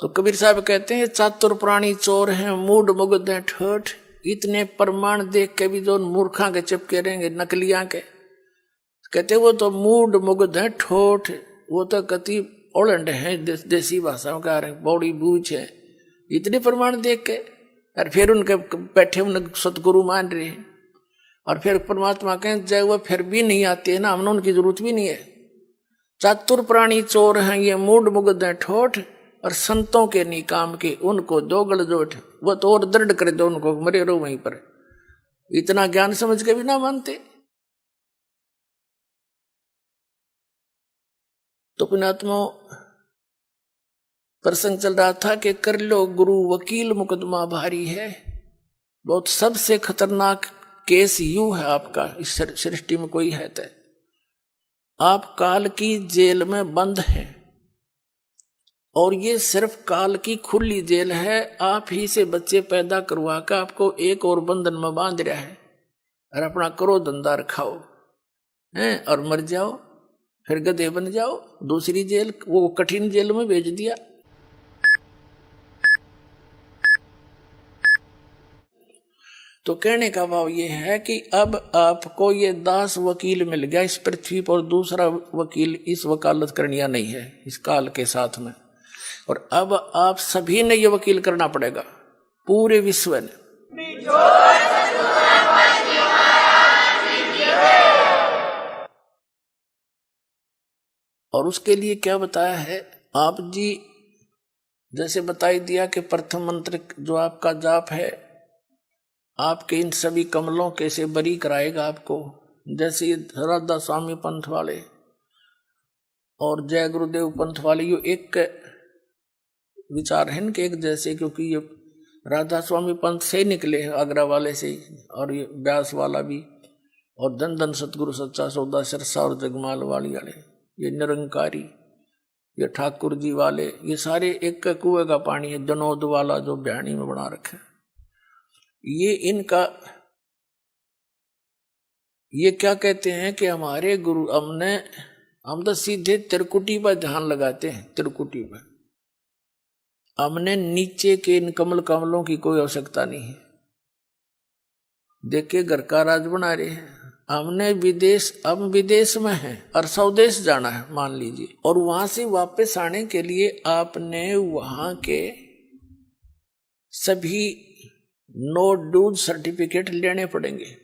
तो कबीर साहब कहते हैं चातुर प्राणी चोर हैं, मूड मुग्ध हैं ठोठ, इतने प्रमाण देख के भी जो मूर्खा के चिपके रहेंगे नकलियां के, कहते वो तो मूड मुग्ध हैं ठोठ, वो तो कति ओलंड है, देसी भाषाओं का बौड़ी बूझ है, इतने प्रमाण देख के, और फिर उनके बैठे उन सतगुरु मान रहे हैं, और फिर परमात्मा कहें जय वो फिर भी नहीं आते है ना, हमने उनकी जरूरत भी नहीं है। चातुर प्राणी चोर हैं ये, मूड मुग्ध हैं ठोठ, और संतों के नहीं काम के, उनको दो गलजोट, वो तो और दृढ़ कर दो उनको, मरे रहो वहीं पर, इतना ज्ञान समझ के भी ना मानते। तो पुण्यात्मा प्रसंग चल रहा था कि कर लो गुरु वकील मुकदमा भारी है, बहुत सबसे खतरनाक केस यू है आपका इस सृष्टि में कोई है तो, आप काल की जेल में बंद हैं, और ये सिर्फ काल की खुली जेल है, आप ही से बच्चे पैदा करवा कर आपको एक और बंधन में बांध रहा है, और अपना करो धंधा रखाओ हैं और मर जाओ, फिर गधे बन जाओ, दूसरी जेल वो कठिन जेल में भेज दिया। तो कहने का भाव ये है कि अब आपको ये दास वकील मिल गया इस पृथ्वी पर, दूसरा वकील इस वकालत करनिया नहीं है इस काल के साथ में, और अब आप सभी ने ये वकील करना पड़ेगा पूरे विश्व ने। और उसके लिए क्या बताया है आप जी, जैसे बताई दिया कि प्रथम मंत्र जो आपका जाप है आपके इन सभी कमलों के से बरी कराएगा आपको, जैसे ये राधा स्वामी पंथ वाले और जय गुरुदेव पंथ वाले, यो एक विचार हैं इनके एक जैसे, क्योंकि ये राधा स्वामी पंथ से ही निकले, आगरा वाले से ही, और ये व्यास वाला भी, और धन धन सतगुरु सच्चा सौदा सिरसा और जगमाल वाली वाले, ये निरंकारी, ये ठाकुर जी वाले, ये सारे एक का कुएं का पानी है। जनोद वाला जो बयानी में बना रखे, ये इनका, ये क्या कहते हैं कि हमारे गुरु, हम तो सीधे त्रिकुटी पर ध्यान लगाते हैं, त्रिकुटी पर। हमने नीचे के इन कमल कमलों की कोई आवश्यकता नहीं है। देखिए घर का राज बना रहे हैं, हमने विदेश, अब विदेश में है और स्वदेश जाना है मान लीजिए, और वहां से वापस आने के लिए आपने वहां के सभी नो ड्यूज सर्टिफिकेट लेने पड़ेंगे,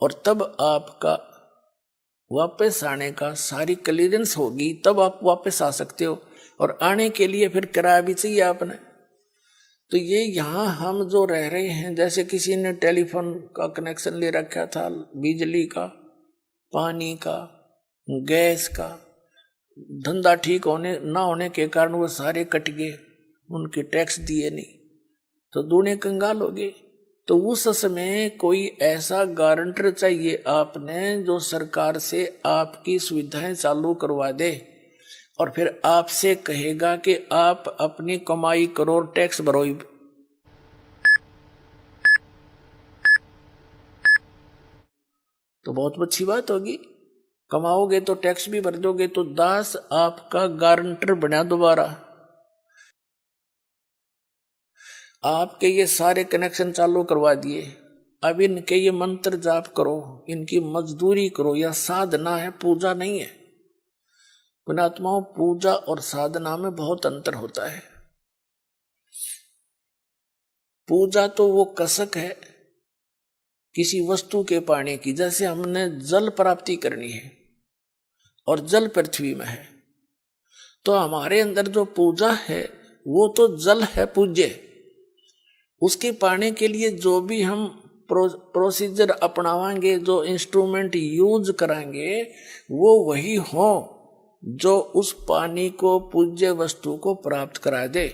और तब आपका वापस आने का सारी क्लियरेंस होगी, तब आप वापस आ सकते हो। और आने के लिए फिर किराया भी चाहिए आपने। तो ये यहाँ हम जो रह रहे हैं, जैसे किसी ने टेलीफोन का कनेक्शन ले रखा था, बिजली का, पानी का, गैस का, धंधा ठीक होने ना होने के कारण वो सारे कट गए, उनके टैक्स दिए नहीं, तो दूने कंगाल हो गए। तो उस समय कोई ऐसा गारंटर चाहिए आपने जो सरकार से आपकी सुविधाएं चालू करवा दे, और फिर आपसे कहेगा कि आप अपनी कमाई करो, टैक्स भरो। तो बहुत अच्छी बात होगी, कमाओगे तो टैक्स भी भर दोगे, तो दास आपका गारंटर बना दोबारा। आपके ये सारे कनेक्शन चालू करवा दिए, अब इनके ये मंत्र जाप करो, इनकी मजदूरी करो, या साधना है, पूजा नहीं है। पुण्यात्माओं, पूजा और साधना में बहुत अंतर होता है। पूजा तो वो कसक है किसी वस्तु के पाने की, जैसे हमने जल प्राप्ति करनी है और जल पृथ्वी में है, तो हमारे अंदर जो पूजा है वो तो जल है पूज्य। उसके पाने के लिए जो भी हम प्रोसीजर अपनावाएंगे, जो इंस्ट्रूमेंट यूज कराएंगे, वो वही हो जो उस पानी को, पूज्य वस्तु को प्राप्त करा दे।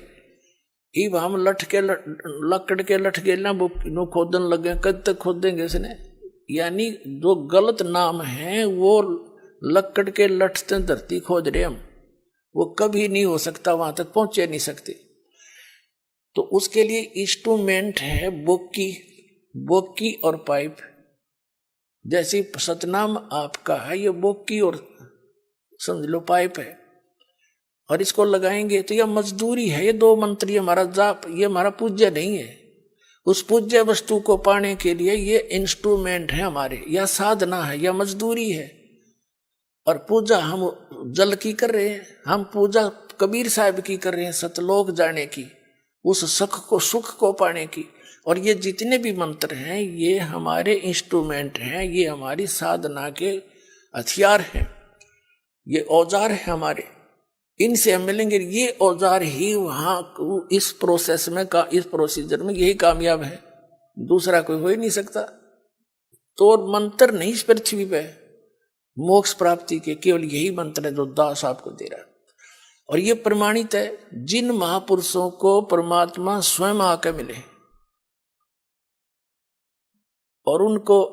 इब हम लकड़ के लठ के ना वो खोदन लगे, कद तक खोदेंगे इसने? यानी जो गलत नाम है वो लकड़ के लठ से धरती खोद रहे हम, वो कभी नहीं हो सकता, वहां तक पहुंचे नहीं सकते। तो उसके लिए इंस्ट्रूमेंट है बोकी और पाइप। जैसे सतनाम आपका है, ये बोकी और समझ लो पाइप है, और इसको लगाएंगे तो यह मजदूरी है। ये दो मंत्र, ये हमारा जाप, ये हमारा पूज्य नहीं है। उस पूज्य वस्तु को पाने के लिए ये इंस्ट्रूमेंट है हमारे, या साधना है, या मजदूरी है। और पूजा हम जल की कर रहे हैं, हम पूजा कबीर साहब की कर रहे हैं, सतलोक जाने की, उस सुख को पाने की। और ये जितने भी मंत्र हैं ये हमारे इंस्ट्रूमेंट हैं, ये हमारी साधना के हथियार हैं, ये औजार है हमारे। इनसे हम मिलेंगे, ये औजार ही वहां इस प्रोसेस में इस प्रोसीजर में यही कामयाब है, दूसरा कोई हो ही नहीं सकता। तो मंत्र नहीं इस पृथ्वी पे मोक्ष प्राप्ति के, केवल यही मंत्र है जो दास आपको दे रहा है। और ये प्रमाणित है, जिन महापुरुषों को परमात्मा स्वयं आकर मिले और उनको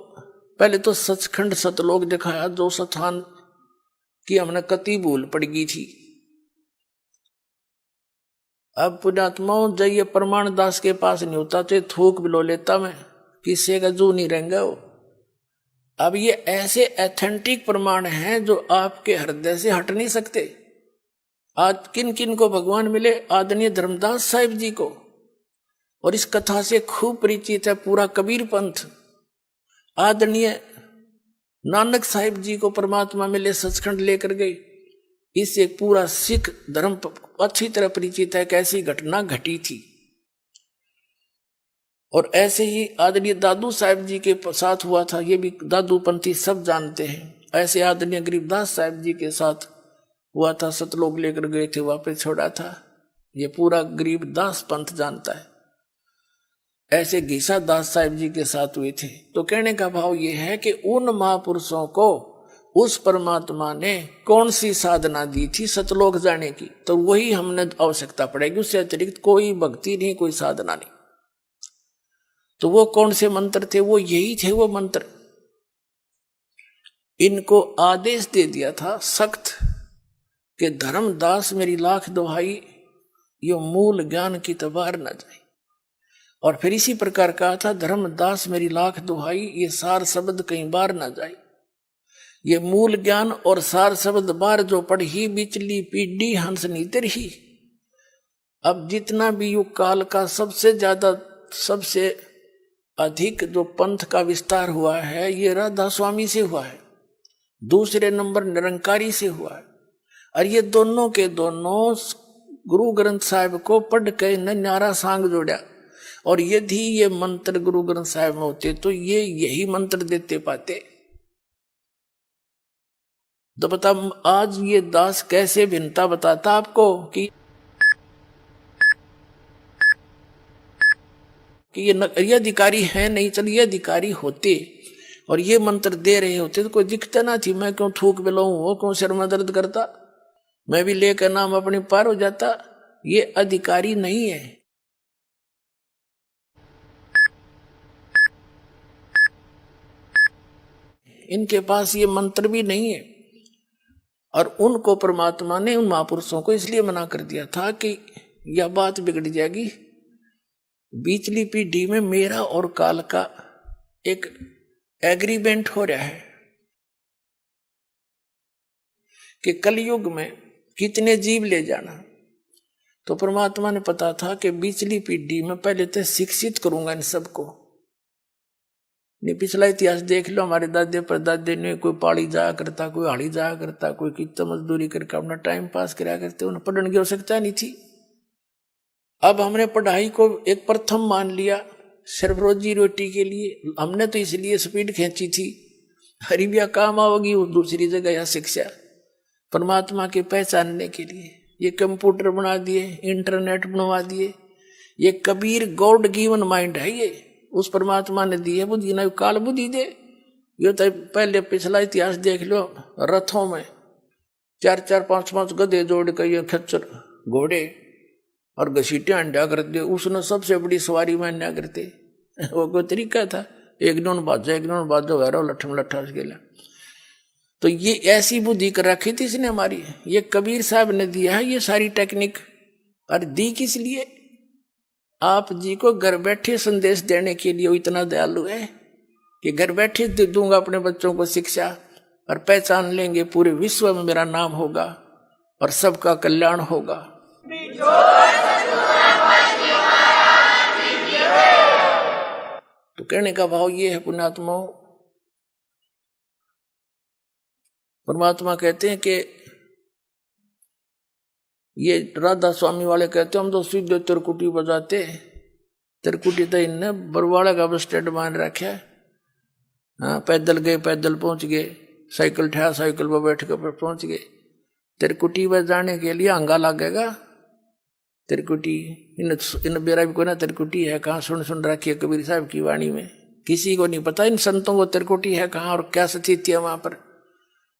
पहले तो सचखंड सतलोक दिखाया, जो स्थान की हमने कति भूल पड़ गई थी। अब पुण्यात्माओं, जब ये प्रमाण दास के पास नहीं होता तो थूक बिलो लेता मैं, किसी का जू नहीं रहेंगे वो। अब ये ऐसे एथेंटिक प्रमाण हैं जो आपके हृदय से हट नहीं सकते। आज किन किन को भगवान मिले? आदरणीय धर्मदास साहिब जी को, और इस कथा से खूब परिचित है पूरा कबीर पंथ। आदरणीय नानक साहिब जी को परमात्मा मिले, सचखंड लेकर गए। इससे पूरा सिख धर्म अच्छी तरह परिचित है, कैसी घटना घटी थी। और ऐसे ही आदरणीय दादू साहिब जी के साथ हुआ था, ये भी दादू पंथी सब जानते हैं। ऐसे आदरणीय गरीबदास साहिब जी के साथ हुआ था, सतलोक लेकर गए थे, वापस छोड़ा था, ये पूरा गरीबदास पंथ जानता है। ऐसे घीसा दास साहिब जी के साथ हुए थे। तो कहने का भाव ये है कि उन महापुरुषों को, उस परमात्मा ने कौन सी साधना दी थी सतलोक जाने की, तो वही हमने आवश्यकता पड़ेगी, उससे अतिरिक्त कोई भक्ति नहीं, कोई साधना नहीं। तो वो कौन से मंत्र थे? वो यही थे वो मंत्र। इनको आदेश दे दिया था सख्त कि धर्मदास मेरी लाख दुहाई, यो मूल ज्ञान की तबार न जाए। और फिर इसी प्रकार कहा था, धर्मदास मेरी लाख दुहाई, ये सार शब्द कहीं बार न जाए। ये मूल ज्ञान और सार शब्द बार जो पढ़ी, बिचली पीढ़ी हंस नीतर ही। अब जितना भी युग काल का सबसे ज्यादा सबसे अधिक जो पंथ का विस्तार हुआ है, ये राधा स्वामी से हुआ है। दूसरे नंबर निरंकारी से हुआ है। और ये दोनों के दोनों गुरु ग्रंथ साहिब को पढ़ के न्यारा सांग जोड़ा। और यदि ये मंत्र गुरु ग्रंथ साहिब में होते तो ये यही मंत्र देते पाते। तो बता, आज ये दास कैसे भिन्नता बताता आपको कि ये अधिकारी है नहीं। चल ये अधिकारी होते और ये मंत्र दे रहे होते तो कोई दिक्कत ना थी। मैं क्यों थूक बिलाऊं, वो क्यों सिर में दर्द करता, मैं भी लेकर नाम अपने पार हो जाता। ये अधिकारी नहीं है। इनके पास ये मंत्र भी नहीं है। और उनको परमात्मा ने, उन महापुरुषों को इसलिए मना कर दिया था कि यह बात बिगड़ जाएगी। बीचली पीढ़ी में मेरा और काल का एक एग्रीमेंट हो रहा है कि कलयुग में कितने जीव ले जाना। तो परमात्मा ने पता था कि बीचली पीढ़ी में पहले तो शिक्षित करूंगा इन सबको। नहीं, पिछला इतिहास देख लो, हमारे दादे परदादे ने कोई पाड़ी जाया करता, कोई हाड़ी जाया करता, कोई कितना मजदूरी करके अपना टाइम पास कराया करते, उन्हें पढ़ने की आवश्यकता नहीं थी। अब हमने पढ़ाई को एक प्रथम मान लिया सिर्फ रोजी रोटी के लिए। हमने तो इसलिए स्पीड खींची थी, हरीबिया काम आओगी वो दूसरी जगह या शिक्षा, परमात्मा के पहचानने के लिए। ये कंप्यूटर बना दिए, इंटरनेट बनवा दिए। ये कबीर गॉड गिवन माइंड है, ये उस परमात्मा ने दी है बुद्धि, ना काल बुद्धि दे। ये तो पहले पिछला इतिहास देख लो, रथों में 4-4, 5-5 गधे जोड़ कर ये खच्चर घोड़े और घसीटे अंडा करते, उसने सबसे बड़ी सवारी में अंडा करते। वो कोई तरीका था, एक नोन बाजो वैरो लठम लट्ठा गेला। तो ये ऐसी बुद्धि कर रखी थी इसने हमारी। ये कबीर साहब ने दिया है ये सारी टेक्निक। और दी किस लिए? आप जी को घर बैठे संदेश देने के लिए। वो इतना दयालु है कि घर बैठे दे दूंगा अपने बच्चों को शिक्षा, और पहचान लेंगे पूरे विश्व में मेरा नाम होगा और सबका कल्याण होगा। तो कहने का भाव ये है पुण्यात्माओं, परमात्मा कहते हैं कि ये राधा स्वामी वाले कहते हैं हम तो सीधे तिरकुटी बजाते। तिरकुटी तो इनने बरवाड़ा का बस स्टैंड मान रखा है। हाँ, पैदल गए, पैदल पहुंच गए, साइकिल ठा, साइकिल पर बैठ कर पहुंच गए। तिरकुटी बजाने के लिए अंगा लगेगा। तिरकुटी इन बेरा भी कोई ना तिरकुटी है कहाँ, सुन रखी है कबीर साहब की वाणी में। किसी को नहीं पता इन संतों को तिरकुटी है कहाँ और क्या स्थिति है वहां पर।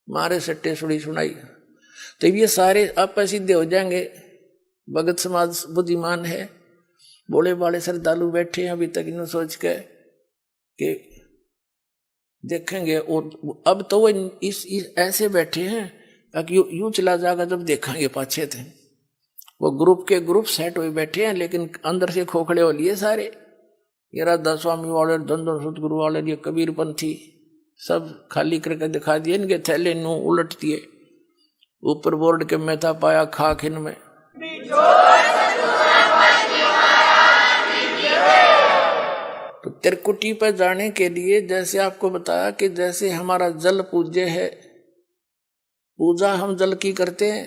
मारे सट्टे सुड़ी सुनाई। तो ये सारे आप सिद्धे हो जाएंगे। भगत समाज बुद्धिमान है, बोले बाले श्रद्धालु बैठे हैं अभी तक इन सोच के कि देखेंगे। और अब तो वो इस ऐसे बैठे हैं कि यूं चला जाएगा जब देखेंगे पाछे थे। वो ग्रुप के ग्रुप सेट हुए बैठे हैं, लेकिन अंदर से खोखड़े हो लिए सारे। ये राधा स्वामी वाले, धन सतगुरु वाले, ये कबीरपंथी सब खाली करके दिखा दिए। इनके थैले नू उलट दिए, ऊपर बोर्ड के मेथा पाया खाक इनमें। तो तिरकुटी पर जाने के लिए जैसे आपको बताया कि जैसे हमारा जल पूज्य है, पूजा हम जल की करते हैं,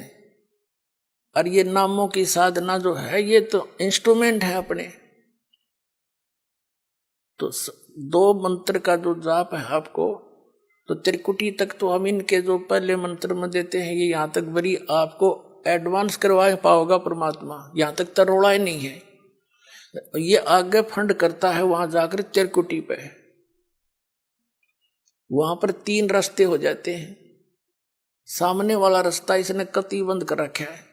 और ये नामों की साधना जो है ये तो इंस्ट्रूमेंट है अपने। तो 2 मंत्र का जो जाप है आपको, तो त्रिकुटी तक तो हम इनके जो पहले मंत्र में देते हैं, ये यहाँ तक बड़ी आपको एडवांस करवा पाओगा परमात्मा। यहाँ तक तरोड़ा ही नहीं है। ये आगे फंड करता है वहां जाकर त्रिकुटी पे। वहां पर 3 रास्ते हो जाते हैं। सामने वाला रास्ता इसने कति बंद कर रखा है।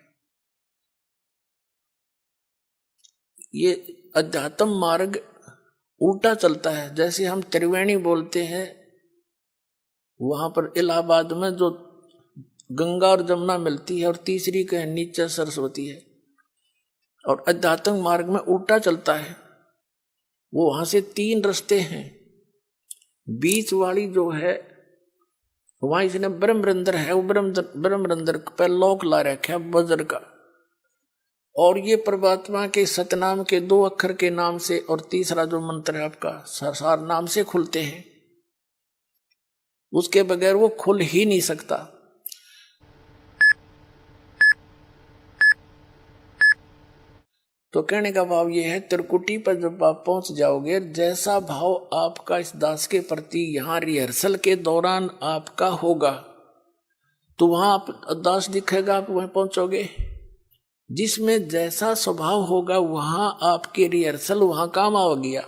ये अध्यात्म मार्ग उल्टा चलता है। जैसे हम त्रिवेणी बोलते हैं, वहां पर इलाहाबाद में जो गंगा और जमुना मिलती है और तीसरी के नीचे सरस्वती है, और अध्यात्म मार्ग में उल्टा चलता है। वो वहां से 3 रास्ते हैं, बीच वाली जो है वहां इसने ब्रह्मरंध्र है, वो ब्रह्मरंध्र पर लोक ला रखा है वज्र का, और ये परमात्मा के सतनाम के 2 अक्षर के नाम से और तीसरा जो मंत्र है आपका सार नाम से खुलते हैं। उसके बगैर वो खुल ही नहीं सकता। तो कहने का भाव ये है, त्रिकुटी पर जब आप पहुंच जाओगे, जैसा भाव आपका इस दास के प्रति यहां रिहर्सल के दौरान आपका होगा, तो वहां आप दास दिखेगा, आप वहां पहुंचोगे। जिसमें जैसा स्वभाव होगा वहां आपके रिहर्सल वहां काम आ गया,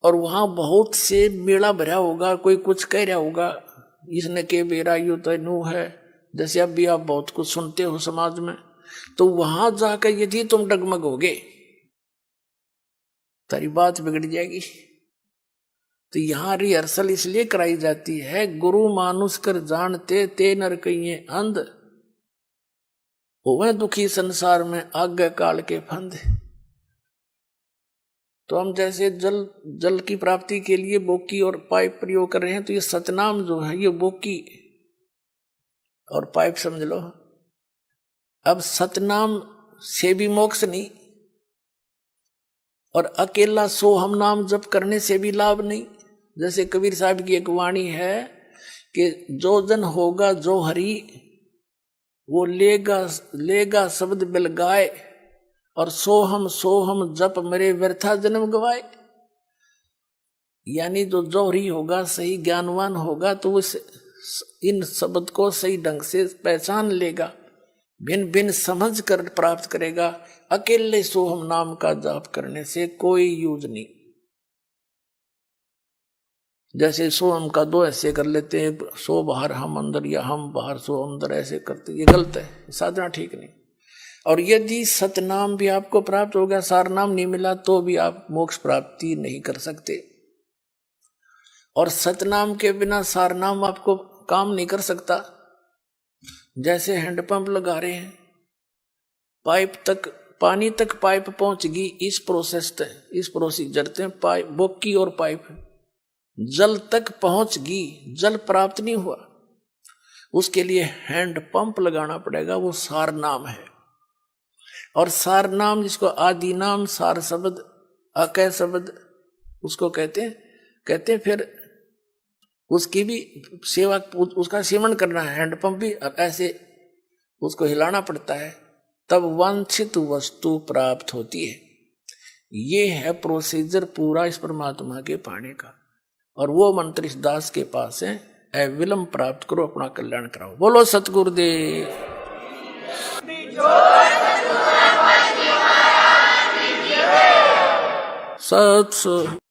और वहां बहुत से मेला भरा होगा। कोई कुछ कह रहा होगा, इसने के बेरा यू तो नू है, जैसे अब भी आप बहुत कुछ सुनते हो समाज में। तो वहां जाकर यदि तुम डगमगोगे, तेरी बात बिगड़ जाएगी। तो यहां रिहर्सल इसलिए कराई जाती है, गुरु मानुष कर जानते ते नर कहिए अंध, वह दुखी संसार में आगे काल के फंद। तो हम जैसे जल की प्राप्ति के लिए बोकी और पाइप प्रयोग कर रहे हैं, तो ये सतनाम जो है ये बोकी और पाइप समझ लो। अब सतनाम से भी मोक्ष नहीं, और अकेला सोहम नाम जप करने से भी लाभ नहीं। जैसे कबीर साहब की एक वाणी है कि जो जन होगा जो हरि, वो लेगा शब्द बिल गाए, और सोहम सोहम जप मेरे व्यर्था जन्म गवाए। यानी जो जौहरी होगा, सही ज्ञानवान होगा, तो वो इन शब्द को सही ढंग से पहचान लेगा, भिन्न भिन्न समझ कर प्राप्त करेगा। अकेले सोहम नाम का जाप करने से कोई यूज नहीं। जैसे सोहम का 2 ऐसे कर लेते हैं, सो बाहर हम अंदर, या हम बाहर सो अंदर, ऐसे करते, ये गलत है, साधना ठीक नहीं। और यदि सतनाम भी आपको प्राप्त हो गया, सार नाम नहीं मिला, तो भी आप मोक्ष प्राप्ति नहीं कर सकते। और सतनाम के बिना सार नाम आपको काम नहीं कर सकता। जैसे हैंडपंप लगा रहे हैं, पाइप तक पानी तक पाइप पहुंच गई, इस प्रोसीजर से पाइप बोकी और पाइप जल तक पहुंच गई, जल प्राप्त नहीं हुआ, उसके लिए हैंड पंप लगाना पड़ेगा। वो सार नाम है। और सार नाम, जिसको आदि नाम, सार शब्द, अकय शब्द उसको कहते हैं। फिर उसकी भी सेवा, उसका सेवन करना है। हैंडपंप भी ऐसे उसको हिलाना पड़ता है, तब वांछित वस्तु प्राप्त होती है। ये है प्रोसीजर पूरा इस परमात्मा के पाने का। और वो मंत्र इस दास के पास है, अविलंब प्राप्त करो, अपना कल्याण कराओ। बोलो सतगुरुदेव। सत